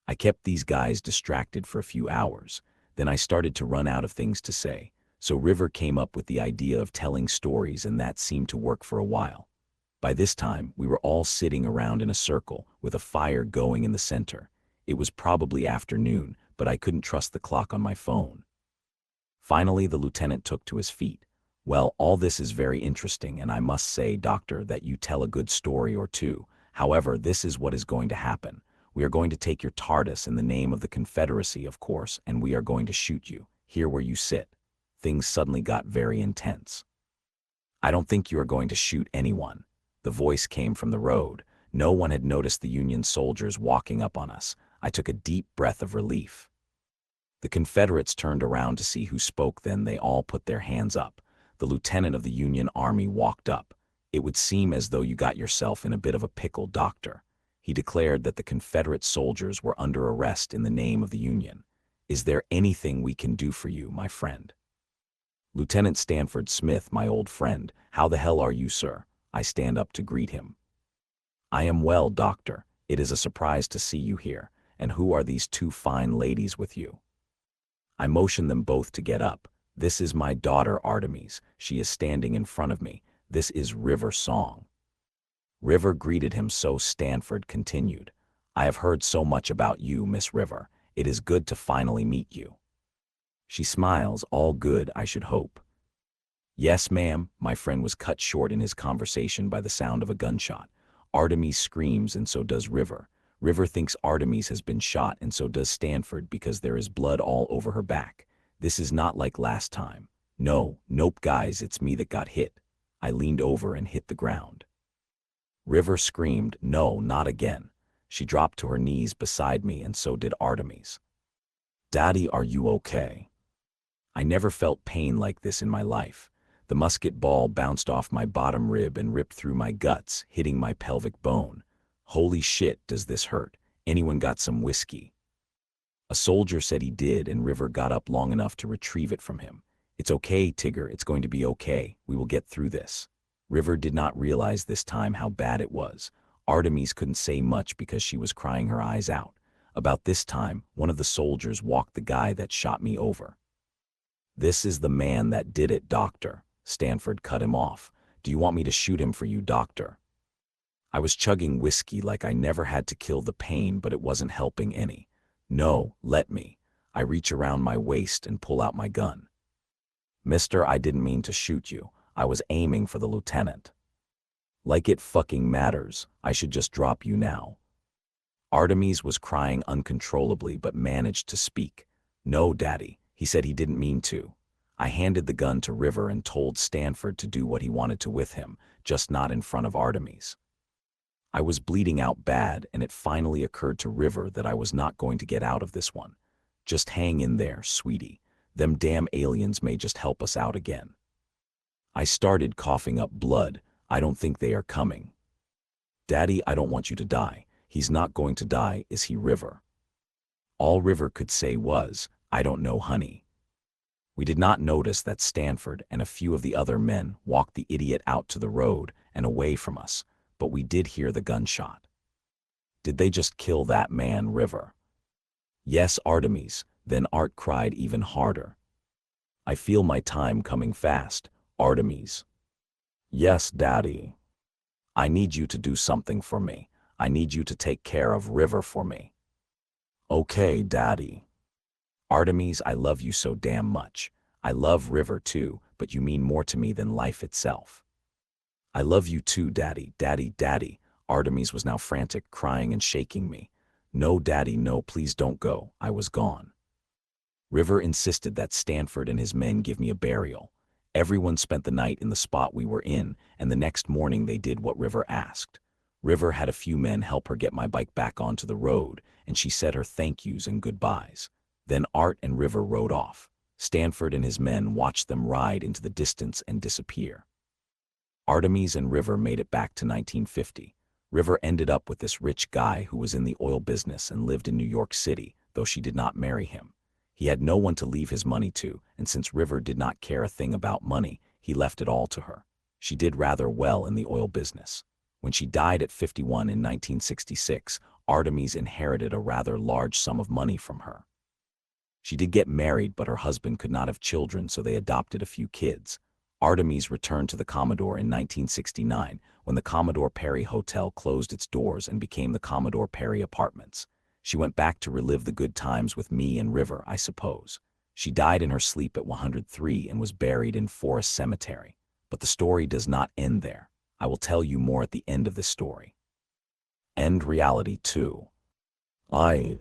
I kept these guys distracted for a few hours. Then I started to run out of things to say. So River came up with the idea of telling stories, and that seemed to work for a while. By this time, we were all sitting around in a circle with a fire going in the center. It was probably afternoon, but I couldn't trust the clock on my phone. Finally, the lieutenant took to his feet. "Well, all this is very interesting, and I must say, Doctor, that you tell a good story or two. However, this is what is going to happen. We are going to take your TARDIS in the name of the Confederacy, of course, and we are going to shoot you, here where you sit." Things suddenly got very intense. "I don't think you are going to shoot anyone." The voice came from the road. No one had noticed the Union soldiers walking up on us. I took a deep breath of relief. The Confederates turned around to see who spoke, then they all put their hands up. The lieutenant of the Union Army walked up. "It would seem as though you got yourself in a bit of a pickle, Doctor." He declared that the Confederate soldiers were under arrest in the name of the Union. "Is there anything we can do for you, my friend?" "Lieutenant Stanford Smith, my old friend. How the hell are you, sir?" I stand up to greet him. "I am well, Doctor. It is a surprise to see you here. And who are these two fine ladies with you?" I motioned them both to get up. "This is my daughter Artemis. She is standing in front of me. This is River Song." River greeted him, so Stanford continued. "I have heard so much about you, Miss River. It is good to finally meet you. She smiles, all good, I should hope. Yes, ma'am, my friend was cut short in his conversation by the sound of a gunshot. Artemis screams and so does River. River thinks Artemis has been shot and so does Stanford because there is blood all over her back. This is not like last time. Nope guys, it's me that got hit. I leaned over and hit the ground. River screamed, no, not again. She dropped to her knees beside me and so did Artemis. Daddy, are you okay? I never felt pain like this in my life. The musket ball bounced off my bottom rib and ripped through my guts, hitting my pelvic bone. Holy shit, does this hurt? Anyone got some whiskey? A soldier said he did, and River got up long enough to retrieve it from him. It's okay, Tigger, it's going to be okay. We will get through this. River did not realize this time how bad it was. Artemis couldn't say much because she was crying her eyes out. About this time, one of the soldiers walked the guy that shot me over. This is the man that did it, doctor. Stanford cut him off. Do you want me to shoot him for you, doctor? I was chugging whiskey like I never had to kill the pain, but it wasn't helping any. No, let me. I reach around my waist and pull out my gun. Mister, I didn't mean to shoot you. I was aiming for the lieutenant. Like it fucking matters. I should just drop you now. Artemis was crying uncontrollably but managed to speak. No, Daddy. He said he didn't mean to. I handed the gun to River and told Stanford to do what he wanted to with him, just not in front of Artemis. I was bleeding out bad, and it finally occurred to River that I was not going to get out of this one. Just hang in there, sweetie. Them damn aliens may just help us out again. I started coughing up blood. I don't think they are coming. Daddy, I don't want you to die. He's not going to die, is he, River? All River could say was, I don't know, honey. We did not notice that Stanford and a few of the other men walked the idiot out to the road and away from us, but we did hear the gunshot. Did they just kill that man, River? Yes, Artemis. Then Art cried even harder. I feel my time coming fast, Artemis. Yes, Daddy. I need you to do something for me. I need you to take care of River for me. Okay, Daddy. Artemis, I love you so damn much. I love River too, but you mean more to me than life itself. I love you too, Daddy, Daddy, Daddy. Artemis was now frantic, crying and shaking me. No, Daddy, no, please don't go. I was gone. River insisted that Stanford and his men give me a burial. Everyone spent the night in the spot we were in, and the next morning they did what River asked. River had a few men help her get my bike back onto the road, and she said her thank yous and goodbyes. Then Art and River rode off. Stanford and his men watched them ride into the distance and disappear. Artemis and River made it back to 1950. River ended up with this rich guy who was in the oil business and lived in New York City, though she did not marry him. He had no one to leave his money to, and since River did not care a thing about money, he left it all to her. She did rather well in the oil business. When she died at 51 in 1966, Artemis inherited a rather large sum of money from her. She did get married, but her husband could not have children, so they adopted a few kids. Artemis returned to the Commodore in 1969, when the Commodore Perry Hotel closed its doors and became the Commodore Perry Apartments. She went back to relive the good times with me and River, I suppose. She died in her sleep at 103 and was buried in Forest Cemetery. But the story does not end there. I will tell you more at the end of this story. End reality 2. I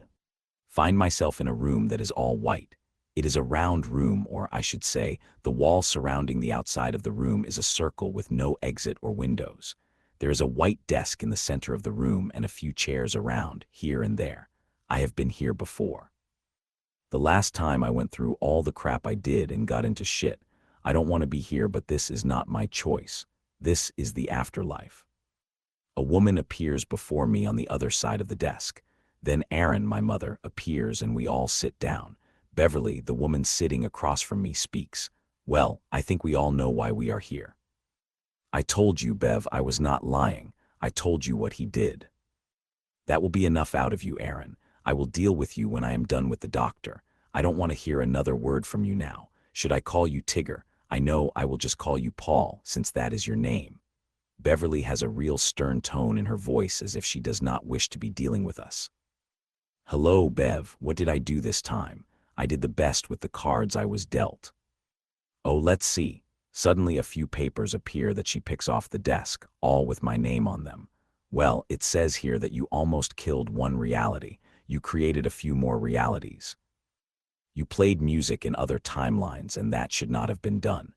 find myself in a room that is all white. It is a round room, or I should say, the wall surrounding the outside of the room is a circle with no exit or windows. There is a white desk in the center of the room and a few chairs around, here and there. I have been here before. The last time I went through all the crap I did and got into shit. I don't want to be here, but this is not my choice. This is the afterlife. A woman appears before me on the other side of the desk. Then Erin, my mother, appears and we all sit down. Beverly, the woman sitting across from me, speaks. Well, I think we all know why we are here. I told you, Bev, I was not lying. I told you what he did. That will be enough out of you, Erin. I will deal with you when I am done with the doctor. I don't want to hear another word from you now. Should I call you Tigger? I know I will just call you Paul, since that is your name. Beverly has a real stern tone in her voice, as if she does not wish to be dealing with us. Hello, Bev, what did I do this time? I did the best with the cards I was dealt. Oh, let's see. Suddenly a few papers appear that she picks off the desk, all with my name on them. Well, it says here that you almost killed one reality. You created a few more realities. You played music in other timelines, and that should not have been done.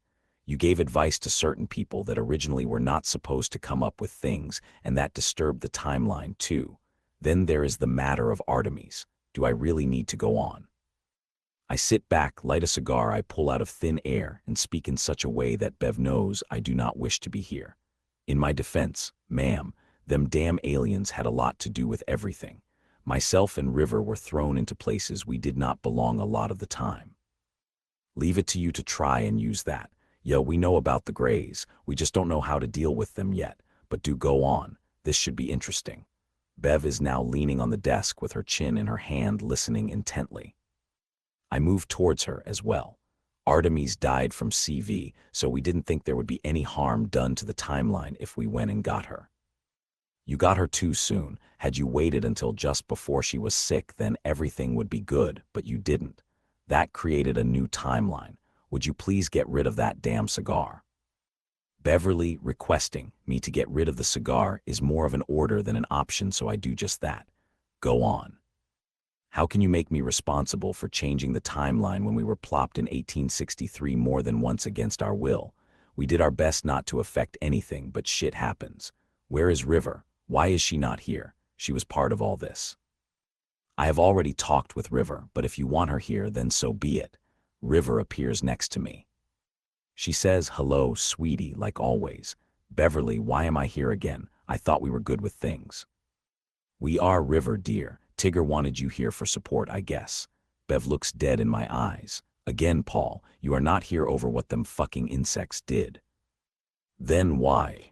You gave advice to certain people that originally were not supposed to come up with things, and that disturbed the timeline too. Then there is the matter of Artemis. Do I really need to go on? I sit back, light a cigar I pull out of thin air, and speak in such a way that Bev knows I do not wish to be here. In my defense, ma'am, them damn aliens had a lot to do with everything. Myself and River were thrown into places we did not belong a lot of the time. Leave it to you to try and use that. Yo, we know about the Greys, we just don't know how to deal with them yet, but do go on, this should be interesting. Bev is now leaning on the desk with her chin in her hand, listening intently. I move towards her as well. Artemis died from CV, so we didn't think there would be any harm done to the timeline if we went and got her. You got her too soon. Had you waited until just before she was sick, then everything would be good, but you didn't. That created a new timeline. Would you please get rid of that damn cigar? Beverly requesting me to get rid of the cigar is more of an order than an option, so I do just that. Go on. How can you make me responsible for changing the timeline when we were plopped in 1863 more than once against our will? We did our best not to affect anything, but shit happens. Where is River? Why is she not here? She was part of all this. I have already talked with River, but if you want her here, then so be it. River appears next to me. She says, hello, sweetie, like always. Beverly, why am I here again? I thought we were good with things. We are, River, dear. Tigger wanted you here for support, I guess. Bev looks dead in my eyes. Again, Paul, you are not here over what them fucking insects did. Then why?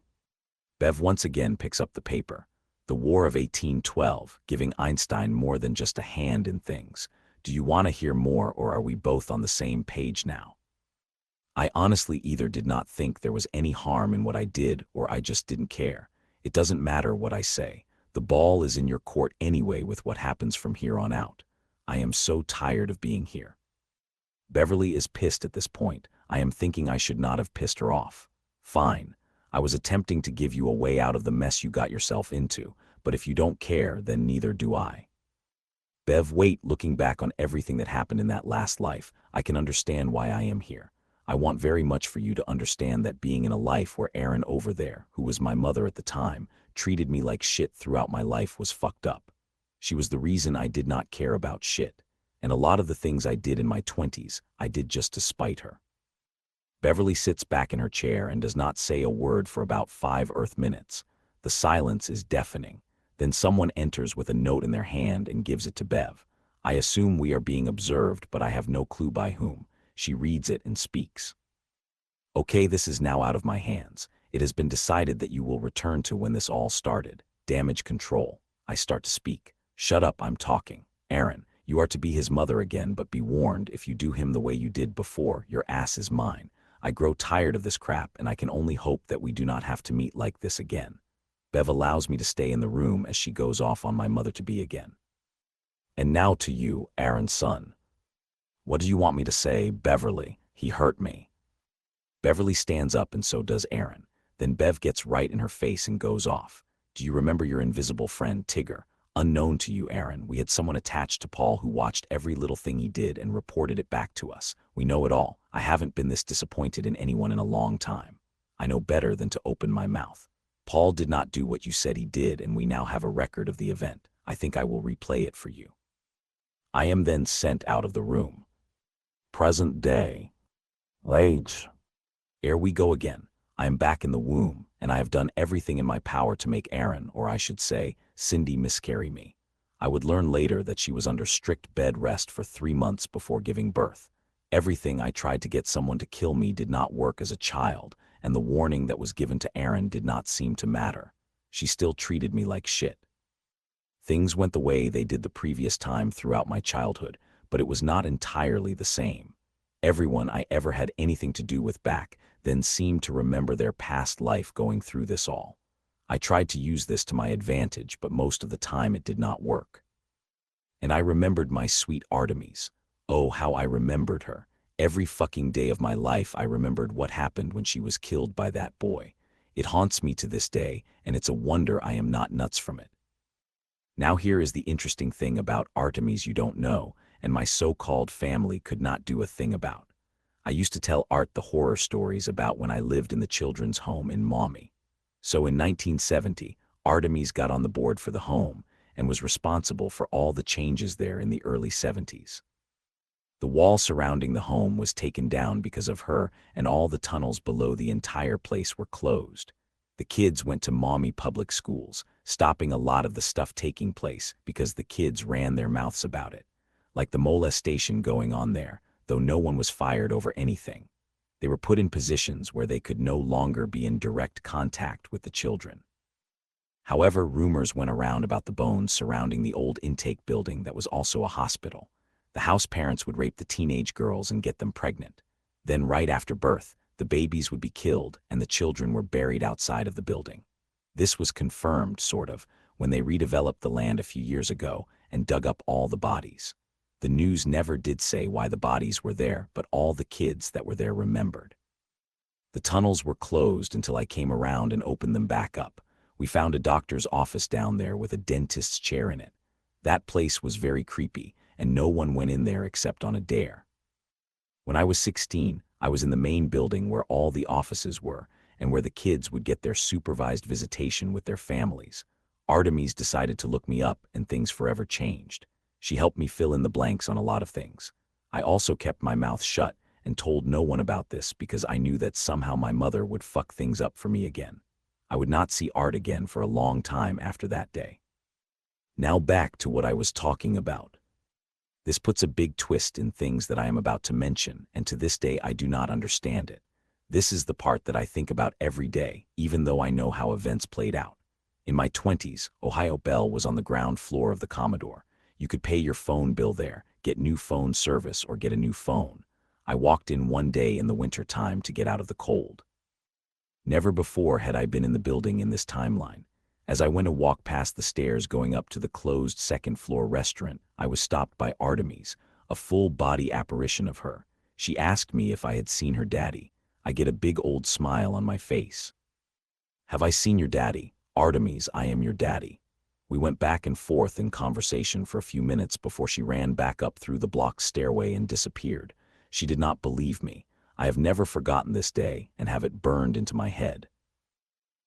Bev once again picks up the paper. The War of 1812, giving Einstein more than just a hand in things. Do you want to hear more, or are we both on the same page now? I honestly either did not think there was any harm in what I did, or I just didn't care. It doesn't matter what I say. The ball is in your court anyway with what happens from here on out. I am so tired of being here. Beverly is pissed at this point. I am thinking I should not have pissed her off. Fine. I was attempting to give you a way out of the mess you got yourself into, but if you don't care, then neither do I. Bev, wait, looking back on everything that happened in that last life, I can understand why I am here. I want very much for you to understand that being in a life where Erin over there, who was my mother at the time, treated me like shit throughout my life was fucked up. She was the reason I did not care about shit, and a lot of the things I did in my 20s, I did just to spite her. Beverly sits back in her chair and does not say a word for about 5 Earth minutes. The silence is deafening. Then someone enters with a note in their hand and gives it to Bev. I assume we are being observed, but I have no clue by whom. She reads it and speaks. Okay, this is now out of my hands. It has been decided that you will return to when this all started. Damage control. I start to speak. Shut up, I'm talking. Erin, you are to be his mother again, but be warned, if you do him the way you did before, your ass is mine. I grow tired of this crap, and I can only hope that we do not have to meet like this again. Bev allows me to stay in the room as she goes off on my mother-to-be again. And now to you, Aaron's son. What do you want me to say, Beverly? He hurt me. Beverly stands up and so does Aaron. Then Bev gets right in her face and goes off. Do you remember your invisible friend, Tigger? Unknown to you, Aaron, we had someone attached to Paul who watched every little thing he did and reported it back to us. We know it all. I haven't been this disappointed in anyone in a long time. I know better than to open my mouth. Paul did not do what you said he did, and we now have a record of the event. I think I will replay it for you. I am then sent out of the room. Present day. Age. Ere we go again. I am back in the womb, and I have done everything in my power to make Aaron, or I should say, Cindy, miscarry me. I would learn later that she was under strict bed rest for 3 months before giving birth. Everything I tried to get someone to kill me did not work as a child, and the warning that was given to Erin did not seem to matter. She still treated me like shit. Things went the way they did the previous time throughout my childhood, but it was not entirely the same. Everyone I ever had anything to do with back then seemed to remember their past life going through this all. I tried to use this to my advantage, but most of the time it did not work. And I remembered my sweet Artemis. Oh, how I remembered her. Every fucking day of my life I remembered what happened when she was killed by that boy. It haunts me to this day, and it's a wonder I am not nuts from it. Now here is the interesting thing about Artemis you don't know, and my so-called family could not do a thing about. I used to tell Art the horror stories about when I lived in the children's home in Maumee. So in 1970, Artemis got on the board for the home and was responsible for all the changes there in the early 70s. The wall surrounding the home was taken down because of her, and all the tunnels below the entire place were closed. The kids went to Maumee public schools, stopping a lot of the stuff taking place because the kids ran their mouths about it. Like the molestation going on there, though no one was fired over anything. They were put in positions where they could no longer be in direct contact with the children. However, rumors went around about the bones surrounding the old intake building that was also a hospital. The house parents would rape the teenage girls and get them pregnant. Then right after birth, the babies would be killed and the children were buried outside of the building. This was confirmed, sort of, when they redeveloped the land a few years ago and dug up all the bodies. The news never did say why the bodies were there, but all the kids that were there remembered. The tunnels were closed until I came around and opened them back up. We found a doctor's office down there with a dentist's chair in it. That place was very creepy, and no one went in there except on a dare. When I was 16, I was in the main building where all the offices were, and where the kids would get their supervised visitation with their families. Artemis decided to look me up, and things forever changed. She helped me fill in the blanks on a lot of things. I also kept my mouth shut and told no one about this because I knew that somehow my mother would fuck things up for me again. I would not see Art again for a long time after that day. Now back to what I was talking about. This puts a big twist in things that I am about to mention, and to this day I do not understand it. This is the part that I think about every day, even though I know how events played out. In my 20s, Ohio Bell was on the ground floor of the Commodore. You could pay your phone bill there, get new phone service, or get a new phone. I walked in one day in the winter time to get out of the cold. Never before had I been in the building in this timeline. As I went to walk past the stairs going up to the closed second-floor restaurant, I was stopped by Artemis, a full-body apparition of her. She asked me if I had seen her daddy. I get a big old smile on my face. "Have I seen your daddy?" "Artemis, I am your daddy." We went back and forth in conversation for a few minutes before she ran back up through the block stairway and disappeared. She did not believe me. I have never forgotten this day and have it burned into my head.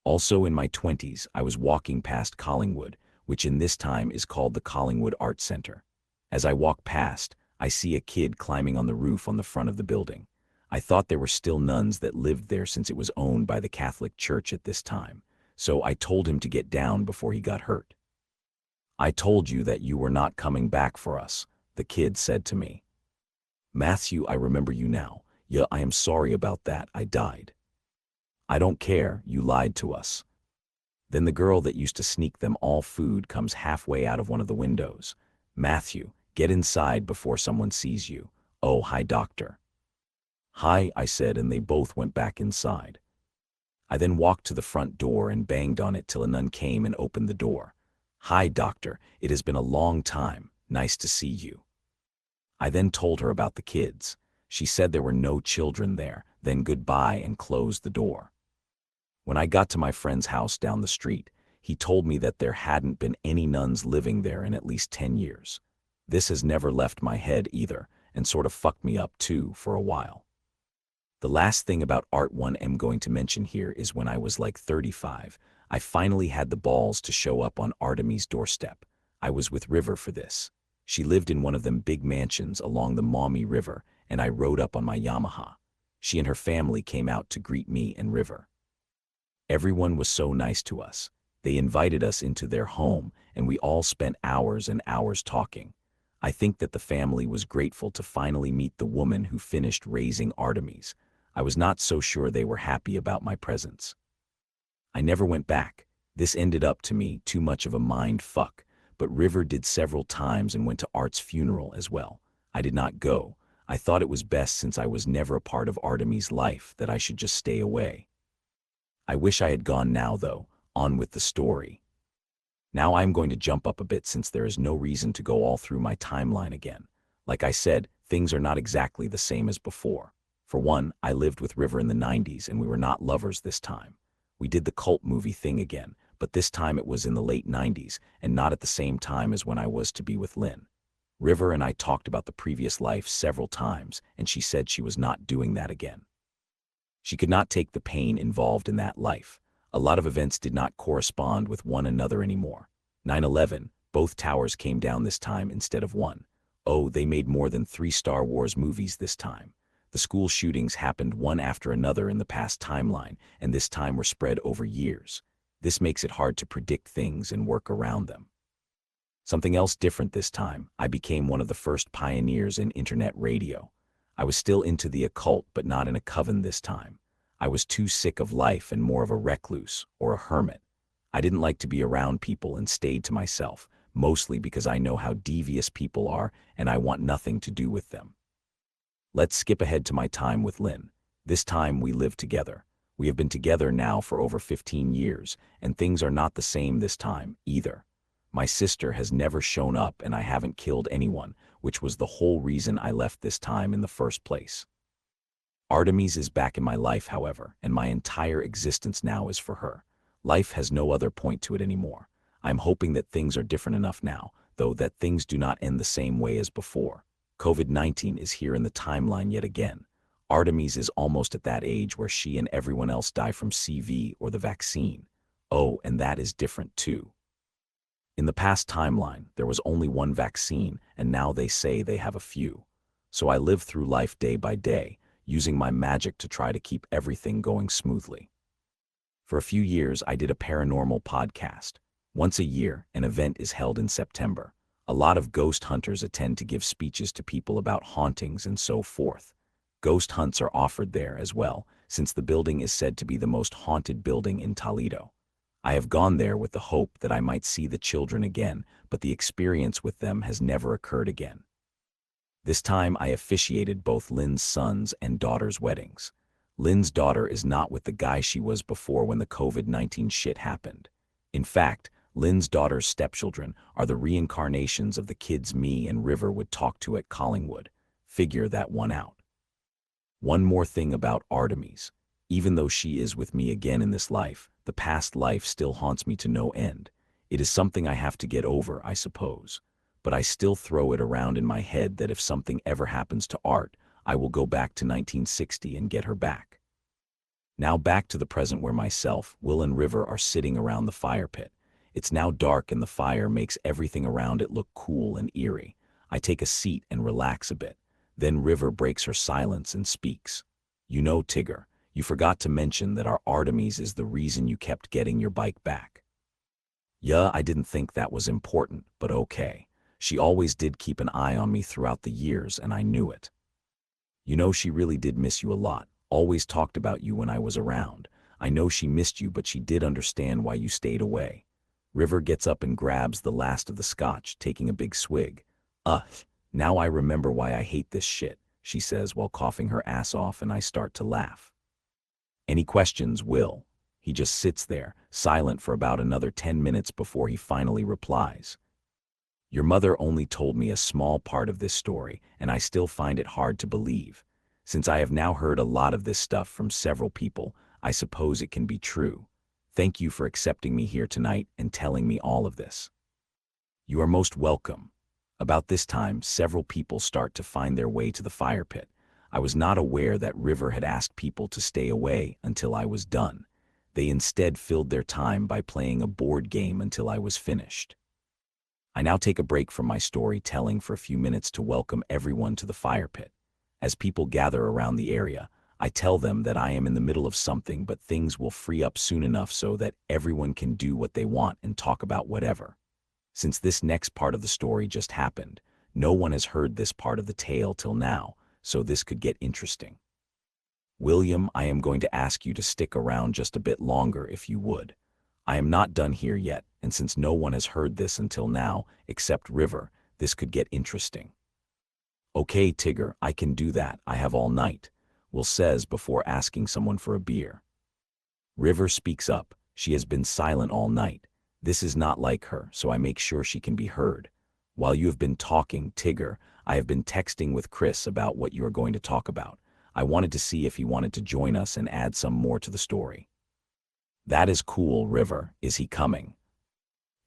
Also in my 20s, I was walking past Collingwood, which in this time is called the Collingwood Art Center. As I walk past, I see a kid climbing on the roof on the front of the building. I thought there were still nuns that lived there since it was owned by the Catholic Church at this time, so I told him to get down before he got hurt. "I told you that you were not coming back for us," the kid said to me. "Matthew, I remember you now. Yeah, I am sorry about that, I died." "I don't care, you lied to us." Then the girl that used to sneak them all food comes halfway out of one of the windows. "Matthew, get inside before someone sees you." "Oh, hi, doctor." "Hi," I said, and they both went back inside. I then walked to the front door and banged on it till a nun came and opened the door. "Hi, doctor, it has been a long time. Nice to see you." I then told her about the kids. She said there were no children there, then goodbye and closed the door. When I got to my friend's house down the street, he told me that there hadn't been any nuns living there in at least 10 years. This has never left my head either, and sort of fucked me up too for a while. The last thing about Art 1 I'm going to mention here is when I was like 35, I finally had the balls to show up on Artemis' doorstep. I was with River for this. She lived in one of them big mansions along the Maumee River, and I rode up on my Yamaha. She and her family came out to greet me and River. Everyone was so nice to us. They invited us into their home, and we all spent hours and hours talking. I think that the family was grateful to finally meet the woman who finished raising Artemis. I was not so sure they were happy about my presence. I never went back. This ended up to me too much of a mind fuck, but River did several times and went to Art's funeral as well. I did not go. I thought it was best, since I was never a part of Artemis' life, that I should just stay away. I wish I had gone now though. On with the story. Now I'm going to jump up a bit since there is no reason to go all through my timeline again. Like I said, things are not exactly the same as before. For one, I lived with River in the 90s and we were not lovers this time. We did the cult movie thing again, but this time it was in the late 90s and not at the same time as when I was to be with Lynn. River and I talked about the previous life several times and she said she was not doing that again. She could not take the pain involved in that life. A lot of events did not correspond with one another anymore. 9/11, both towers came down this time instead of one. Oh, they made more than 3 Star Wars movies this time. The school shootings happened one after another in the past timeline, and this time were spread over years. This makes it hard to predict things and work around them. Something else different this time, I became one of the first pioneers in internet radio. I was still into the occult, but not in a coven this time. I was too sick of life and more of a recluse, or a hermit. I didn't like to be around people and stayed to myself, mostly because I know how devious people are and I want nothing to do with them. Let's skip ahead to my time with Lynn. This time we live together. We have been together now for over 15 years, and things are not the same this time, either. My sister has never shown up and I haven't killed anyone, which was the whole reason I left this time in the first place. Artemis is back in my life, however, and my entire existence now is for her. Life has no other point to it anymore. I'm hoping that things are different enough now, though, that things do not end the same way as before. COVID-19 is here in the timeline yet again. Artemis is almost at that age where she and everyone else die from CV or the vaccine. Oh, and that is different too. In the past timeline, there was only one vaccine, and now they say they have a few. So I live through life day by day, using my magic to try to keep everything going smoothly. For a few years, I did a paranormal podcast. Once a year, an event is held in September. A lot of ghost hunters attend to give speeches to people about hauntings and so forth. Ghost hunts are offered there as well, since the building is said to be the most haunted building in Toledo. I have gone there with the hope that I might see the children again, but the experience with them has never occurred again. This time I officiated both Lynn's sons and daughters' weddings. Lynn's daughter is not with the guy she was before when the COVID-19 shit happened. In fact, Lynn's daughter's stepchildren are the reincarnations of the kids me and River would talk to at Collingwood. Figure that one out. One more thing about Artemis. Even though she is with me again in this life, the past life still haunts me to no end. It is something I have to get over, I suppose. But I still throw it around in my head that if something ever happens to Art, I will go back to 1960 and get her back. Now back to the present where myself, Will and River are sitting around the fire pit. It's now dark and the fire makes everything around it look cool and eerie. I take a seat and relax a bit. Then River breaks her silence and speaks. You know, Tigger, you forgot to mention that our Artemis is the reason you kept getting your bike back. Yeah, I didn't think that was important, but okay. She always did keep an eye on me throughout the years, and I knew it. You know, she really did miss you a lot, always talked about you when I was around. I know she missed you, but she did understand why you stayed away. River gets up and grabs the last of the scotch, taking a big swig. Now I remember why I hate this shit, she says while coughing her ass off, and I start to laugh. Any questions, Will? He just sits there, silent for about another 10 minutes before he finally replies. Your mother only told me a small part of this story, and I still find it hard to believe. Since I have now heard a lot of this stuff from several people, I suppose it can be true. Thank you for accepting me here tonight and telling me all of this. You are most welcome. About this time, several people start to find their way to the fire pit. I was not aware that River had asked people to stay away until I was done. They instead filled their time by playing a board game until I was finished. I now take a break from my storytelling for a few minutes to welcome everyone to the fire pit. As people gather around the area, I tell them that I am in the middle of something, but things will free up soon enough so that everyone can do what they want and talk about whatever. Since this next part of the story just happened, no one has heard this part of the tale till now, so this could get interesting. William, I am going to ask you to stick around just a bit longer if you would. I am not done here yet, and since no one has heard this until now, except River, this could get interesting. Okay, Tigger, I can do that, I have all night, Will says before asking someone for a beer. River speaks up. She has been silent all night. This is not like her, so I make sure she can be heard. While you have been talking, Tigger, I have been texting with Chris about what you are going to talk about. I wanted to see if he wanted to join us and add some more to the story. That is cool, River. Is he coming?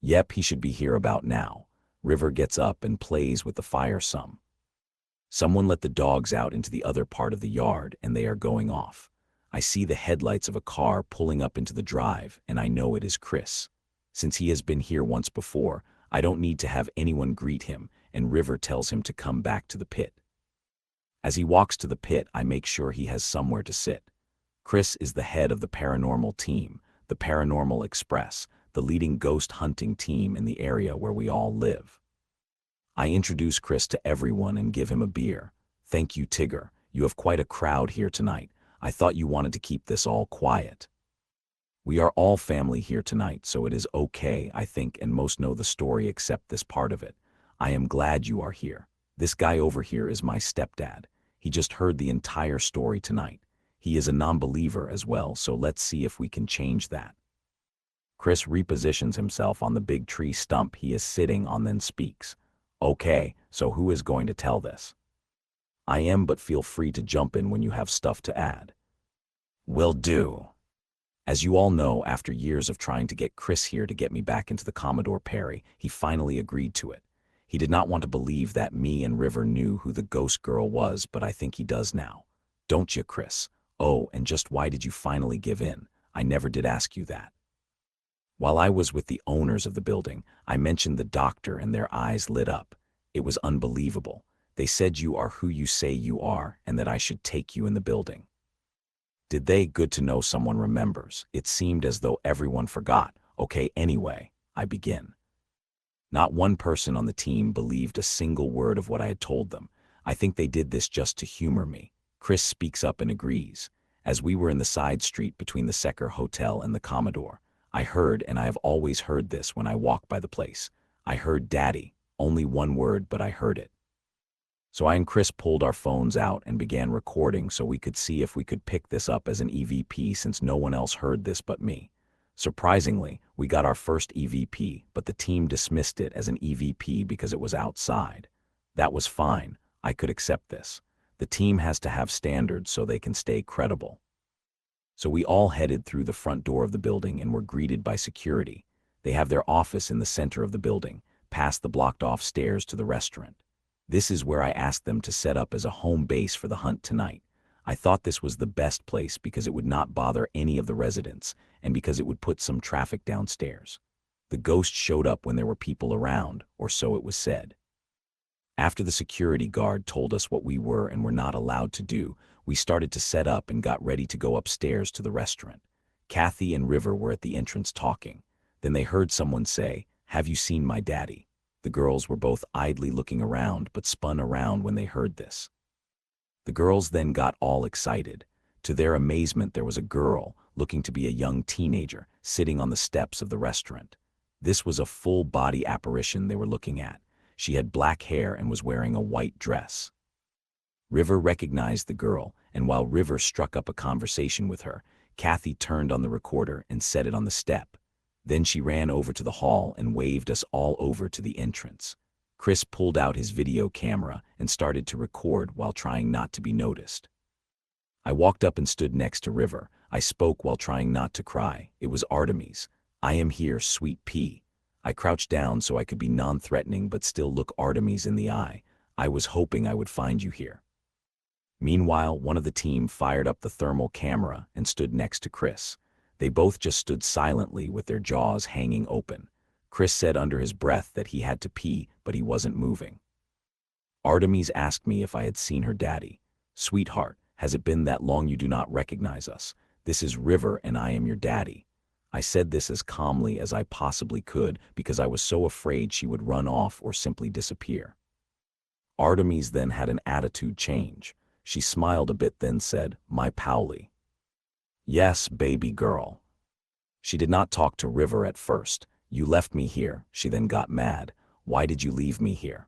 Yep, he should be here about now. River gets up and plays with the fire some. Someone let the dogs out into the other part of the yard and they are going off. I see the headlights of a car pulling up into the drive and I know it is Chris. Since he has been here once before, I don't need to have anyone greet him, and River tells him to come back to the pit. As he walks to the pit, I make sure he has somewhere to sit. Chris is the head of the paranormal team, the Paranormal Express, the leading ghost hunting team in the area where we all live. I introduce Chris to everyone and give him a beer. Thank you, Tigger. You have quite a crowd here tonight. I thought you wanted to keep this all quiet. We are all family here tonight, so it is okay, I think, and most know the story except this part of it. I am glad you are here. This guy over here is my stepdad. He just heard the entire story tonight. He is a non-believer as well, so let's see if we can change that. Chris repositions himself on the big tree stump he is sitting on, then speaks. Okay, so who is going to tell this? I am, but feel free to jump in when you have stuff to add. Will do. As you all know, after years of trying to get Chris here to get me back into the Commodore Perry, he finally agreed to it. He did not want to believe that me and River knew who the ghost girl was, but I think he does now. Don't you, Chris? Oh, and just why did you finally give in? I never did ask you that. While I was with the owners of the building, I mentioned the doctor and their eyes lit up. It was unbelievable. They said you are who you say you are and that I should take you in the building. Did they? Good to know someone remembers. It seemed as though everyone forgot. Okay, anyway, I begin. Not one person on the team believed a single word of what I had told them. I think they did this just to humor me. Chris speaks up and agrees. As we were in the side street between the Secker Hotel and the Commodore, I heard, and I have always heard this when I walk by the place. I heard Daddy. Only one word, but I heard it. So I and Chris pulled our phones out and began recording so we could see if we could pick this up as an EVP, since no one else heard this but me. Surprisingly, we got our first EVP, but the team dismissed it as an EVP because it was outside. That was fine. I could accept this. The team has to have standards so they can stay credible. So we all headed through the front door of the building and were greeted by security. They have their office in the center of the building, past the blocked-off stairs to the restaurant. This is where I asked them to set up as a home base for the hunt tonight. I thought this was the best place because it would not bother any of the residents and because it would put some traffic downstairs. The ghost showed up when there were people around, or so it was said. After the security guard told us what we were and were not allowed to do, we started to set up and got ready to go upstairs to the restaurant. Kathy and River were at the entrance talking. Then they heard someone say, "Have you seen my daddy?" The girls were both idly looking around but spun around when they heard this. The girls then got all excited. To their amazement, there was a girl, looking to be a young teenager, sitting on the steps of the restaurant. This was a full-body apparition they were looking at. She had black hair and was wearing a white dress. River recognized the girl, and while River struck up a conversation with her, Kathy turned on the recorder and set it on the step. Then she ran over to the hall and waved us all over to the entrance. Chris pulled out his video camera and started to record while trying not to be noticed. I walked up and stood next to River. I spoke while trying not to cry. It was Artemis. "I am here, sweet pea." I crouched down so I could be non-threatening but still look Artemis in the eye. "I was hoping I would find you here." Meanwhile, one of the team fired up the thermal camera and stood next to Chris. They both just stood silently with their jaws hanging open. Chris said under his breath that he had to pee, but he wasn't moving. Artemis asked me if I had seen her daddy. "Sweetheart, has it been that long you do not recognize us? This is River and I am your daddy." I said this as calmly as I possibly could because I was so afraid she would run off or simply disappear. Artemis then had an attitude change. She smiled a bit, then said, "My Powley." "Yes, baby girl." She did not talk to River at first. "You left me here." She then got mad. "Why did you leave me here?"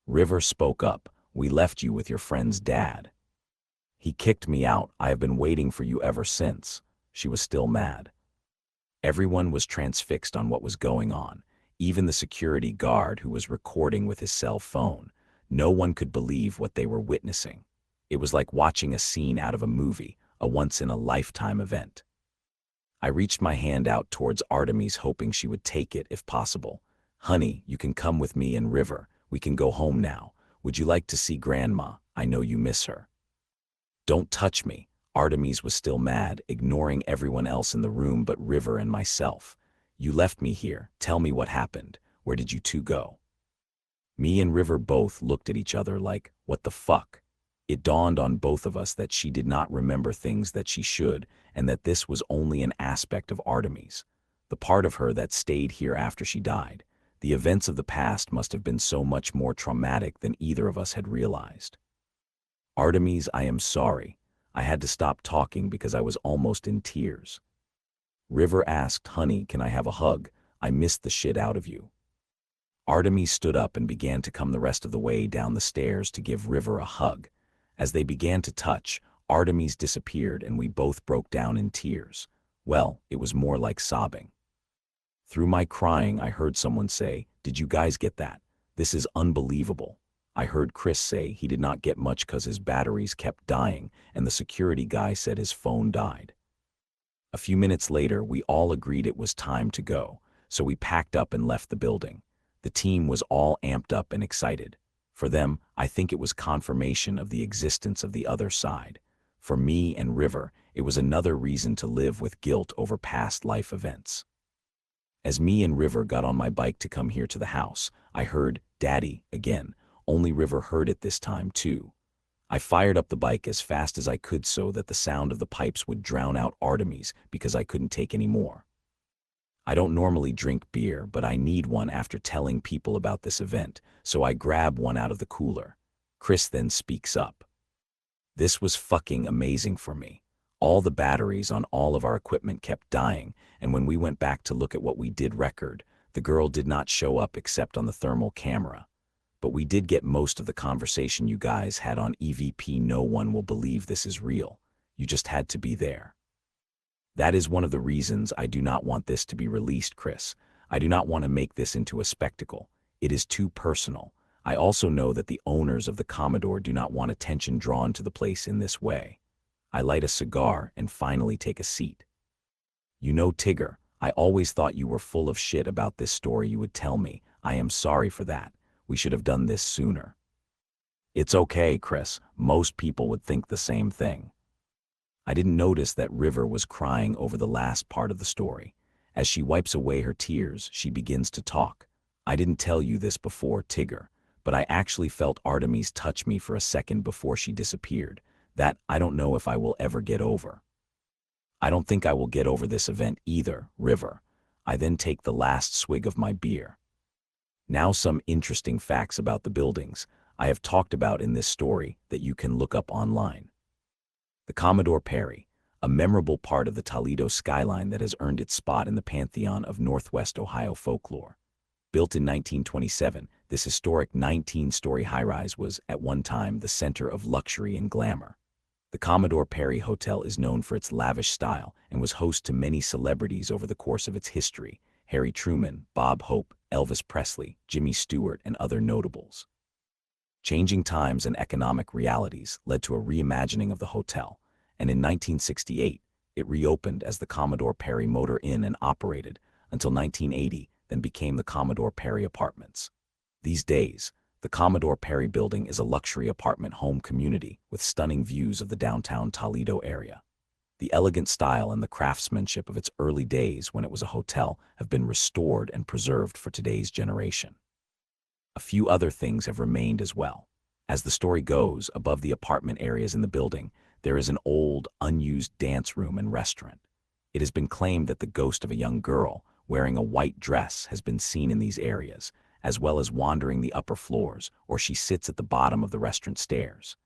River spoke up. "We left you with your friend's dad. He kicked me out. I have been waiting for you ever since." She was still mad. Everyone was transfixed on what was going on, even the security guard who was recording with his cell phone. No one could believe what they were witnessing. It was like watching a scene out of a movie, a once-in-a-lifetime event. I reached my hand out towards Artemis, hoping she would take it if possible. "Honey, you can come with me and River. We can go home now. Would you like to see Grandma? I know you miss her." "Don't touch me." Artemis was still mad, ignoring everyone else in the room but River and myself. "You left me here. Tell me what happened. Where did you two go?" Me and River both looked at each other like, what the fuck? It dawned on both of us that she did not remember things that she should, and that this was only an aspect of Artemis, the part of her that stayed here after she died. The events of the past must have been so much more traumatic than either of us had realized. "Artemis, I am sorry." I had to stop talking because I was almost in tears. River asked, "Honey, can I have a hug? I missed the shit out of you." Artemis stood up and began to come the rest of the way down the stairs to give River a hug. As they began to touch, Artemis disappeared and we both broke down in tears. Well, it was more like sobbing. Through my crying, I heard someone say, "Did you guys get that? This is unbelievable." I heard Chris say he did not get much because his batteries kept dying, and the security guy said his phone died. A few minutes later, we all agreed it was time to go, so we packed up and left the building. The team was all amped up and excited. For them, I think it was confirmation of the existence of the other side. For me and River, it was another reason to live with guilt over past life events. As me and River got on my bike to come here to the house, I heard, "Daddy," again. Only River heard it this time, too. I fired up the bike as fast as I could so that the sound of the pipes would drown out Artemis because I couldn't take any more. I don't normally drink beer, but I need one after telling people about this event, so I grab one out of the cooler. Chris then speaks up. "This was fucking amazing for me. All the batteries on all of our equipment kept dying, and when we went back to look at what we did record, the girl did not show up except on the thermal camera. But we did get most of the conversation you guys had on EVP. No one will believe this is real. You just had to be there. That is one of the reasons I do not want this to be released, Chris. I do not want to make this into a spectacle. It is too personal. I also know that the owners of the Commodore do not want attention drawn to the place in this way." I light a cigar and finally take a seat. "You know, Tigger, I always thought you were full of shit about this story you would tell me. I am sorry for that. We should have done this sooner." "It's okay, Chris. Most people would think the same thing." I didn't notice that River was crying over the last part of the story. As she wipes away her tears, she begins to talk. "I didn't tell you this before, Tigger, but I actually felt Artemis touch me for a second before she disappeared. That I don't know if I will ever get over. I don't think I will get over this event either, River." I then take the last swig of my beer. Now some interesting facts about the buildings I have talked about in this story that you can look up online. The Commodore Perry, a memorable part of the Toledo skyline that has earned its spot in the pantheon of Northwest Ohio folklore. Built in 1927, this historic 19-story high-rise was, at one time, the center of luxury and glamour. The Commodore Perry Hotel is known for its lavish style and was host to many celebrities over the course of its history: Harry Truman, Bob Hope, Elvis Presley, Jimmy Stewart, and other notables. Changing times and economic realities led to a reimagining of the hotel, and in 1968, it reopened as the Commodore Perry Motor Inn and operated until 1980, then became the Commodore Perry Apartments. These days, the Commodore Perry building is a luxury apartment home community with stunning views of the downtown Toledo area. The elegant style and the craftsmanship of its early days when it was a hotel have been restored and preserved for today's generation. A few other things have remained as well. As the story goes, above the apartment areas in the building, there is an old, unused dance room and restaurant. It has been claimed that the ghost of a young girl wearing a white dress has been seen in these areas, as well as wandering the upper floors, or she sits at the bottom of the restaurant stairs.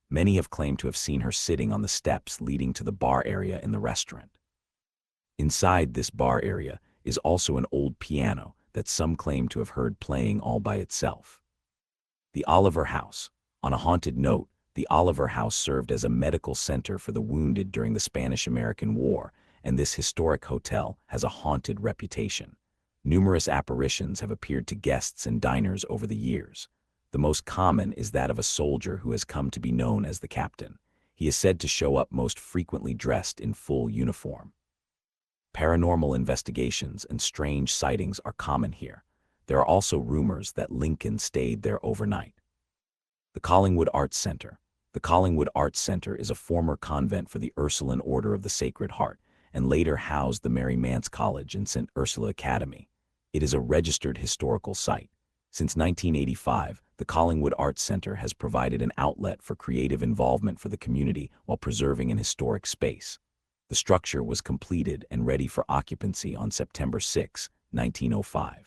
Many have claimed to have seen her sitting on the steps leading to the bar area in the restaurant. Inside this bar area is also an old piano that some claim to have heard playing all by itself. The Oliver House. On a haunted note, the Oliver House served as a medical center for the wounded during the Spanish-American War and this historic hotel has a haunted reputation. Numerous apparitions have appeared to guests and diners over the years. The most common is that of a soldier who has come to be known as the captain. He is said to show up most frequently dressed in full uniform. Paranormal investigations and strange sightings are common here. There are also rumors that Lincoln stayed there overnight. The Collingwood Arts Center. The Collingwood Arts Center is a former convent for the Ursuline Order of the Sacred Heart and later housed the Mary Mance College and St. Ursula Academy. It is a registered historical site. Since 1985, the Collingwood Arts Center has provided an outlet for creative involvement for the community while preserving an historic space. The structure was completed and ready for occupancy on September 6, 1905.